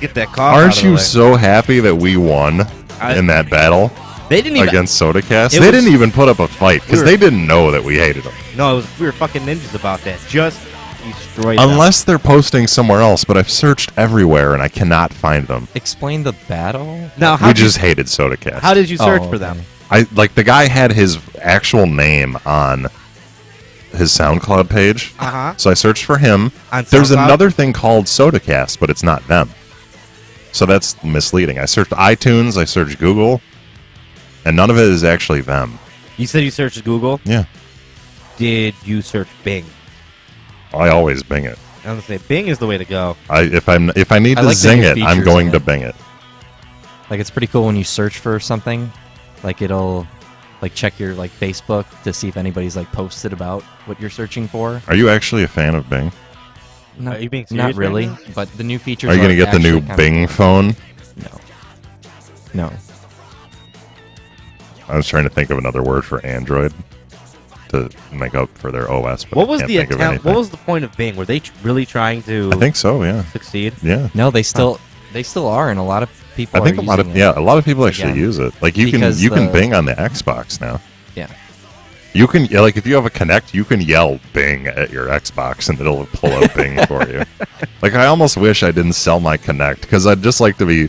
Get that cough out Aren't of the you way. so happy that we won in that battle? They didn't even against SodaCast. It They was- didn't even put up a fight because they didn't know that we hated them. No, we were fucking ninjas about that. Just destroyed them. Unless they're posting somewhere else, but I've searched everywhere and I cannot find them. Explain the battle? Now, We just hated SodaCast. How did you search for them? The guy had his actual name on his SoundCloud page. Uh-huh. So I searched for him. On There's SoundCloud? another thing called SodaCast, but it's not them. So that's misleading. I searched iTunes, I searched Google, and none of it is actually them. You said you searched Google? Yeah. Did you search Bing? I always Bing it. I was gonna say Bing is the way to go. If I need I to like the zing new it, I'm features going in to it. Bing it. Like it's pretty cool when you search for something, like it'll like check your like Facebook to see if anybody's like posted about what you're searching for. Are you actually a fan of Bing? No, Are you being not serious really, right now? but the new features. Are you going to get the new Bing phone? No. I was trying to think of another word for Android to make up for their OS, but What I was can't the think of attempt? anything. What was the point of Bing? Were they really trying to? I think so. Yeah. Succeed. Yeah. No, they still are, and a lot of people. I think are a lot of using it a lot of people actually again. use it. Like you Because can Bing on the Xbox now. Yeah. You can like if you have a Kinect, you can yell Bing at your Xbox and it'll pull up Bing for you. Like I almost wish I didn't sell my Kinect because I'd just like to be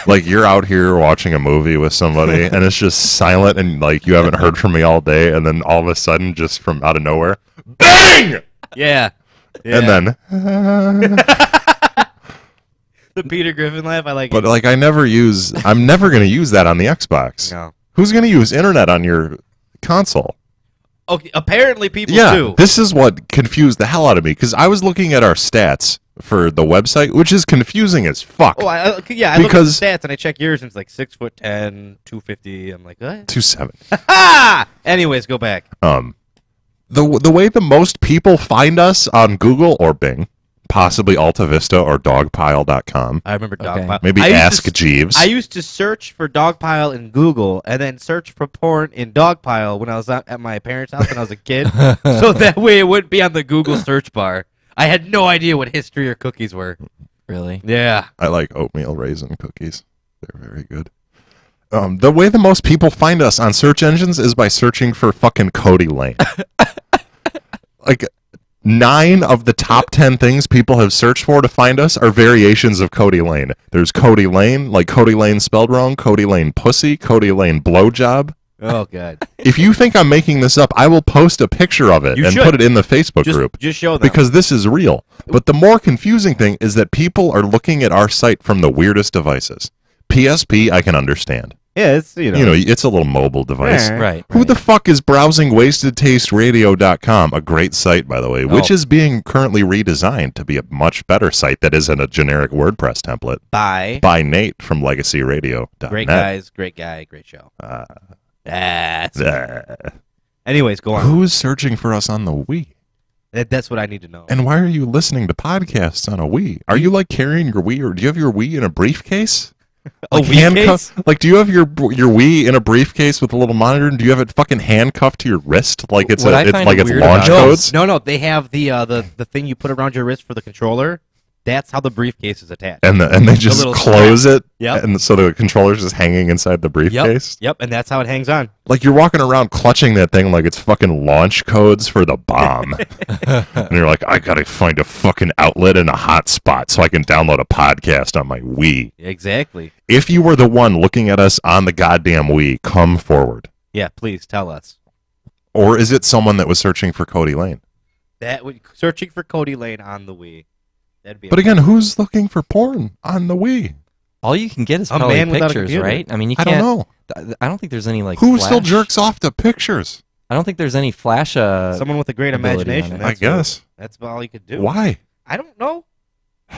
like you're out here watching a movie with somebody and it's just silent and like you haven't heard from me all day and then all of a sudden just from out of nowhere, bang! Yeah. And then the Peter Griffin laugh. I like. but it. like I'm never going to use that on the Xbox. No. Who's going to use internet on your console? Okay. Apparently, people Yeah, do. this is what confused the hell out of me because I was looking at our stats for the website, which is confusing as fuck. Oh, I look at Because- the stats and I check yours and it's like 6'10", 250. I'm like, what? 2.7. Ah! Anyways, go back. The way the most people find us on Google or Bing, possibly Alta Vista or Dogpile.com. I remember Dogpile. Maybe I used Ask to, Jeeves. I used to search for Dogpile in Google and then search for porn in Dogpile when I was at my parents' house when I was a kid, so that way it wouldn't be on the Google search bar. I had no idea what history or cookies were. Really? Yeah. I like oatmeal raisin cookies. They're very good. The way the most people find us on search engines is by searching for fucking Cody Lane. Like 9 of the top 10 things people have searched for to find us are variations of Cody Lane. There's Cody Lane, like Cody Lane spelled wrong, Cody Lane pussy, Cody Lane blowjob. Oh god. If you think I'm making this up, I will post a picture of it You and should. put it in the Facebook group. Just show them. Because this is real. But the more confusing thing is that people are looking at our site from the weirdest devices. PSP, I can understand. Yeah, it's it's a little mobile device. Yeah. Right. Who the fuck is browsing wastedtasteradio.com? A great site, by the way, which Oh. is being currently redesigned to be a much better site that isn't a generic WordPress template. Bye. By Nate from legacyradio.net. Great guys, great guy, great show. That's Anyways, go on. Who's searching for us on the Wii? That's what I need to know. And why are you listening to podcasts on a Wii? Are you like carrying your Wii, or do you have your Wii in a briefcase? A Like Wii case? Like, do you have your Wii in a briefcase with a little monitor? And do you have it fucking handcuffed to your wrist like it's What I it's find like it's weird launch about- codes? No, they have the thing you put around your wrist for the controller. That's how the briefcase is attached. And they just little close strap. it, Yep. and so the controller's just hanging inside the Yep. briefcase. Yep, and that's how it hangs on. Like you're walking around clutching that thing like it's fucking launch codes for the bomb. And you're like, I gotta find a fucking outlet and a hotspot so I can download a podcast on my Wii. Exactly. If you were the one looking at us on the goddamn Wii, come forward. Yeah, please tell us. Or is it someone that was searching for Cody Lane? That would searching for Cody Lane on the Wii. That'd be. But again, who's looking for porn on the Wii? All you can get is A probably man without a pictures, computer. right? I mean, you I can't. don't know. I don't think there's any like. Who still flash- jerks off to pictures? I don't think there's any flash. Someone with a great ability on imagination. it. I That's guess. That's all you could do. Why? I don't know.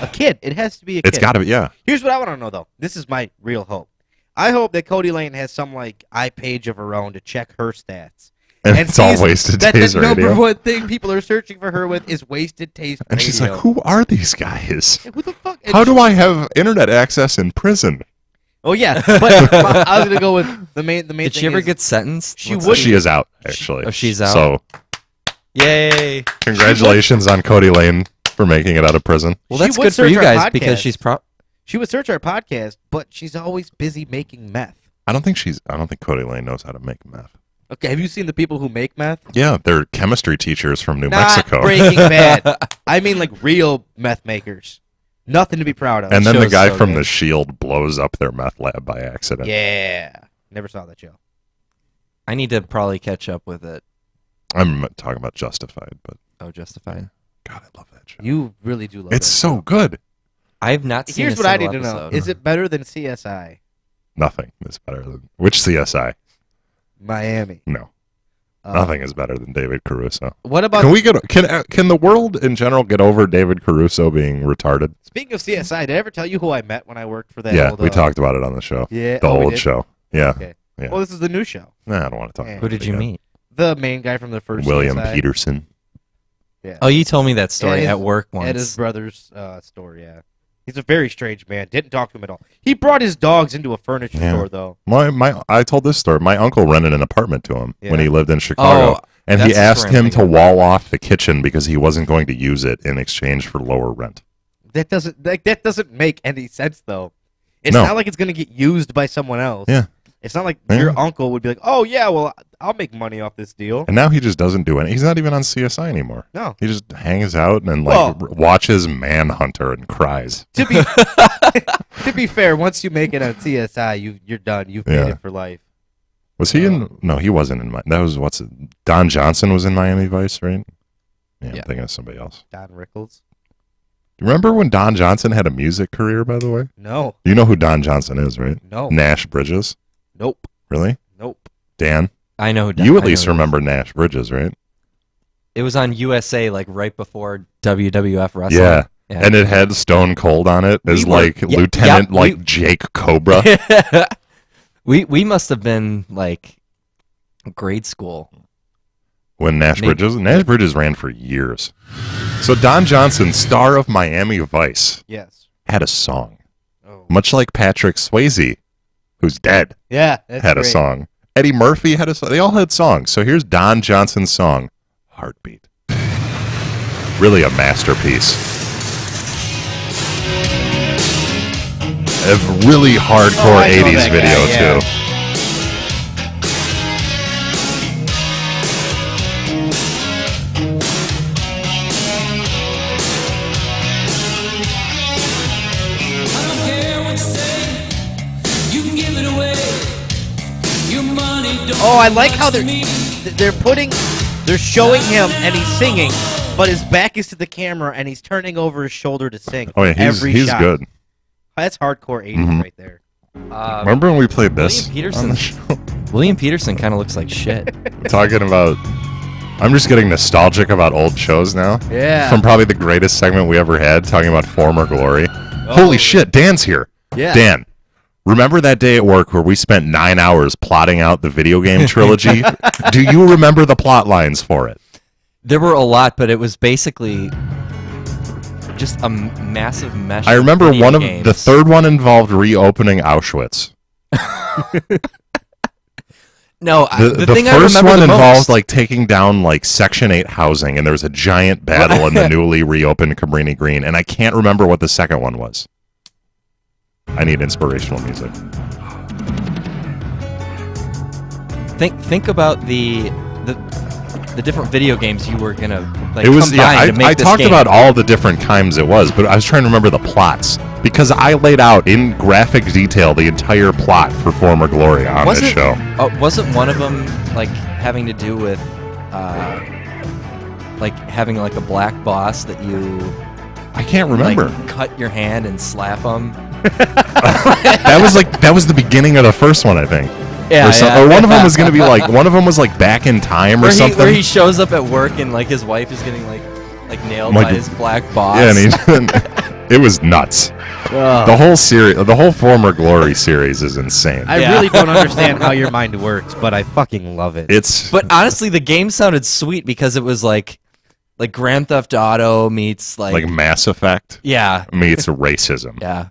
A kid. It has to be a kid. It's got to be, yeah. Here's what I want to know, though. This is my real hope. I hope that Cody Lane has some like iPage of her own to check her stats. And it's all sees wasted that taste the number radio. one thing people are searching for her with is wasted taste And radio. she's like, who are these guys? Who the fuck? And How do I have internet access in prison? Oh yeah, but I was gonna go with the main. Did thing she ever is get sentenced? She What's would. the- She is out, actually. Oh, she's out? So, Yay! congratulations on Cody Lane for making it out of prison. Well, She that's would good for search you our guys because podcast. she's She would search our podcast, but she's always busy making meth. I don't think Cody Lane knows how to make meth. Okay, have you seen the people who make meth? Yeah, they're chemistry teachers from New Not Mexico. Breaking Bad. I mean, like real meth makers. Nothing to be proud of. And then the show's guy so from good. The Shield blows up their meth lab by accident. Yeah, never saw that show. I need to probably catch up with it. I'm talking about Justified, but Oh, Justified. God, I love that show. You really do love. It's that so show. good. I've not seen. Here's a what I single need to know: episode. is it better than CSI Nothing is better than which CSI? Miami? No. Nothing is better than David Caruso. What about? Can we get? Can the world in general get over David Caruso being retarded? Speaking of CSI, did I ever tell you who I met when I worked for that? Yeah, old, we talked about it on the show. Yeah, the we old did? show. Yeah. Okay. Yeah. Well, this is the new show. Nah, I don't want to talk. Yeah. about Who it did you again. meet? The main guy from the first William CSI. Peterson. Yeah. Oh, you told me that story his- at work At his once. brother's store. Yeah. He's a very strange man. Didn't talk to him at all. He brought his dogs into a furniture Yeah. store, though. I told this story. My uncle rented an apartment to him when Yeah. he lived in Chicago, and he that's the asked story I'm him to thinking wall off the kitchen because he wasn't going to use it in exchange for lower rent. That doesn't make any sense, though. It's No. not like it's gonna get used by someone else. Yeah. It's not like Yeah. your uncle would be like, "Oh yeah, well I'll make money off this deal." And now he just doesn't do it. He's not even on CSI anymore. No. He just hangs out and Well- watches Manhunter and cries. To be to be fair, once you make it on CSI, you're done. You've Yeah. made it for life. Was he in? No, he wasn't in. That was Don Johnson was in Miami Vice, right? Yeah, Yeah. I'm thinking of somebody else. Don Rickles? Remember when Don Johnson had a music career? By the way, No. you know who Don Johnson is, right? No. Nash Bridges. Nope. Really? Nope. Dan, I know. you I at least know. remember Nash Bridges, right? It was on USA like right before WWF wrestling. Yeah. And it had Stone Cold on it as were- like yeah, Lieutenant yeah, like Jake Cobra. we must have been like grade school. When Nash Maybe. Bridges ran for years. So Don Johnson, star of Miami Vice, Yes. had a song. Oh. Much like Patrick Swayze, who's dead, Yeah. That's had a great. song. Eddie Murphy had a song. They all had songs. So here's Don Johnson's song, Heartbeat. Really a masterpiece. A really hardcore I know 80s that guy, video, yeah. too. Oh, I like how they're showing him and he's singing, but his back is to the camera and he's turning over his shoulder to sing. Oh, yeah, every he's shot. good. That's hardcore 80s Mhm. right there. Remember when we played this William on the Peterson. show? William Peterson kind of looks like shit. Talking about... I'm just getting nostalgic about old shows now. Yeah. From probably the greatest segment we ever had, talking about former glory. Holy shit, Dan's here. Yeah. Dan, remember that day at work where we spent 9 hours plotting out the video game trilogy? Do you remember the plot lines for it? There were a lot, but it was basically just a massive mesh. I remember video one of games. the third one involved reopening Auschwitz. No, The thing I first remember one the involved most, like taking down like Section 8 housing, and there was a giant battle in the newly reopened Cabrini Green, and I can't remember what the second one was. I need inspirational music. think about the different video games you were gonna like It was combine to make I this talked game. about all the different kinds it was, but I was trying to remember the plots because I laid out in graphic detail the entire plot for Former Glory on this show. Wasn't one of them like having to do with like having like a black boss that you I can't remember. like, cut your hand and slap him? that was the beginning of the first one, I think. Yeah, or one of them was gonna be like one of them was like back in time or something. Where he shows up at work and like his wife is getting like nailed Like- by his black boss. Yeah, and it was nuts. The whole series, the whole Former Glory series is insane. I really don't understand how your mind works, but I fucking love it. But honestly, the game sounded sweet because it was like Grand Theft Auto meets like Mass Effect. Yeah. Meets racism. Yeah.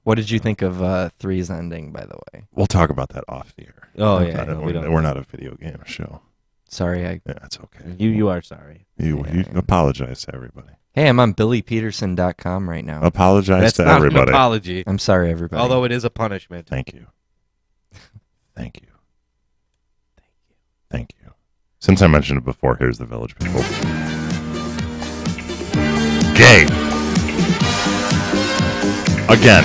What did you think of 3's ending, by the way? We'll talk about that off the air. Oh, yeah, no, we don't. We're not a video game show. Sorry, Yeah, that's okay. You are sorry. You apologize to everybody. Hey, I'm on BillyPeterson.com right now. Apologize That's to not everybody. an apology. I'm sorry, everybody. Although it is a punishment. Thank you. Thank you. Thank you. Since I mentioned it before, here's the Village People. Gay. Again.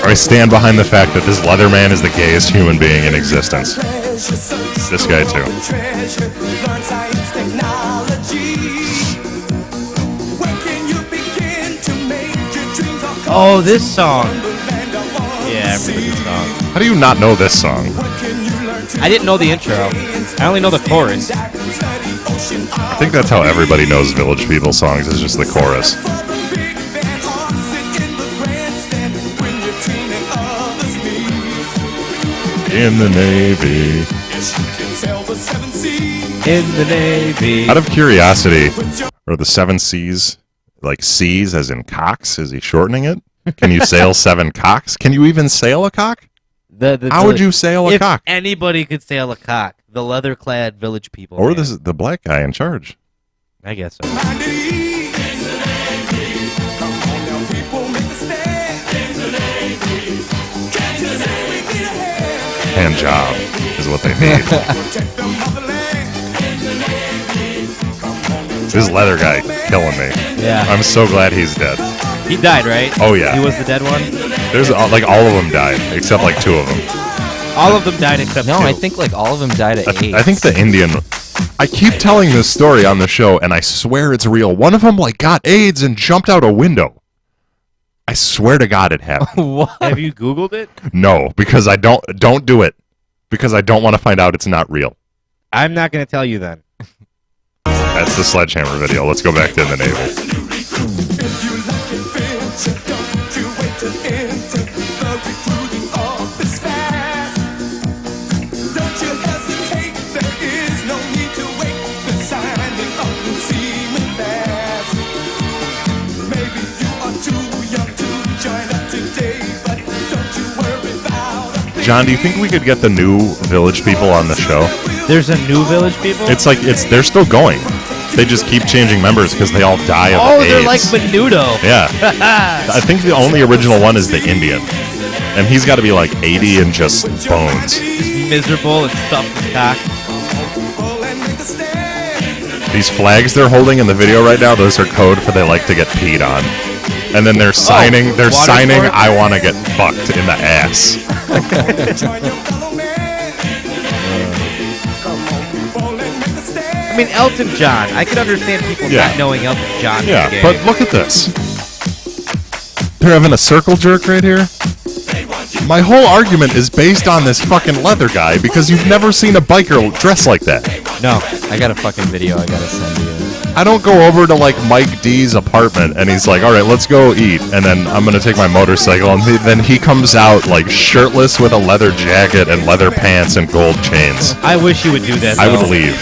I stand behind the fact that this Leatherman is the gayest human being in existence. This guy too. Oh, this song. Yeah, I remember this song. How do you not know this song? I didn't know the intro. I only know the chorus. I think that's how everybody knows Village People songs, is just the chorus. In the Navy. In the Navy. Out of curiosity, are the 7 C's like C's as in cocks? Is he shortening it? Can you sail 7 cocks? Can you even sail a cock? How would you sail a cock? If anybody could sail a cock, the leather-clad Village People. Or this is the black guy in charge. I guess so. Hand job is what they need. This leather guy killing me. Yeah. I'm so glad he's dead. He died, right? Oh, yeah. He was the dead one? There's like all of them died, except like 2 of them. All of them died except 2. No, I think like all of them died at AIDS. I think the Indian... I keep telling this story on the show, and I swear it's real. One of them like got AIDS and jumped out a window. I swear to God it happened. What? Have you Googled it? No, because I don't do it. Because I don't want to find out it's not real. I'm not going to tell you then. That's the Sledgehammer video. Let's go back to the Navy. John, do you think we could get the new Village People on the show? There's a new Village People? It's like they're still going. They just keep changing members because they all die of AIDS. They're like Menudo. Yeah. I think the only original one is the Indian. And he's got to be like 80 and just bones. Just miserable and stuffed with cock. These flags they're holding in the video right now, those are code for they like to get peed on. And then they're signing I want to get fucked in the ass. I mean, Elton John. I can understand people not knowing Elton John. Yeah, but look at this. They're having a circle jerk right here. My whole argument is based on this fucking leather guy because you've never seen a biker dress like that. No. I got a fucking video I gotta send you. I don't go over to like Mike D's apartment and he's like, all right, let's go eat. And then I'm going to take my motorcycle. And then he comes out like shirtless with a leather jacket and leather pants and gold chains. I wish he would do that. I would leave.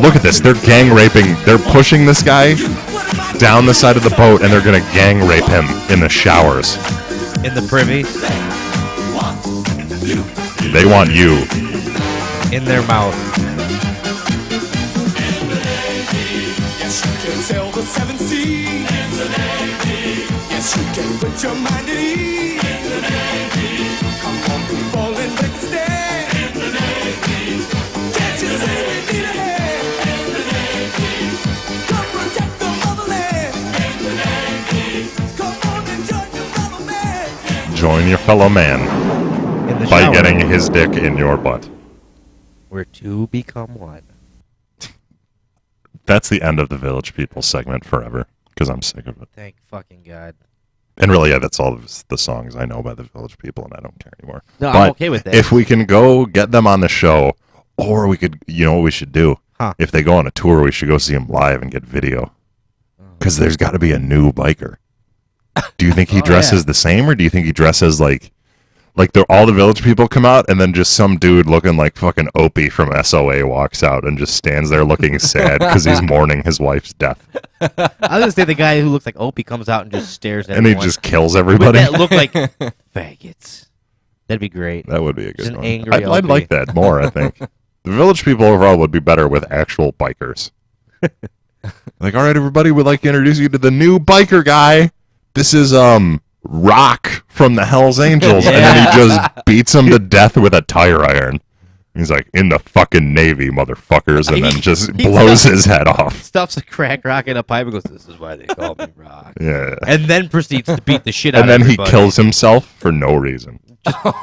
Look at this. They're gang raping. They're pushing this guy down the side of the boat and they're going to gang rape him in the showers. In the privy. They want you. In their mouth. Yes, you can sail the 7 seas. Yes, you can put your mind at ease. Come on, people, and make a stand. Can't you see we need a hand? Come protect the motherland. Come on and join your fellow man. Join your fellow man by shower. getting his dick in your butt. Where 2 become 1. That's the end of the Village People segment forever, because I'm sick of it. Thank fucking God. And really, yeah, that's all of the songs I know by the Village People, and I don't care anymore. No, but I'm okay with that. If we can go get them on the show, or we could, you know what we should do? Huh. If they go on a tour, we should go see them live and get video. Because there's got to be a new biker. Do you think he dresses the same, or do you think he dresses like all the Village People come out, and then just some dude looking like fucking Opie from SOA walks out and just stands there looking sad because he's mourning his wife's death. I was going to say the guy who looks like Opie comes out and just stares at And he everyone. just kills everybody. That look like faggots. That'd be great. That would be a good Just an one. angry I'd Opie. like that more, I think. The Village People overall would be better with actual bikers. Like, all right, everybody, we'd like to introduce you to the new biker guy. This is, Rock from the Hells Angels. And then he just beats him to death with a tire iron. He's like, in the fucking Navy, motherfuckers, and then just blows his head off. Stuffs a crack rock in a pipe and goes, this is why they call me Rock. Yeah. And then proceeds to beat the shit out And of then he everybody. kills himself for no reason.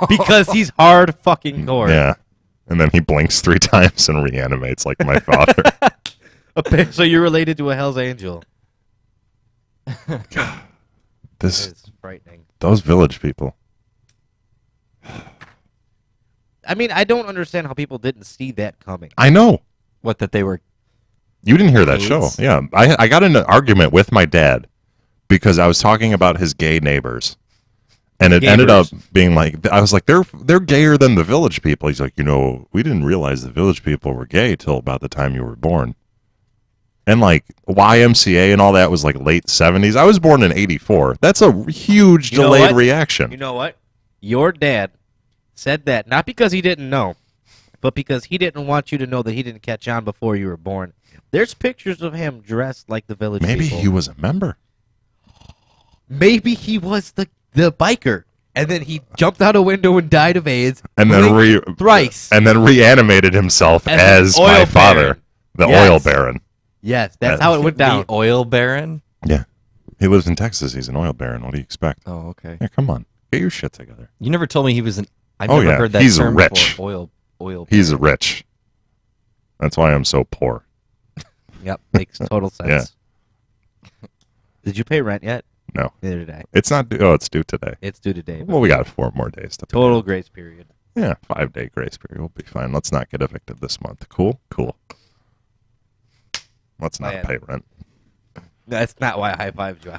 Because he's hard fucking core. Yeah. And then he blinks 3 times and reanimates like my father. So you're related to a Hell's Angel. This It's frightening. Those Village People. I mean, I don't understand how people didn't see that coming. I know. What, that they were... You didn't hear that show. Codes? Yeah. I got in an argument with my dad because I was talking about his gay neighbors. And it ended up being like, I was like, they're gayer than the village people. He's like, we didn't realize the village people were gay till about the time you were born. And like YMCA and all that was like late 70s. I was born in 84. That's a huge delayed reaction. You know what? Your dad said that not because he didn't know, but because he didn't want you to know that he didn't catch on before you were born. There's pictures of him dressed like the village people. Maybe he was a member. Maybe he was the biker, and then he jumped out a window and died of AIDS, and then thrice, and then reanimated himself as my father, the oil baron. Yes, that's how it went down. The oil baron? Yeah, he lives in Texas. He's an oil baron. What do you expect? Oh, okay. Yeah, come on, get your shit together. You never told me he was an. I've never heard that he's term rich. before. Oil. He's rich. That's why I'm so poor. Yep, makes total sense. Yeah. Did you pay rent yet? No. Neither did I. It's not due. Oh, it's due today. It's due today. Well, we got 4 more days to pay. Total grace period. Yeah, 5-day grace period. We'll be fine. Let's not get evicted this month. Cool? Cool. Let's not pay rent. That's not why I high-fived you.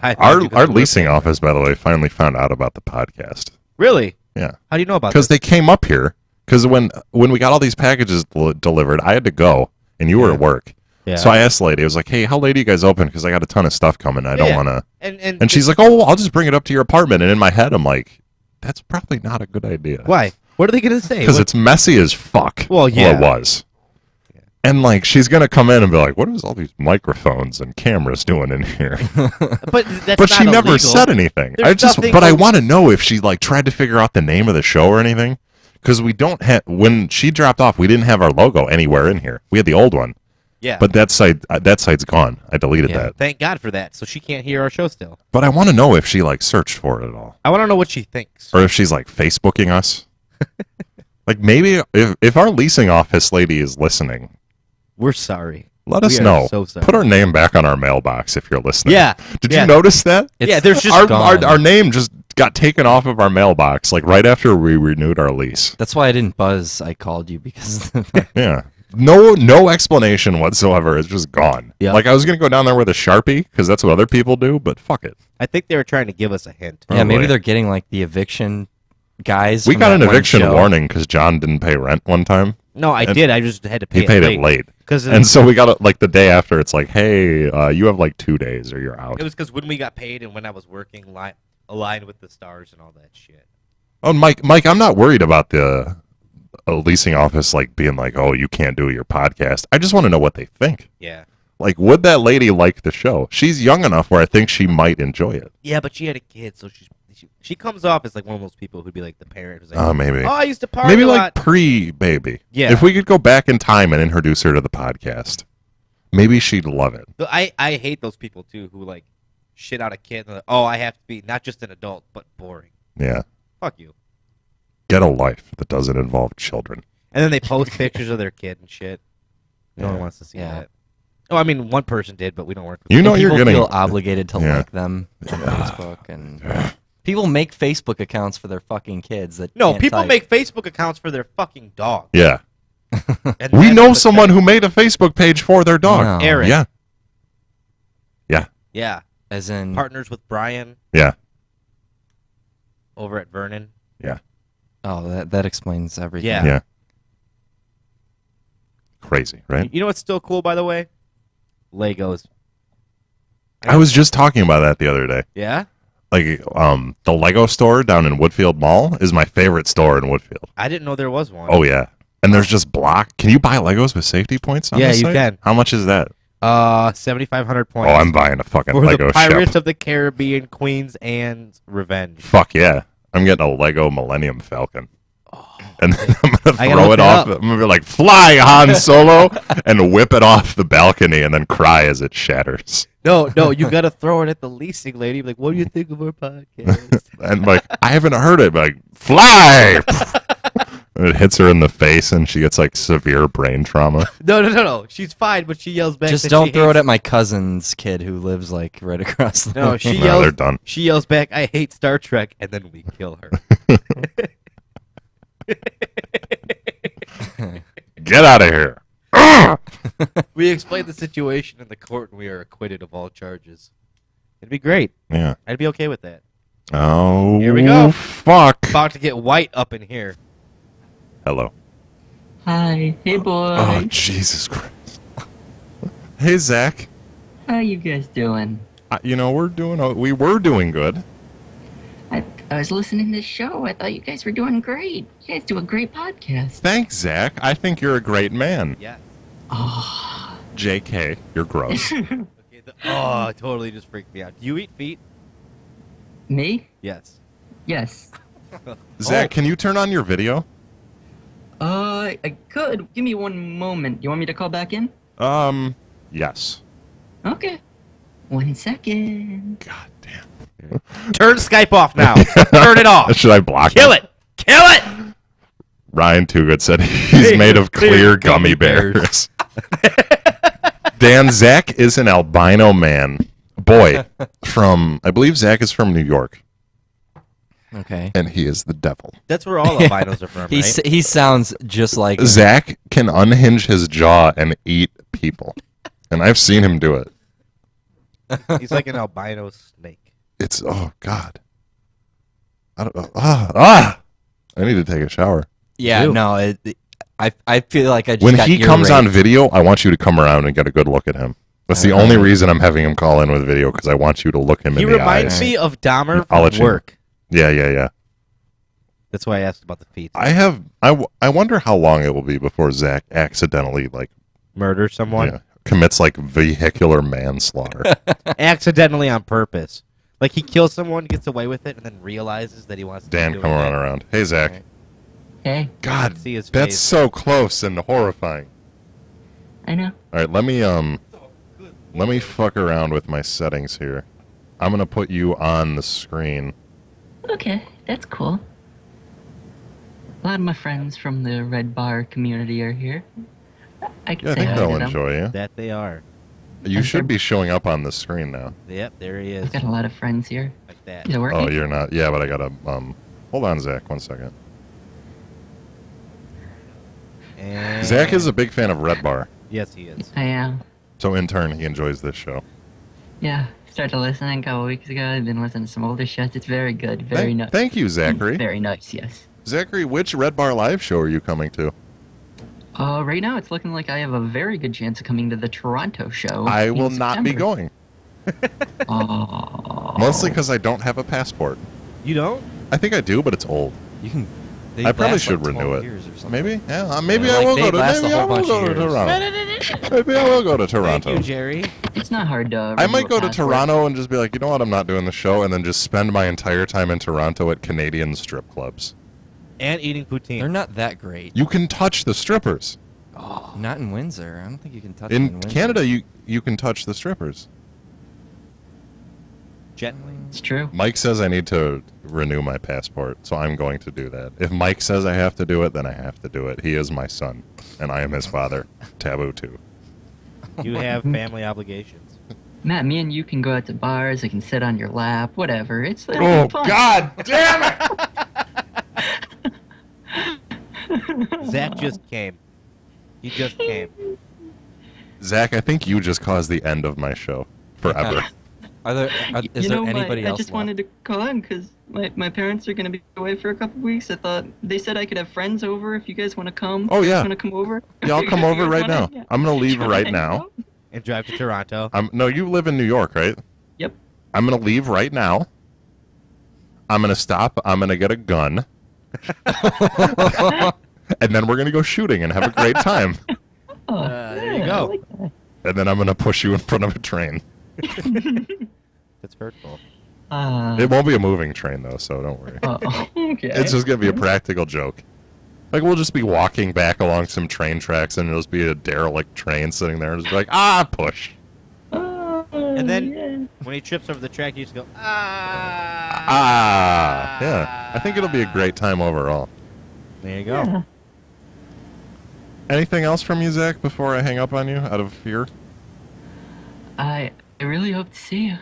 Our leasing office, by the way, finally found out about the podcast. Really? Yeah. How do you know about Because this? they came up here. Because when we got all these packages delivered, I had to go, and you were at work. Yeah. So I asked the lady, I was like, hey, how late do you guys open? Because I got a ton of stuff coming. I don't want to. And she's like, oh, well, I'll just bring it up to your apartment. And in my head, I'm like, that's probably not a good idea. Why? What are they going to say? Because it's messy as fuck. Well, yeah. Well, it was. Yeah. And, like, she's going to come in and be like, what is all these microphones and cameras doing in here? But she never said anything. But I want to know if she, like, tried to figure out the name of the show or anything. Because we don't have, when she dropped off, we didn't have our logo anywhere in here. We had the old one. Yeah. But that site's gone. I deleted that. Thank God for that. So she can't hear our show still. But I want to know if she like searched for it at all. I want to know what she thinks. Or if she's like Facebooking us. Like maybe if our leasing office lady is listening, we're sorry. Let us know. So sorry. Put our name back on our mailbox if you're listening. Yeah. Did you notice that? There's just our name just got taken off of our mailbox like right after we renewed our lease. That's why I didn't buzz. I called you because yeah. No explanation whatsoever. It's just gone. Yep. Like I was gonna go down there with a Sharpie because that's what other people do, but fuck it. I think they were trying to give us a hint. Yeah, maybe they're getting like the eviction guys. We got an eviction warning because John didn't pay rent one time. No, I did. I just had to pay. He paid it late. And so we got it like the day after. It's like, hey, you have like 2 days or you're out. It was because when we got paid and when I was working, aligned with the stars and all that shit. Oh, Mike, I'm not worried about the leasing office like being like, oh, you can't do your podcast. I just want to know what they think. Yeah. Like, would that lady like the show? She's young enough where I think she might enjoy it. Yeah, but she had a kid, so she comes off as like one of those people who'd be like the parent who's like, oh, maybe. Oh, I used to party maybe a like lot. Pre-baby. Yeah. If we could go back in time and introduce her to the podcast, maybe she'd love it. I hate those people too who like shit out a kid. And like, oh, I have to be not just an adult but boring. Yeah. Fuck you. Get a life that doesn't involve children. And then they post pictures of their kid and shit. No one wants to see that. Oh, I mean, one person did, but we don't work with You know people you're getting feel obligated to like them on Facebook, and people make Facebook accounts for their fucking kids. That No, can't people type. make Facebook accounts for their fucking dog. Yeah. And We that's know the someone thing. who made a Facebook page for their dog. No. Eric. Yeah. Yeah. Yeah. As in Partners with Brian Yeah. over at Vernon. Yeah. Oh, that explains everything. Yeah. Yeah. Crazy, right? You know what's still cool, by the way? Legos. I was just talking about that the other day. Yeah? Like, the Lego store down in Woodfield Mall is my favorite store in Woodfield. I didn't know there was one. Oh, yeah. And there's just block. Can you buy Legos with safety points on Yeah, this you site? can. How much is that? 7,500 points. Oh, I'm buying a fucking for Lego the Pirates ship. of the Caribbean, Queens, and Revenge. Fuck yeah. I'm getting a Lego Millennium Falcon. And then I'm going to I gotta throw look it that off. up. I'm going to be like, fly, Han Solo, and whip it off the balcony and then cry as it shatters. No, you got to throw it at the leasing lady. Like, what do you think of our podcast? And like, I haven't heard it, but like, fly! And it hits her in the face and she gets like severe brain trauma. No. She's fine, but she yells back. Just that don't she throw hates- it at my cousin's kid who lives like right across the No, she No, yells. they're done. She yells back, "I hate Star Trek," and then we kill her. Get out of here. We explained the situation in the court and we are acquitted of all charges. It'd be great. Yeah. I'd be okay with that. Oh, Here we go. Fuck. About to get white up in here. Hello. Hi. Hey, boy. Oh, Jesus Christ. Hey, Zach. How you guys doing? We were doing good. I was listening to the show. I thought you guys were doing great. You guys do a great podcast. Thanks, Zach. I think you're a great man. Yeah. Oh. JK, you're gross. Oh, totally just freaked me out. Do you eat feet? Me? Yes. Yes. Zach, can you turn on your video? I could. Give me one moment. You want me to call back in? Yes. Okay. 1 second. God damn. Turn Skype off now. Turn it off. Should I block Kill him? it. Kill it. Ryan Toogood said he's made of clear gummy bears. Dan, Zach is an albino man. Boy, I believe Zach is from New York. Okay. And he is the devil. That's where all albinos are from, right? He sounds just like Zach can unhinge his jaw and eat people. And I've seen him do it. He's like an albino snake. It's, oh, God. I don't know. I need to take a shower. Yeah, no, I feel like I just when got he comes ear on raped. video, I want you to come around and get a good look at him. That's the only reason I'm having him call in with video, because I want you to look him in the eyes. He reminds me of Dahmer I'll let from you work. know. Yeah. That's why I asked about the feet. I wonder how long it will be before Zach accidentally, murder someone? Commits, vehicular manslaughter. Accidentally on purpose. Like, he kills someone, gets away with it, and then realizes that he wants to Dan, do come it. around. Hey, Zach. Hey. God, See his that's face. so close and horrifying. I know. All right, let me fuck around with my settings here. I'm gonna put you on the screen. Okay, that's cool. A lot of my friends from the Red Bar community are here. I can Yeah, I say think hi they'll to them. enjoy you. That they are. You should be showing up on the screen now. Yep, there he is. I've got a lot of friends here. Like that. Is it working? Oh, you're not. Yeah, but I gotta. Hold on, Zach. 1 second. And Zach is a big fan of Red Bar, Yes, he is. I am. so in turn, he enjoys this show. Yeah, started listening a couple weeks ago. I've been listening to some older shit. It's very good. Very nice. Thank you, Zachary. Very nice, yes. Zachary, which Red Bar live show are you coming to? Right now, it's looking like I have a very good chance of coming to the Toronto show. I in will not be September. going. Oh. Mostly because I don't have a passport. You don't? I think I do, but it's old. You can. They I probably last, should like, 12 renew it. years or something. Maybe? Yeah, maybe Yeah, I will they go to. last a Maybe I whole will bunch go of to years. Toronto. Maybe I will go to Thank Toronto. you, Jerry. It's not hard to. I renew might a go to passport. Toronto and just be like, you know what, I'm not doing the show, and then just spend my entire time in Toronto at Canadian strip clubs. And eating poutine. They're not that great. You can touch the strippers. Not in Windsor. I don't think you can touch them In Windsor. Canada, you can touch the strippers. Gently. It's true. Mike says I need to renew my passport, so I'm going to do that. If Mike says I have to do it, then I have to do it. He is my son, and I am his father. Taboo too. You have family obligations. Matt, me and you can go out to bars. I can sit on your lap. Whatever. It's Oh, fun. God damn it! Zach just came. He just came. Zach, I think you just caused the end of my show forever. Is there anybody I else just left? wanted to call in because my parents are going to be away for a couple weeks. I thought they said I could have friends over if you guys want to come. Oh, yeah. Want to come over? Yeah, I'll come over right now. Yeah. I'm gonna leave Wanna right hang now. out? And drive to Toronto. No, you live in New York, right? Yep. I'm gonna leave right now. I'm gonna stop. I'm gonna get a gun. And then we're gonna go shooting and have a great time. Oh, there you go. And then I'm gonna push you in front of a train. That's hurtful. It won't be a moving train though, so don't worry. Okay. It's just gonna be a practical joke. Like we'll just be walking back along some train tracks, and it'll just be a derelict train sitting there, and just be like, push. And then when he trips over the track, you just go, Yeah. I think it'll be a great time overall. There you go. Yeah. Anything else from you, Zach, before I hang up on you out of fear? I really hope to see you.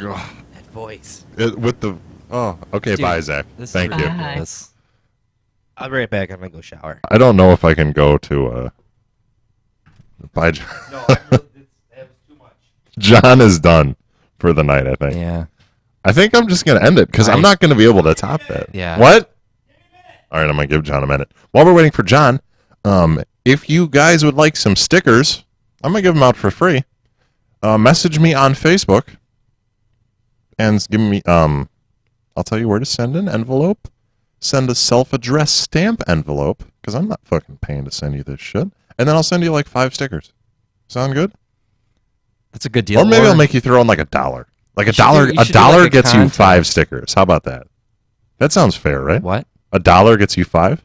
Ugh. That voice. Okay, Dude, bye, Zach. this is Thank you. Bye. ridiculous. I'll be right back. I'm gonna go shower. I don't know if I can go to. Bye. No, that was too much. John is done for the night. I think. Yeah. I think I'm just gonna end it because I'm not gonna be able to top that. Yeah. What? All right, I'm gonna give John a minute. While we're waiting for John, if you guys would like some stickers, I'm gonna give them out for free. Message me on Facebook and give me. I'll tell you where to send an envelope. Send a self-addressed stamp envelope because I'm not fucking paying to send you this shit. And then I'll send you like 5 stickers. Sound good? That's a good deal. Or maybe I'll make you throw in like $1. Like You a should dollar. do- you A should do dollar like a gets you contest. 5 stickers. How about that? That sounds fair, right? What? $1 gets you 5.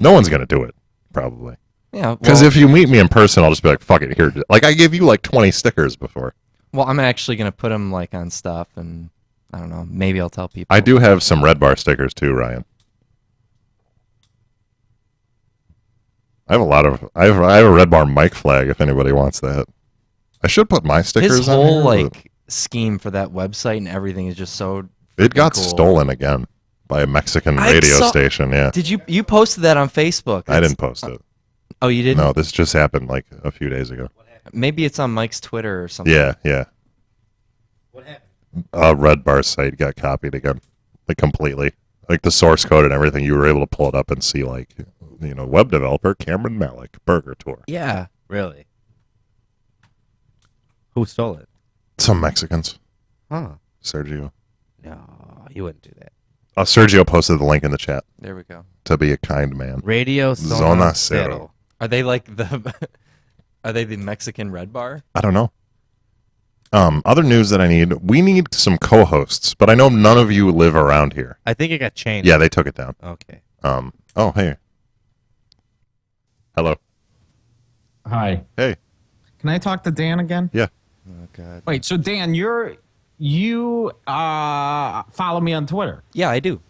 No one's gonna do it, probably. Yeah. Because well- if you meet me in person, I'll just be like, "Fuck it, here." Like I gave you like 20 stickers before. Well, I'm actually gonna put them like on stuff, and I don't know. Maybe I'll tell people. I do have some Red Bar stickers too, Ryan. I have a lot of. I have a Red Bar mic flag if anybody wants that. I should put my stickers His on whole here, but like scheme for that website and everything is just so. it got cool. stolen again by a Mexican I radio saw- station. Yeah, Did you posted that on Facebook? I didn't post it. Oh, you didn't? No, this just happened like a few days ago. Maybe it's on Mike's Twitter or something. Yeah, yeah. What happened? Red Bar site got copied again, like completely. Like the source code and everything, you were able to pull it up and see, like, web developer Cameron Malik burger tour. Yeah. Really? Who stole it? Some Mexicans. Huh? Sergio. No, you wouldn't do that. Sergio posted the link in the chat. There we go. To be a kind man. Radio Zona Cero. Are they like the? Are they the Mexican Red Bar? I don't know. Other news that I need. We need some co-hosts, but I know none of you live around here. I think it got changed. Yeah, they took it down. Okay. Oh, hey. Hello. Hi. Hey. Can I talk to Dan again? Yeah. Oh God. Wait, so Dan, you follow me on Twitter. Yeah, I do.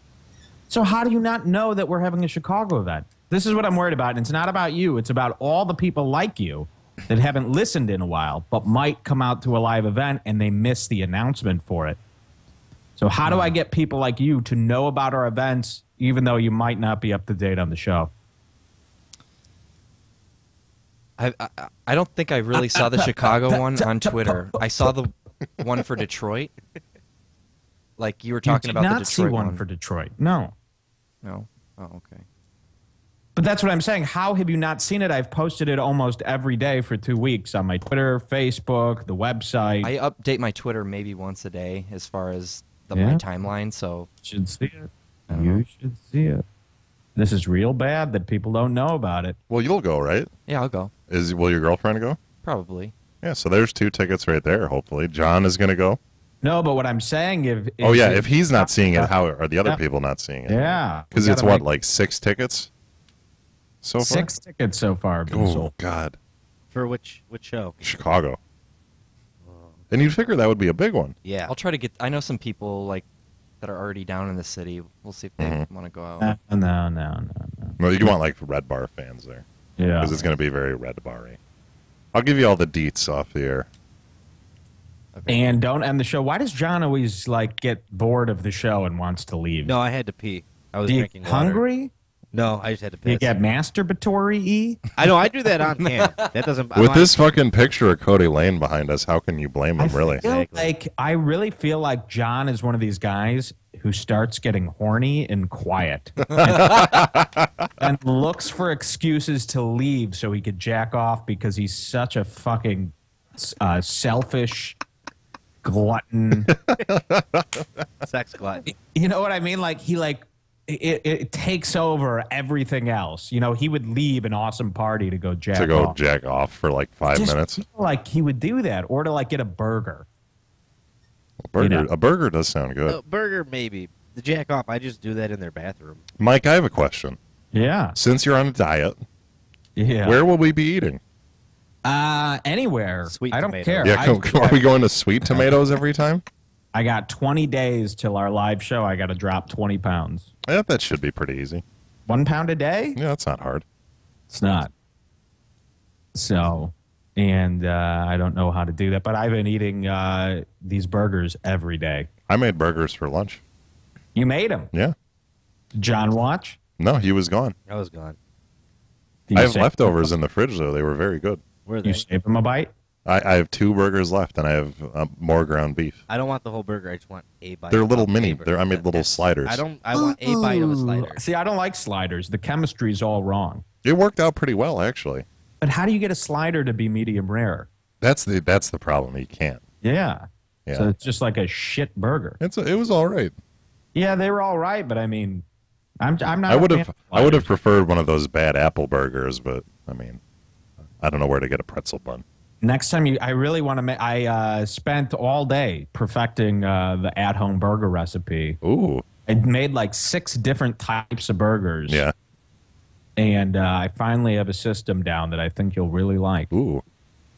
So how do you not know that we're having a Chicago event? This is what I'm worried about. And it's not about you. It's about all the people like you that haven't listened in a while, but might come out to a live event and they miss the announcement for it. So how do I get people like you to know about our events, even though you might not be up to date on the show? I don't think I really saw the Chicago one on Twitter. I saw the one for Detroit. Like you were talking about the not see Detroit one for Detroit. No. No. Oh, okay. But that's what I'm saying. How have you not seen it? I've posted it almost every day for 2 weeks on my Twitter, Facebook, the website. I update my Twitter maybe once a day as far as my Yeah. timeline. So should see it. You should see it. This is real bad that people don't know about it. Well, you'll go, right? Yeah, I'll go. Will your girlfriend go? Probably. Yeah, so there's 2 tickets right there, hopefully. John is going to go. No, but what I'm saying is Oh, yeah, if he's not seeing it, how are the other Yeah. people not seeing it? Yeah. Because We it's gotta what, make- like 6 tickets so far? 6 tickets so far have been Oh, sold. God. For which show? Chicago. And you'd figure that would be a big one. Yeah. I'll try to get. I know some people like that are already down in the city. We'll see if they Mhm. want to go out. No. Well, you want, like, Red Bar fans there. Yeah. Because it's going to be very Red Bar-y. I'll give you all the deets off the air. And don't end the show. Why does John always get bored of the show and wants to leave? No, I had to pee. I was Do you drinking water. hungry? No, I just had to You piss. get masturbatory-y? I know. I do that on cam. That doesn't. With this fucking picture of Cody Lane behind us, how can you blame him, really? I really feel like John is one of these guys who starts getting horny and quiet and looks for excuses to leave so he could jack off because he's such a fucking selfish glutton. Sex glutton. You know what I mean? It takes over everything else. He would leave an awesome party to go jack off. Jack off for like 5 Just minutes. feel like he would do that, or to get a burger. A burger does sound good. Burger, maybe. The jack off, I just do that in their bathroom. Mike, I have a question. Yeah. Since you're on a diet, Yeah. where will we be eating? Anywhere. I don't tomatoes. care. Yeah, are we going to Sweet Tomatoes every time? I got 20 days till our live show. I got to drop 20 pounds. Yeah, that should be pretty easy. 1 pound a day? Yeah, that's not hard. It's not. So, and I don't know how to do that, but I've been eating these burgers every day. I made burgers for lunch. You made them? Yeah. Did John watch? No, he was gone. I was gone. I have leftovers in the fridge, though. They were very good. Where are You they? save him a bite? I have 2 burgers left, and I have more ground beef. I don't want the whole burger. I just want a bite. They're little of mini. a burger. I made little sliders. I want a bite of a slider. See, I don't like sliders. The chemistry's all wrong. It worked out pretty well, actually. But how do you get a slider to be medium rare? That's the problem. You can't. Yeah. Yeah. So it's just like a shit burger. It was all right. Yeah, they were all right, but I mean, I'm not. I would a have fan of I would have sliders. preferred one of those bad apple burgers, but I mean, I don't know where to get a pretzel bun. Next time I really want to make. I spent all day perfecting the at-home burger recipe. Ooh. I made like 6 different types of burgers. Yeah. And I finally have a system down that I think you'll really like. Ooh.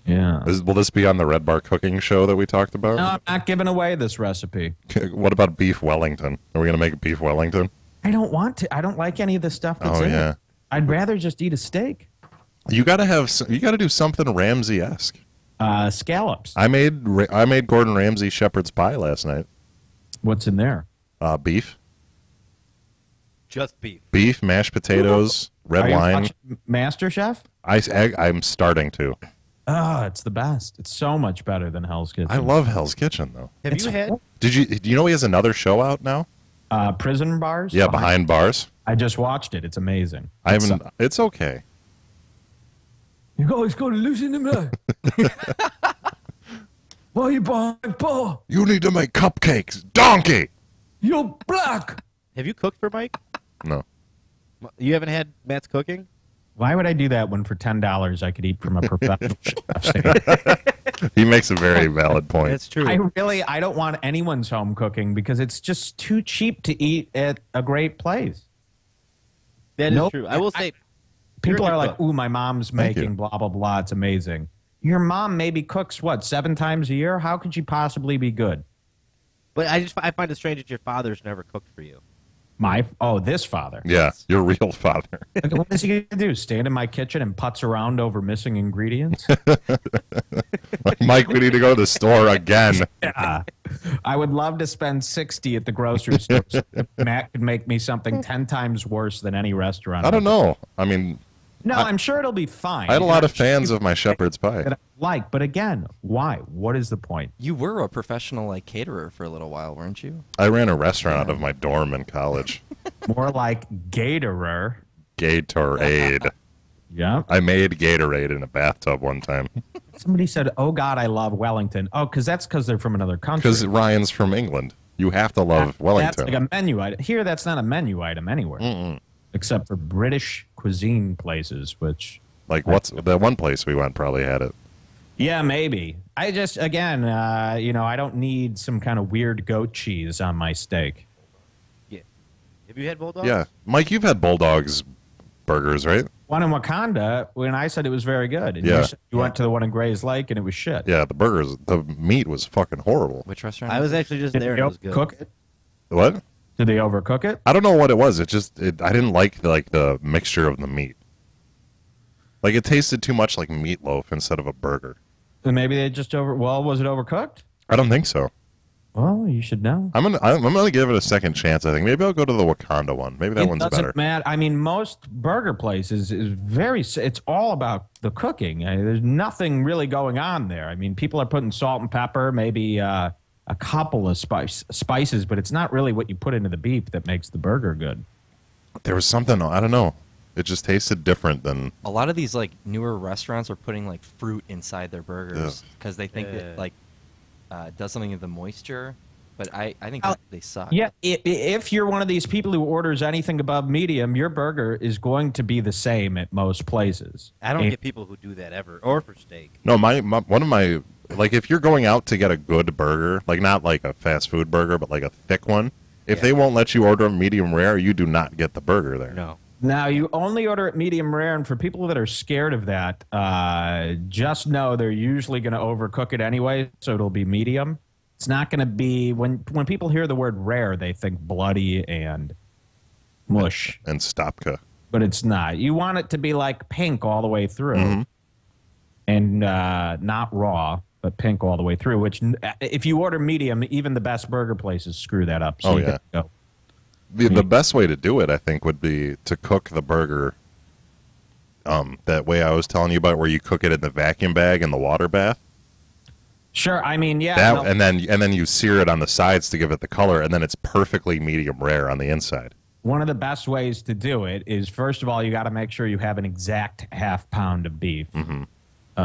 Yeah. Will this be on the Red Bar cooking show that we talked about? No, I'm not giving away this recipe. What about beef Wellington? Are we going to make beef Wellington? I don't want to. I don't like any of the stuff that's Oh, in yeah. it. I'd rather just eat a steak. You got to do something Ramsay-esque. Scallops. I made Gordon Ramsay shepherd's pie last night. What's in there? Beef. Just beef. Beef, mashed potatoes, red Are you wine. watching MasterChef? I'm starting to. Oh, it's the best. It's so much better than Hell's Kitchen. I love Hell's Kitchen, though. Have you had? Do you know he has another show out now? Prison Bars? Yeah, Behind Bars. I just watched it. It's amazing. I haven't. It's okay. You guys got to listen to me. Why are you behind bar? You need to make cupcakes, donkey. You're black. Have you cooked for Mike? No. You haven't had Matt's cooking? Why would I do that when for $10 I could eat from a professional chef? He makes a very valid point. That's true. I don't want anyone's home cooking because it's just too cheap to eat at a great place. That is Nope. true. I will say, People you're a are good like, cook. "Ooh, my mom's Thank you. making blah blah blah. It's amazing." Your mom maybe cooks what 7 times a year. How could she possibly be good? But I find it strange that your father's never cooked for you. This father. Yeah, your real father. Like, what is he gonna do? Stand in my kitchen and putz around over missing ingredients? Mike, we need to go to the store again. Yeah. I would love to spend 60 at the grocery store. So if Matt could make me something 10 times worse than any restaurant. I don't know. I mean, No, I'm sure it'll be fine. I had a lot of fans of my shepherd's pie. that I like, but again, why? What is the point? You were a professional caterer for a little while, weren't you? I ran a restaurant out of my dorm in college. More like Gatorer. Gatorade. Yeah. I made Gatorade in a bathtub one time Somebody said, "Oh God, I love Wellington." Oh, because they're from another country. because Ryan's from England. You have to love That's Wellington. like a menu item. Here, that's not a menu item anywhere, except for British cuisine places, which. Like what's the one place we went probably had it. Yeah, maybe. I just, again, I don't need some kind of weird goat cheese on my steak. Yeah. Have you had bulldogs? Yeah, Mike, you've had Bulldog's burgers, right? One in Wakanda, when I said it was very good. And Yeah. you said you went to the one in Gray's Lake and it was shit. Yeah, the meat was fucking horrible. Which restaurant? I was actually just Did there they and it was good. overcook it? What? Did they overcook it? I don't know what it was. I didn't like the mixture of the meat. Like it tasted too much like meatloaf instead of a burger. And maybe they just was it overcooked? I don't think so. Well, you should know. I'm gonna give it a second chance. I think maybe I'll go to the Wakanda one. Maybe that It one's doesn't better. matter. I mean, most burger places is it's all about the cooking. There's nothing really going on there. I mean, people are putting salt and pepper, maybe a couple of spices, but it's not really what you put into the beef that makes the burger good. There was something, I don't know. It just tasted different than. A lot of these newer restaurants are putting fruit inside their burgers because they think it does something with the moisture. But I think they suck. Yeah, if you're one of these people who orders anything above medium, your burger is going to be the same at most places. I don't get people who do that ever, or for steak. No, one of my if you're going out to get a good burger, not like a fast food burger, but like a thick one. If they won't let you order a medium rare, you do not get the burger there. No. Now, you only order it medium rare, and for people that are scared of that, just know they're usually going to overcook it anyway, so it'll be medium. It's not going to be, when people hear the word rare, they think bloody and mush. And Stopka. But it's not. You want it to be like pink all the way through, and not raw, but pink all the way through, which if you order medium, even the best burger places screw that up. So Oh, you yeah. gotta go. The best way to do it, I think, would be to cook the burger that way I was telling you about, where you cook it in the vacuum bag in the water bath. Sure, I mean, yeah. That, and then you sear it on the sides to give it the color, and then it's perfectly medium rare on the inside. One of the best ways to do it is, first of all, you got to make sure you have an exact half pound of beef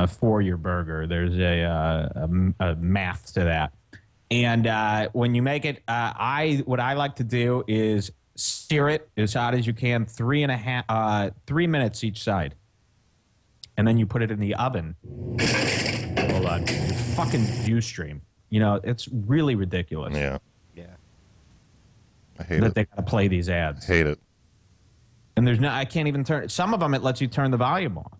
for your burger. There's a math to that. And when you make it, what I like to do is sear it as hot as you can, 3 minutes each side. And then you put it in the oven. Hold on. Fucking view stream. You know, it's really ridiculous. Yeah. Yeah. I hate that it. they got to play these ads. Hate it. And I can't even turn, some of them it lets you turn the volume off.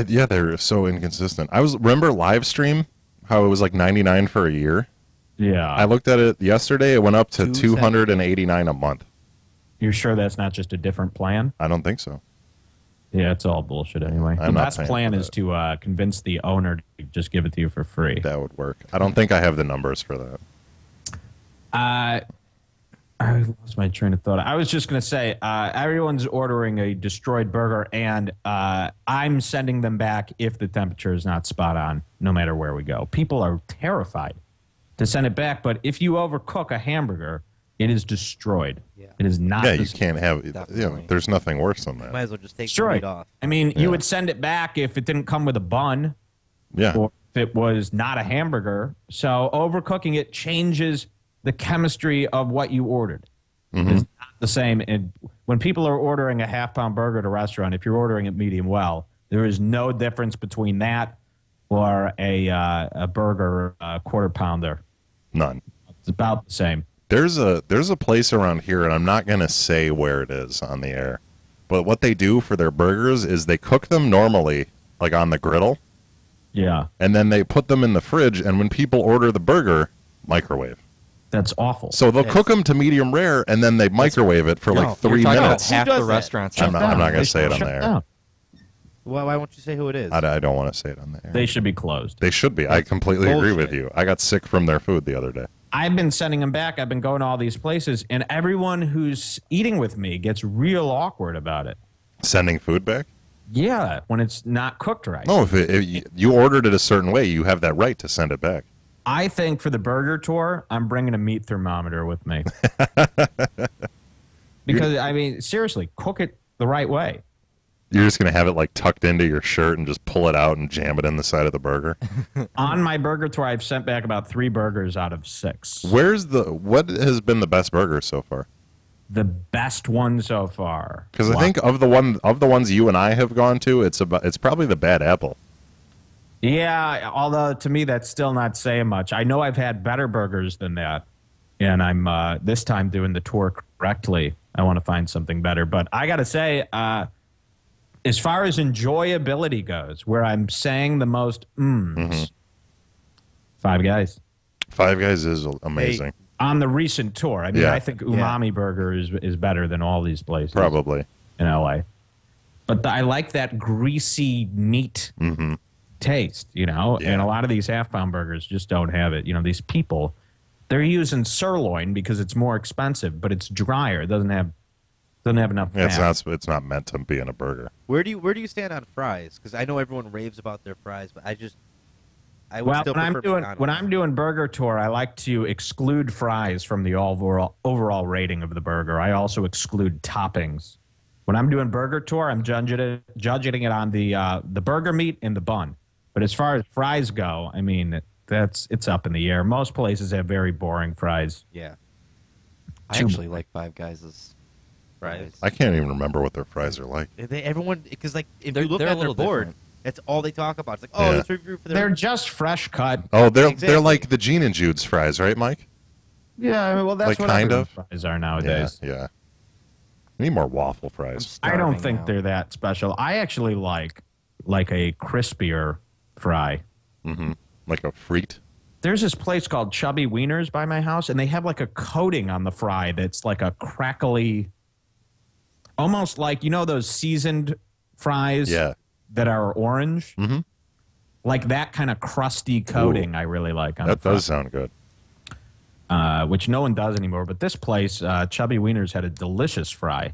Yeah, they're so inconsistent. Remember live stream, how it was like 99 for a year? Yeah. I looked at it yesterday. It went up to 289 a month. You're sure that's not just a different plan? I don't think so. Yeah, it's all bullshit anyway. I'm The not best paying plan for is to convince the owner to just give it to you for free. That would work. I don't think I have the numbers for that. I lost my train of thought. I was just going to say, everyone's ordering a destroyed burger, and I'm sending them back if the temperature is not spot on, no matter where we go. People are terrified to send it back, but if you overcook a hamburger, it is destroyed. Yeah. It is not. Yeah, you can't have. There's nothing worse than that. Might as well just take destroyed. it off. I mean, you would send it back if it didn't come with a bun. Yeah. Or if it was not a hamburger. So overcooking it changes the chemistry of what you ordered. It's not the same. And when people are ordering a half-pound burger at a restaurant, if you're ordering it medium well, there is no difference between that or a burger, quarter pounder. None. It's about the same. There's a place around here, and I'm not going to say where it is on the air, but what they do for their burgers is they cook them normally, like on the griddle. Yeah. And then they put them in the fridge, and when people order the burger, microwave. That's awful. So they'll cook them to medium rare, and then they microwave it for like 3 minutes. Half the restaurants. I'm not going to say it on the air. Why won't you say who it is? I don't want to say it on the air. They should be closed. They should be. I completely agree with you. I got sick from their food the other day. I've been sending them back. I've been going to all these places, and everyone who's eating with me gets real awkward about it. Sending food back? Yeah, when it's not cooked right. No, if you ordered it a certain way, you have that right to send it back. I think for the burger tour, I'm bringing a meat thermometer with me. Because, I mean, seriously, cook it the right way. You're just going to have it like tucked into your shirt and just pull it out and jam it in the side of the burger? On my burger tour, I've sent back about 3 burgers out of 6. What has been the best burger so far? The best one so far. Because I think of the ones you and I have gone to, it's probably the Bad Apple. Yeah, although to me that's still not saying much. I know I've had better burgers than that, and I'm this time doing the tour correctly. I want to find something better, but I got to say, as far as enjoyability goes, where I'm saying the most Five Guys. Five Guys is amazing. On the recent tour, I mean, I think Umami Burger is better than all these places. Probably. In LA. But I like that greasy meat taste, you know? Yeah. And a lot of these half-pound burgers just don't have it. You know, these people, they're using sirloin because it's more expensive, but it's drier. It doesn't have enough fat. It's not meant to be in a burger. Where do you stand on fries? Because I know everyone raves about their fries, but when I'm doing burger tour, I like to exclude fries from the overall rating of the burger. I also exclude toppings. When I'm doing burger tour, I'm judging it on the burger meat and the bun. But as far as fries go, I mean it's up in the air. Most places have very boring fries. Yeah, I actually like Five Guys' fries. I can't even remember what their fries are like. Everyone, because like if They're- you look they're a at their little board, different. that's all they talk about. It's like, oh, Yeah. let's review for They're just fresh cut. Oh, they're Exactly. like the Gene and Jude's fries, right, Mike? Yeah, I mean, well, that's Like, what kind everyone's of? fries are nowadays. Yeah. We need more waffle fries. I don't Starving think now. they're that special. I actually like a crispier fry. Like a frite. There's this place called Chubby Wieners by my house, and they have like a coating on the fry that's like a crackly, almost like, you know, those seasoned fries that are orange? Mm-hmm. Like that kind of crusty coating I really like on That the fry. does sound good. which no one does anymore. But this place, Chubby Wieners, had a delicious fry.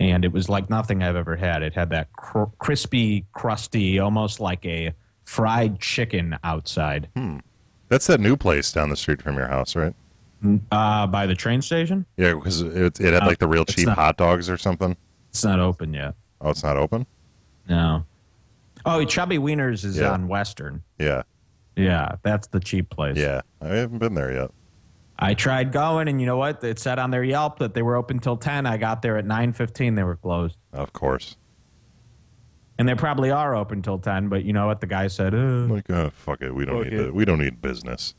And it was like nothing I've ever had. It had that crispy, crusty, almost like a fried chicken outside. That's that new place down the street from your house, right? By the train station? Yeah, because it had like the real cheap hot dogs or something. It's not open yet. Oh, it's not open? No. Oh, Chubby Wieners is on Western. Yeah. Yeah, that's the cheap place. Yeah, I haven't been there yet. I tried going, and you know what? It said on their Yelp that they were open till 10. I got there at 9:15. They were closed. Of course. And they probably are open till 10, but you know what? The guy said, like, fuck it. We don't need it. We don't need business.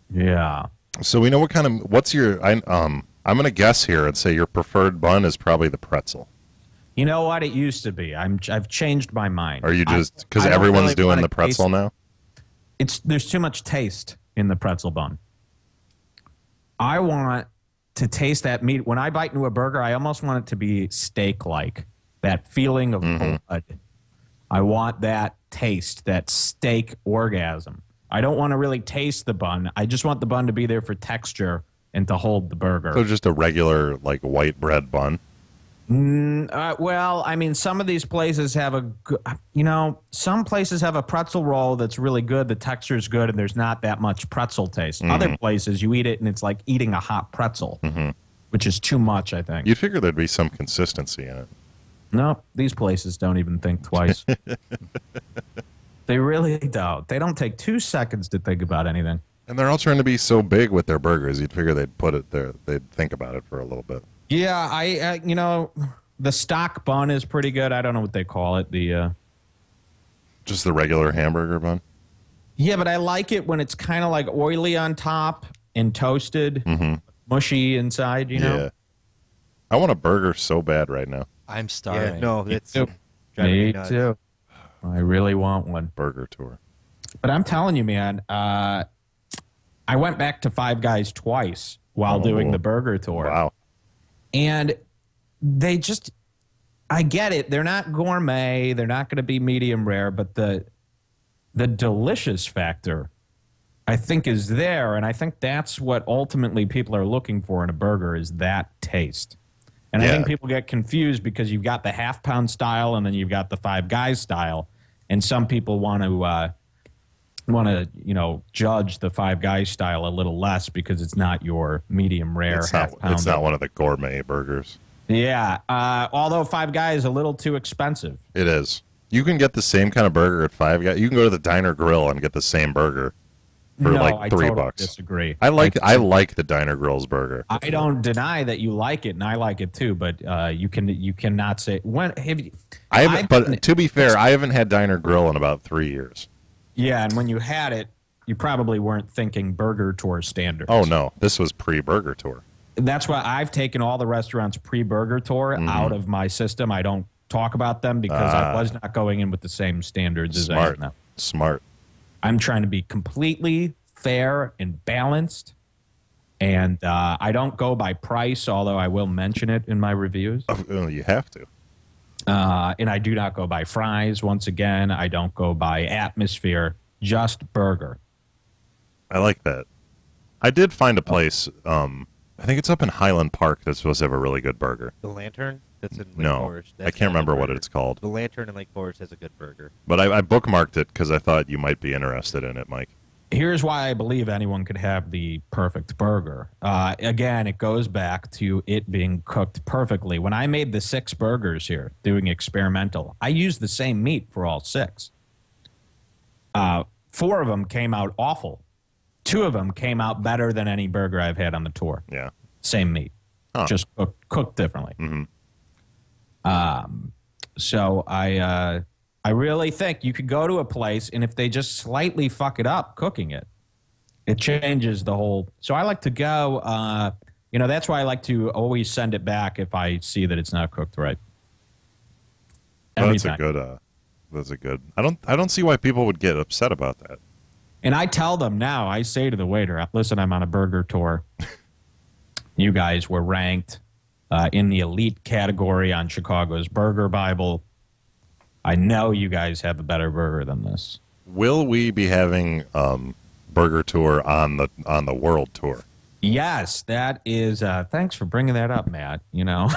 Yeah. So we know what kind of, what's your, I'm going to guess here and say your preferred bun is probably the pretzel. You know what? It used to be. I've changed my mind. Are you just, because everyone's doing the pretzel now? There's too much taste in the pretzel bun. I want to taste that meat. When I bite into a burger, I almost want it to be steak-like. That feeling of blood. I want that taste, that steak orgasm. I don't want to really taste the bun. I just want the bun to be there for texture and to hold the burger. So just a regular, like, white bread bun? Well, I mean, some of these places have some places have a pretzel roll that's really good. The texture is good, and there's not that much pretzel taste. Other places, you eat it, and it's like eating a hot pretzel, which is too much, I think. You'd figure there'd be some consistency in it. No, these places don't even think twice. They really don't. They don't take 2 seconds to think about anything. And they're all trying to be so big with their burgers. You'd figure they'd put it there. They'd think about it for a little bit. Yeah, I the stock bun is pretty good. I don't know what they call it. Just the regular hamburger bun? Yeah, but I like it when it's kind of like oily on top and toasted, mushy inside, you know? Yeah. I want a burger so bad right now. I'm starving. Yeah, no, it's me too. I really want one. Burger tour. But I'm telling you, man, I went back to Five Guys twice while doing the burger tour. Wow. And they just, I get it. They're not gourmet. They're not going to be medium rare, but the delicious factor, I think, is there. And I think that's what ultimately people are looking for in a burger is that taste. And I think people get confused because you've got the half-pound style and then you've got the Five Guys style. And some people want to judge the Five Guys style a little less because it's not your medium rare half-pound. It's not one of the gourmet burgers. Yeah, although Five Guys is a little too expensive. It is. You can get the same kind of burger at Five Guys. You can go to the Diner Grill and get the same burger for like $3. I totally disagree. I like the Diner Grill's burger. I don't deny that you like it, and I like it too. But you cannot say when have you. But to be fair, I haven't had Diner Grill in about 3 years. Yeah, and when you had it, you probably weren't thinking Burger Tour standards. Oh no, this was pre-Burger Tour. That's why I've taken all the restaurants pre-Burger Tour out of my system. I don't talk about them because I was not going in with the same standards as I am now. Smart. I'm trying to be completely fair and balanced, and I don't go by price, although I will mention it in my reviews. Oh, you have to. And I do not go by fries. Once again, I don't go by atmosphere, just burger. I like that. I did find a place, I think it's up in Highland Park that's supposed to have a really good burger. The Lantern? That's in Lake Forest. I can't remember what it's called. The Lantern in Lake Forest has a good burger. But I bookmarked it because I thought you might be interested in it, Mike. Here's why I believe anyone could have the perfect burger. Again, it goes back to it being cooked perfectly. When I made the 6 burgers here, doing experimental, I used the same meat for all 6. 4 of them came out awful. 2 of them came out better than any burger I've had on the tour. Yeah. Same meat, just cooked differently. So I really think you could go to a place, and if they just slightly fuck it up cooking it, it changes the whole. So I like to go. That's why I like to always send it back if I see that it's not cooked right. Well, that's a good. I don't see why people would get upset about that. And I tell them now. I say to the waiter, "Listen, I'm on a burger tour. You guys were ranked in the elite category on Chicago's Burger Bible. I know you guys have a better burger than this." Will we be having burger tour on the world tour. Yes, that is. Thanks for bringing that up, Matt. You know,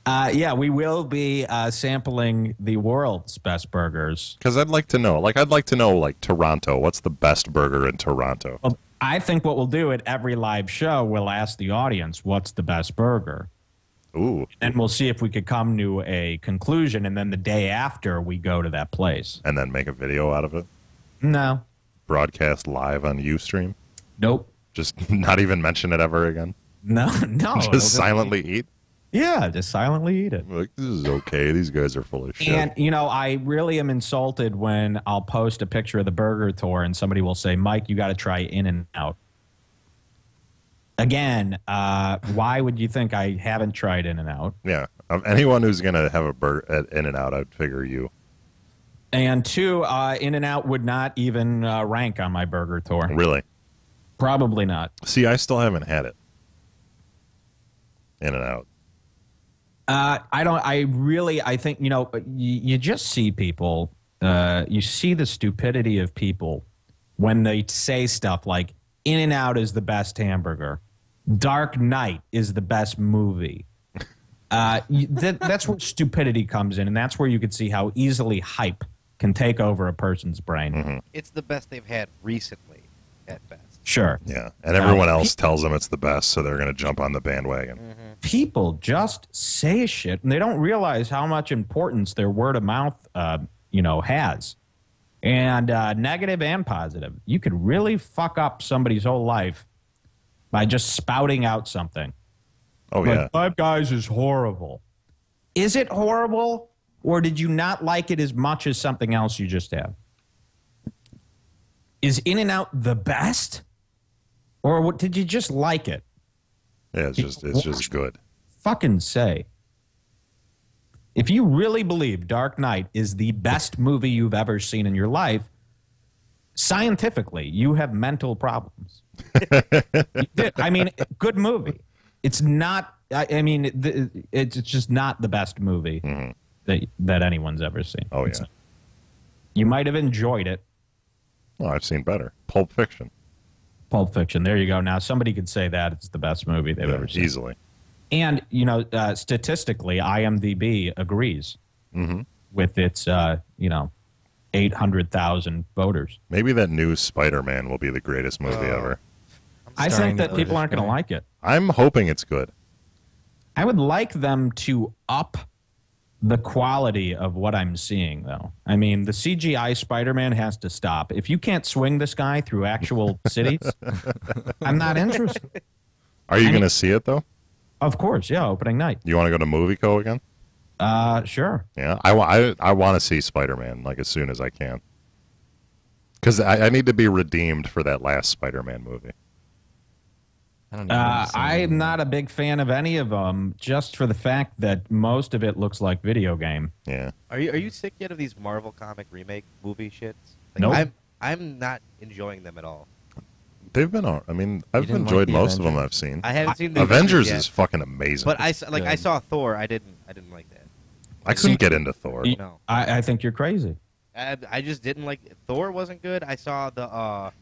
yeah, we will be sampling the world's best burgers. Because I'd like to know, like Toronto. What's the best burger in Toronto? Well, I think what we'll do at every live show, we'll ask the audience what's the best burger. Ooh. And we'll see if we could come to a conclusion, and then the day after we go to that place. And then make a video out of it? No. Broadcast live on Ustream? Nope. Just not even mention it ever again? No. Just silently eat? Yeah, just silently eat it. Like, this is okay. These guys are full of shit. And, you know, I really am insulted when I'll post a picture of the burger tour and somebody will say, Mike, you got to try In-N-Out. Again, why would you think I haven't tried In-N-Out? Yeah. Anyone who's going to have a burger at In-N-Out, I'd figure you. And two, In-N-Out would not even rank on my burger tour. Really? Probably not. See, I still haven't had it. In-N-Out. I think, you know, you just see people, you see the stupidity of people when they say stuff like In-N-Out is the best hamburger. Dark Knight is the best movie. That's where stupidity comes in, and that's where you could see how easily hype can take over a person's brain. Mm-hmm. It's the best they've had recently, at best. Sure. Yeah, and everyone else tells them it's the best, so they're going to jump on the bandwagon. Mm-hmm. People just say shit, and they don't realize how much importance their word of mouth, has. And negative and positive. You could really fuck up somebody's whole life by just spouting out something. Oh, like, yeah. Five Guys is horrible. Is it horrible, or did you not like it as much as something else you just had? Is In-N-Out the best? Or what, did you just like it? Yeah, it's just good. Fucking say. If you really believe Dark Knight is the best movie you've ever seen in your life, scientifically, you have mental problems. I mean, good movie. It's not, it's just not the best movie that anyone's ever seen. Oh, yeah. You might have enjoyed it. Well, I've seen better. Pulp Fiction. Pulp Fiction. There you go. Now, somebody could say that it's the best movie they've ever seen. Easily. And, statistically, IMDb agrees with its, 800,000 voters. Maybe that new Spider-Man will be the greatest movie ever. I think that people aren't going to like it. I'm hoping it's good. I would like them to up the quality of what I'm seeing, though. I mean, the CGI Spider-Man has to stop. If you can't swing this guy through actual cities, I'm not interested. Are you going to see it, though? Of course, yeah, opening night. You want to go to MovieCo again? Sure. Yeah, I want to see Spider-Man like as soon as I can. Because I need to be redeemed for that last Spider-Man movie. I'm not a big fan of any of them, just for the fact that most of it looks like video game. Yeah. Are you sick yet of these Marvel comic remake movie shits? Like, Nope. I'm not enjoying them at all. They've been all. I mean, I've enjoyed most of them I've seen. I haven't seen the Avengers yet. is fucking amazing. But I saw Thor. I didn't like that. I couldn't get into Thor. No. I think you're crazy. I just didn't like Thor. Wasn't good. I saw the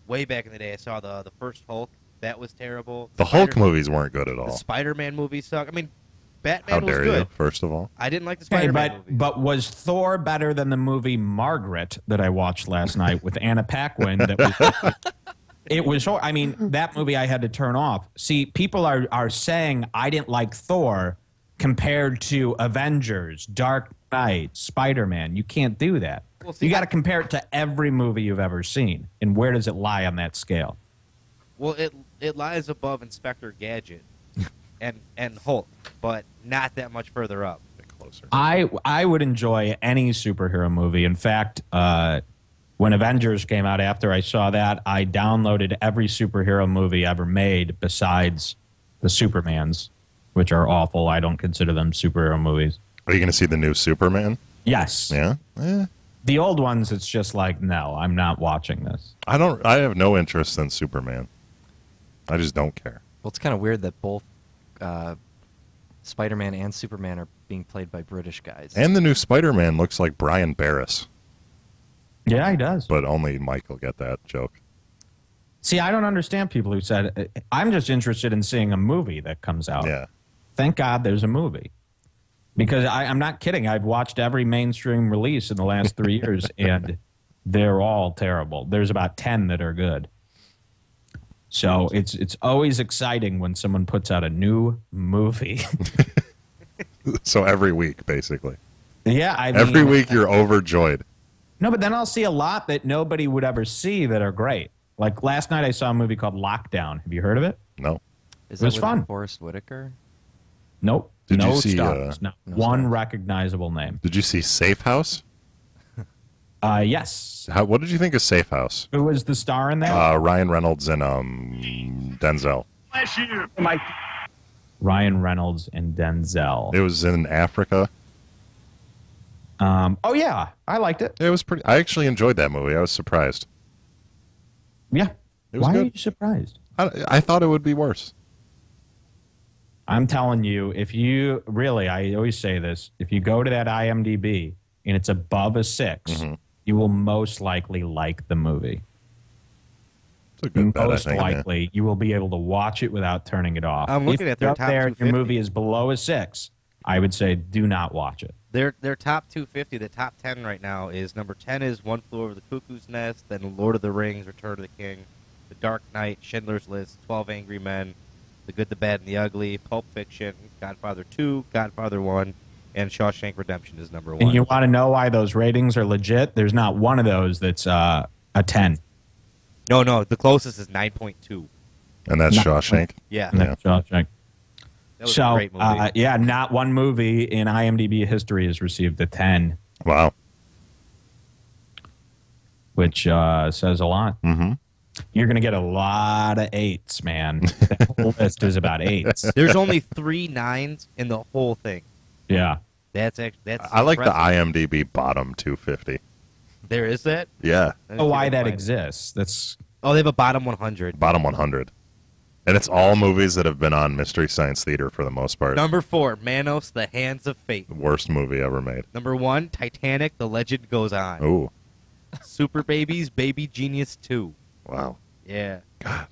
way back in the day. I saw the first Hulk. That was terrible. The Hulk movies weren't good at all. The Spider-Man movies suck. I mean, How Batman was dare good. you? First of all, I didn't like the Hey, Spider-Man movie. but was Thor better than the movie Margaret that I watched last night with Anna Paquin? It was. I mean, that movie I had to turn off. See, people are saying I didn't like Thor compared to Avengers, Dark Knight, Spider-Man. You can't do that. Well, see, you got to compare it to every movie you've ever seen. And where does it lie on that scale? Well, it lies above Inspector Gadget and Hulk, but not that much further up. a bit closer. I would enjoy any superhero movie. In fact, when Avengers came out after I saw that, I downloaded every superhero movie ever made besides the Supermans, which are awful. I don't consider them superhero movies. Are you going to see the new Superman? Yes. Yeah. The old ones, it's just like, no, I'm not watching this. I have no interest in Superman. I just don't care. Well, it's kind of weird that both Spider-Man and Superman are being played by British guys. And the new Spider-Man looks like Brian Barris. Yeah, he does. But only Mike will get that joke. See, I don't understand people who said, I'm just interested in seeing a movie that comes out. Yeah. Thank God there's a movie. Because I'm not kidding. I've watched every mainstream release in the last 3 years, and they're all terrible. There's about 10 that are good. So it's always exciting when someone puts out a new movie. So every week, basically. Yeah, every week you're overjoyed. No, but then I'll see a lot that nobody would ever see that are great. Like last night I saw a movie called Lockdown. Have you heard of it? No. Is It was that with fun. Forrest Whitaker? Nope. Did no you see, stars. no one stars. recognizable name. Did you see Safe House? Yes. What did you think of Safe House? Who was the star in there? Ryan Reynolds and Denzel. Bless you. Ryan Reynolds and Denzel. It was in Africa. Oh yeah, I liked it. It was pretty. I actually enjoyed that movie. I was surprised. Yeah. It was Why good. are you surprised? I thought it would be worse. I'm telling you, if you really, I always say this, if you go to that IMDb and it's above a 6, you will most likely like the movie. It's a good bet, I Most think, likely, you will be able to watch it without turning it off. I'm looking if at their you're top up there and your 250. movie is below a 6, I would say do not watch it. Their top 250, the top 10 right now is number 10 is One Flew Over the Cuckoo's Nest, then Lord of the Rings, Return of the King, The Dark Knight, Schindler's List, 12 Angry Men, The Good, the Bad, and the Ugly, Pulp Fiction, Godfather 2, Godfather 1, and Shawshank Redemption is number 1. And you want to know why those ratings are legit? There's not one of those that's a 10. No, the closest is 9.2. And that's Not- Shawshank? Yeah. And that's Shawshank. That was So, a great movie. yeah, not one movie in IMDb history has received a 10. Wow. Which says a lot. Mm-hmm. You're going to get a lot of 8s, man. The whole list is about 8s. There's only 3 9s in the whole thing. Yeah. That's I like the impressive. IMDb bottom 250. There is that? Yeah. Oh, why that exists. That's Oh, they have a bottom 100. Bottom 100. And it's all movies that have been on Mystery Science Theater for the most part. Number 4, Manos, The Hands of Fate. The worst movie ever made. Number 1, Titanic, The Legend Goes On. Ooh. Super Babies, Baby Genius 2. Wow. Yeah. God.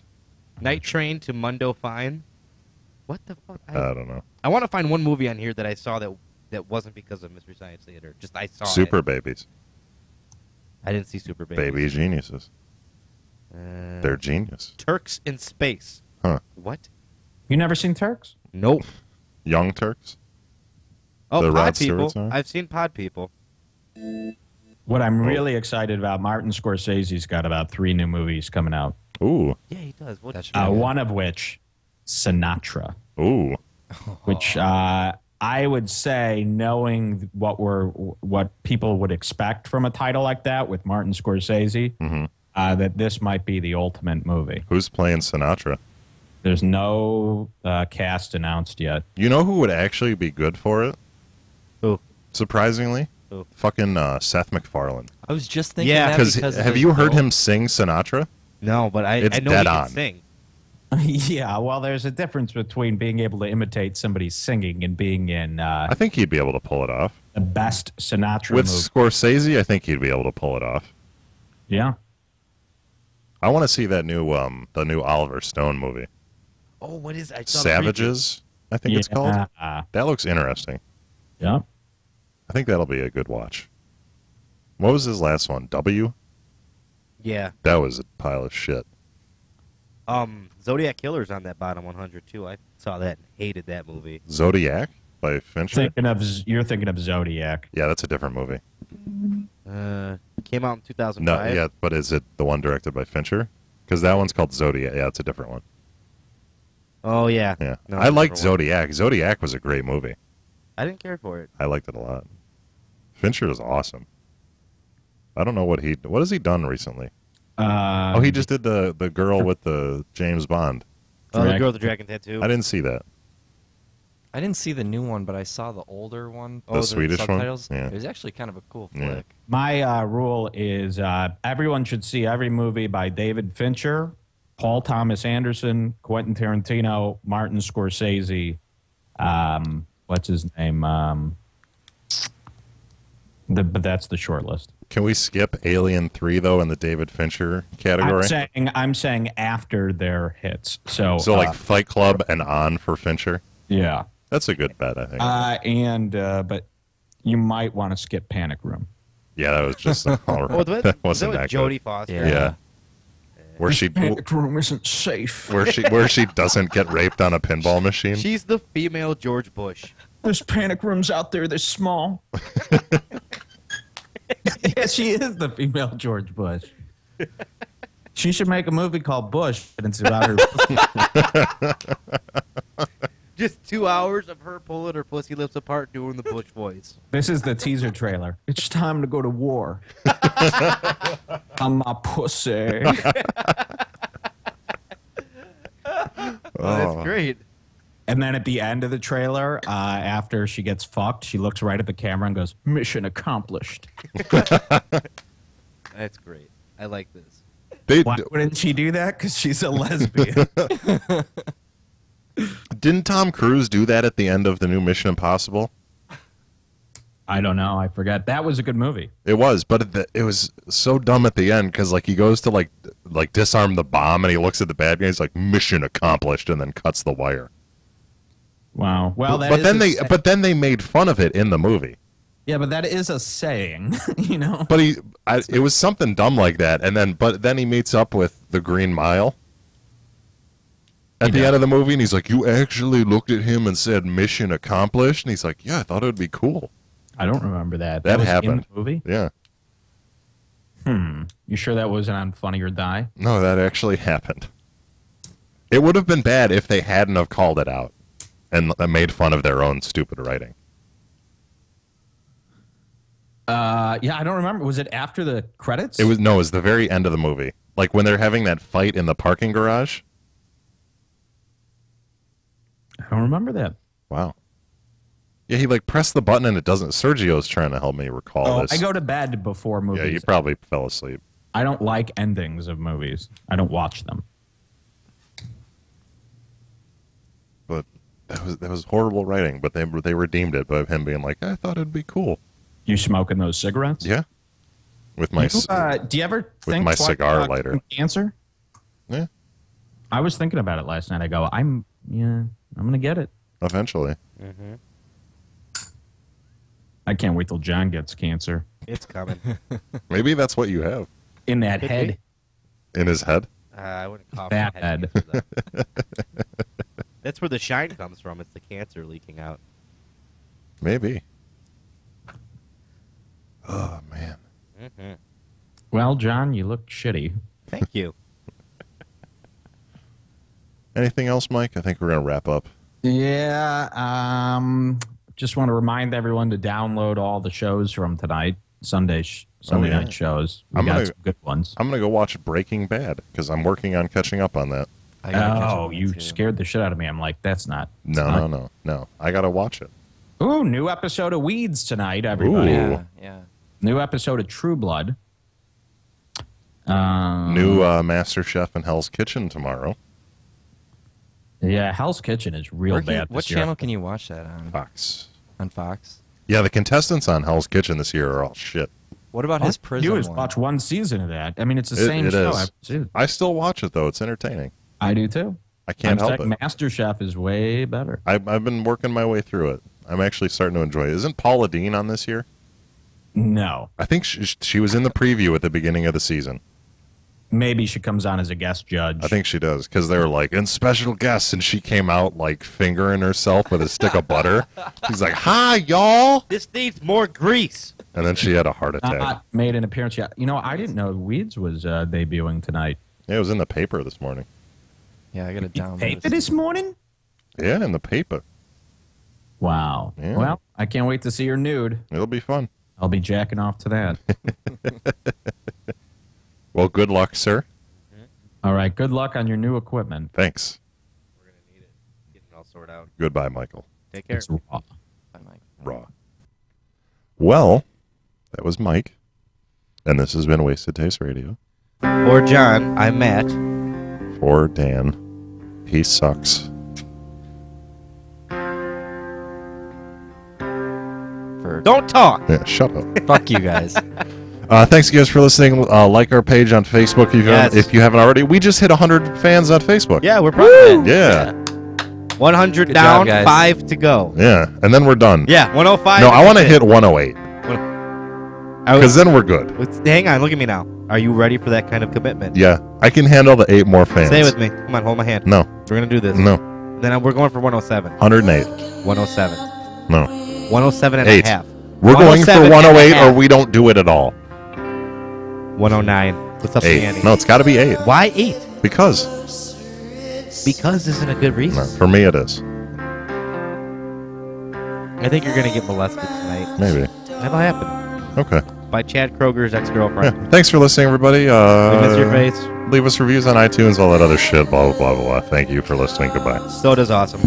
Night Train to Mundo Fine. What the fuck? I don't know. I want to find one movie on here that I saw that wasn't because of Mystery Science Theater. Just I saw Super it. Babies. I didn't see Super Babies. Baby geniuses. They're genius. Turks in Space. Huh. What? You never seen Turks? Nope. Young Turks? Oh, The Pod Rod People. Stewart song? I've seen Pod People. What I'm really excited about, Martin Scorsese's got about 3 new movies coming out. Ooh. Yeah, he does. What? One of which, Sinatra. Ooh. Which I would say, knowing what people would expect from a title like that with Martin Scorsese, that this might be the ultimate movie. Who's playing Sinatra? There's no cast announced yet. You know who would actually be good for it? Who? Surprisingly? Who? Fucking Seth MacFarlane. I was just thinking Yeah, that Because because have there's you heard no- him sing Sinatra? No, but It's I know dead he can on. sing. Yeah, well, there's a difference between being able to imitate somebody singing and being in I think he'd be able to pull it off. the best Sinatra With movie. Scorsese, I think he'd be able to pull it off. Yeah. I want to see that new the new Oliver Stone movie. Oh, what is? I saw the Savages, I think it's called. Yeah. That looks interesting. Yeah. I think that'll be a good watch. What was his last one? W? preview. Yeah. That was a pile of shit. Zodiac Killer's on that bottom 100 too. I saw that and hated that movie. Zodiac by Fincher? You're thinking of Zodiac. Yeah, that's a different movie. Came out in 2005. No, yeah, but is it the one directed by Fincher? Because that one's called Zodiac. Yeah, it's a different one. Oh yeah. Yeah, No, I liked different one. Zodiac. Zodiac was a great movie. I didn't care for it. I liked it a lot. Fincher is awesome. I don't know what has he done recently? He just did the girl with the James Bond. Oh, the girl with the dragon tattoo. I didn't see that. I didn't see the new one, but I saw the older one. The Swedish one? subtitles. Yeah. It was actually kind of a cool Yeah. flick. My rule is everyone should see every movie by David Fincher, Paul Thomas Anderson, Quentin Tarantino, Martin Scorsese. What's his name? But that's the short list. Can we skip Alien 3 though in the David Fincher category? I'm saying after their hits. So like Fight Club and on for Fincher. Yeah, that's a good bet, I think. But you might want to skip Panic Room. Yeah, that was just all right. that wasn't that Jodie good. Foster. Yeah. Where she Panic Room isn't safe. where she doesn't get raped on a pinball machine. She's the female George Bush. There's panic rooms out there. They're small. Yeah, she is the female George Bush. She should make a movie called Bush, and it's about her. Just 2 hours of her pulling her pussy lips apart doing the Bush voice. This is the teaser trailer. It's time to go to war. I'm my pussy. That's great. And then at the end of the trailer, after she gets fucked, she looks right at the camera and goes, "Mission accomplished." That's great. I like this. Why wouldn't she do that? Because she's a lesbian. Didn't Tom Cruise do that at the end of the new Mission Impossible? I don't know. I forgot. That was a good movie. It was, but it was so dumb at the end because like he goes to like disarm the bomb and he looks at the bad guy. He's like, "Mission accomplished," and then cuts the wire. Wow. Well, but then they made fun of it in the movie. Yeah, but that is a saying, you know. But it was something dumb like that, and then he meets up with the Green Mile at the end of the movie, and he's like, "You actually looked at him and said mission accomplished?" And he's like, "Yeah, I thought it would be cool." I don't remember that. That was happened. in the movie? Yeah. You sure that wasn't on Funny or Die? No, that actually happened. It would have been bad if they hadn't have called it out and made fun of their own stupid writing. Yeah, I don't remember. Was it after the credits? It was the very end of the movie. Like when they're having that fight in the parking garage. I don't remember that. Wow. Yeah, he like pressed the button and it doesn't. Sergio's trying to help me recall this. I go to bed before movies. Yeah, you probably fell asleep. I don't like endings of movies. I don't watch them. But that was horrible writing. But they redeemed it by him being like, "I thought it'd be cool." You smoking those cigarettes? Yeah. With my do you ever think my twice cigar about lighter? Cancer? Yeah. I was thinking about it last night. I go, I'm gonna get it Eventually. Mm-hmm. I can't wait till John gets cancer. It's coming. Maybe that's what you have. In that Could head. In his head? I wouldn't call That it head. cancer, though. That's where the shine comes from. It's the cancer leaking out. Maybe. Oh, man. Mm-hmm. Well, John, you look shitty. Thank you. Anything else, Mike? I think we're going to wrap up. Yeah. Just want to remind everyone to download all the shows from tonight, Sunday night shows. We got some good ones. I'm going to go watch Breaking Bad because I'm working on catching up on that. Oh, you scared the shit out of me. I'm like, that's not. No. I got to watch it. Ooh, new episode of Weeds tonight, everybody. Ooh. Yeah. New episode of True Blood. New Master Chef in Hell's Kitchen tomorrow. Yeah, Hell's Kitchen is real bad. What channel can you watch that on? Fox. On Fox? Yeah, the contestants on Hell's Kitchen this year are all shit. What about his prison You one? watch one season of that. I mean, it's the same show. I still watch it, though. It's entertaining. I do, too. I can't help it. Master Chef is way better. I've been working my way through it. I'm actually starting to enjoy it. Isn't Paula Deen on this year? No. I think she was in the preview at the beginning of the season. Maybe she comes on as a guest judge. I think she does, because they were like, and special guests, and she came out like fingering herself with a stick of butter. She's like, "Hi, y'all." This needs more grease. And then she had a heart attack. Not made an appearance yet. You know, I didn't know Weeds was debuting tonight. Yeah, it was in the paper this morning. Yeah, I got to download Paper this morning? Yeah, in the paper. Wow. Yeah. Well, I can't wait to see her nude. It'll be fun. I'll be jacking off to that. Well, good luck, sir. All right. Good luck on your new equipment. Thanks. We're going to need it. Get it all sorted out. Goodbye, Michael. Take care. It's raw. Bye, Mike. Raw. Well, that was Mike. And this has been Wasted Taste Radio. For John, I'm Matt. For Dan, he sucks. Don't talk. Yeah, shut up. Fuck you guys. Thanks, guys, for listening. Like our page on Facebook if you haven't already. We just hit 100 fans on Facebook. Yeah, we're proud of it. Yeah. 100 Good down, job, guys. 5 to go. Yeah, and then we're done. Yeah, 105. No, I want to hit 108. I Because then we're good. Hang on, look at me now. Are you ready for that kind of commitment? Yeah, I can handle the 8 more fans. Stay with me. Come on, hold my hand. No. We're going to do this. No. Then we're going for 107. 108. 107. No. 107 and 8. a half. We're going for 107 and a 108 or half. we don't do it at all. 109. What's up, 8. Andy? No, it's got to be 8. Why 8? Because. Because isn't a good reason. No, for me, it is. I think you're going to get molested tonight. Maybe. That'll happen. Okay. By Chad Kroger's ex-girlfriend. Yeah. Thanks for listening, everybody. We miss your face. Leave us reviews on iTunes, all that other shit, blah, blah, blah, blah. Thank you for listening. Goodbye. Soda's awesome.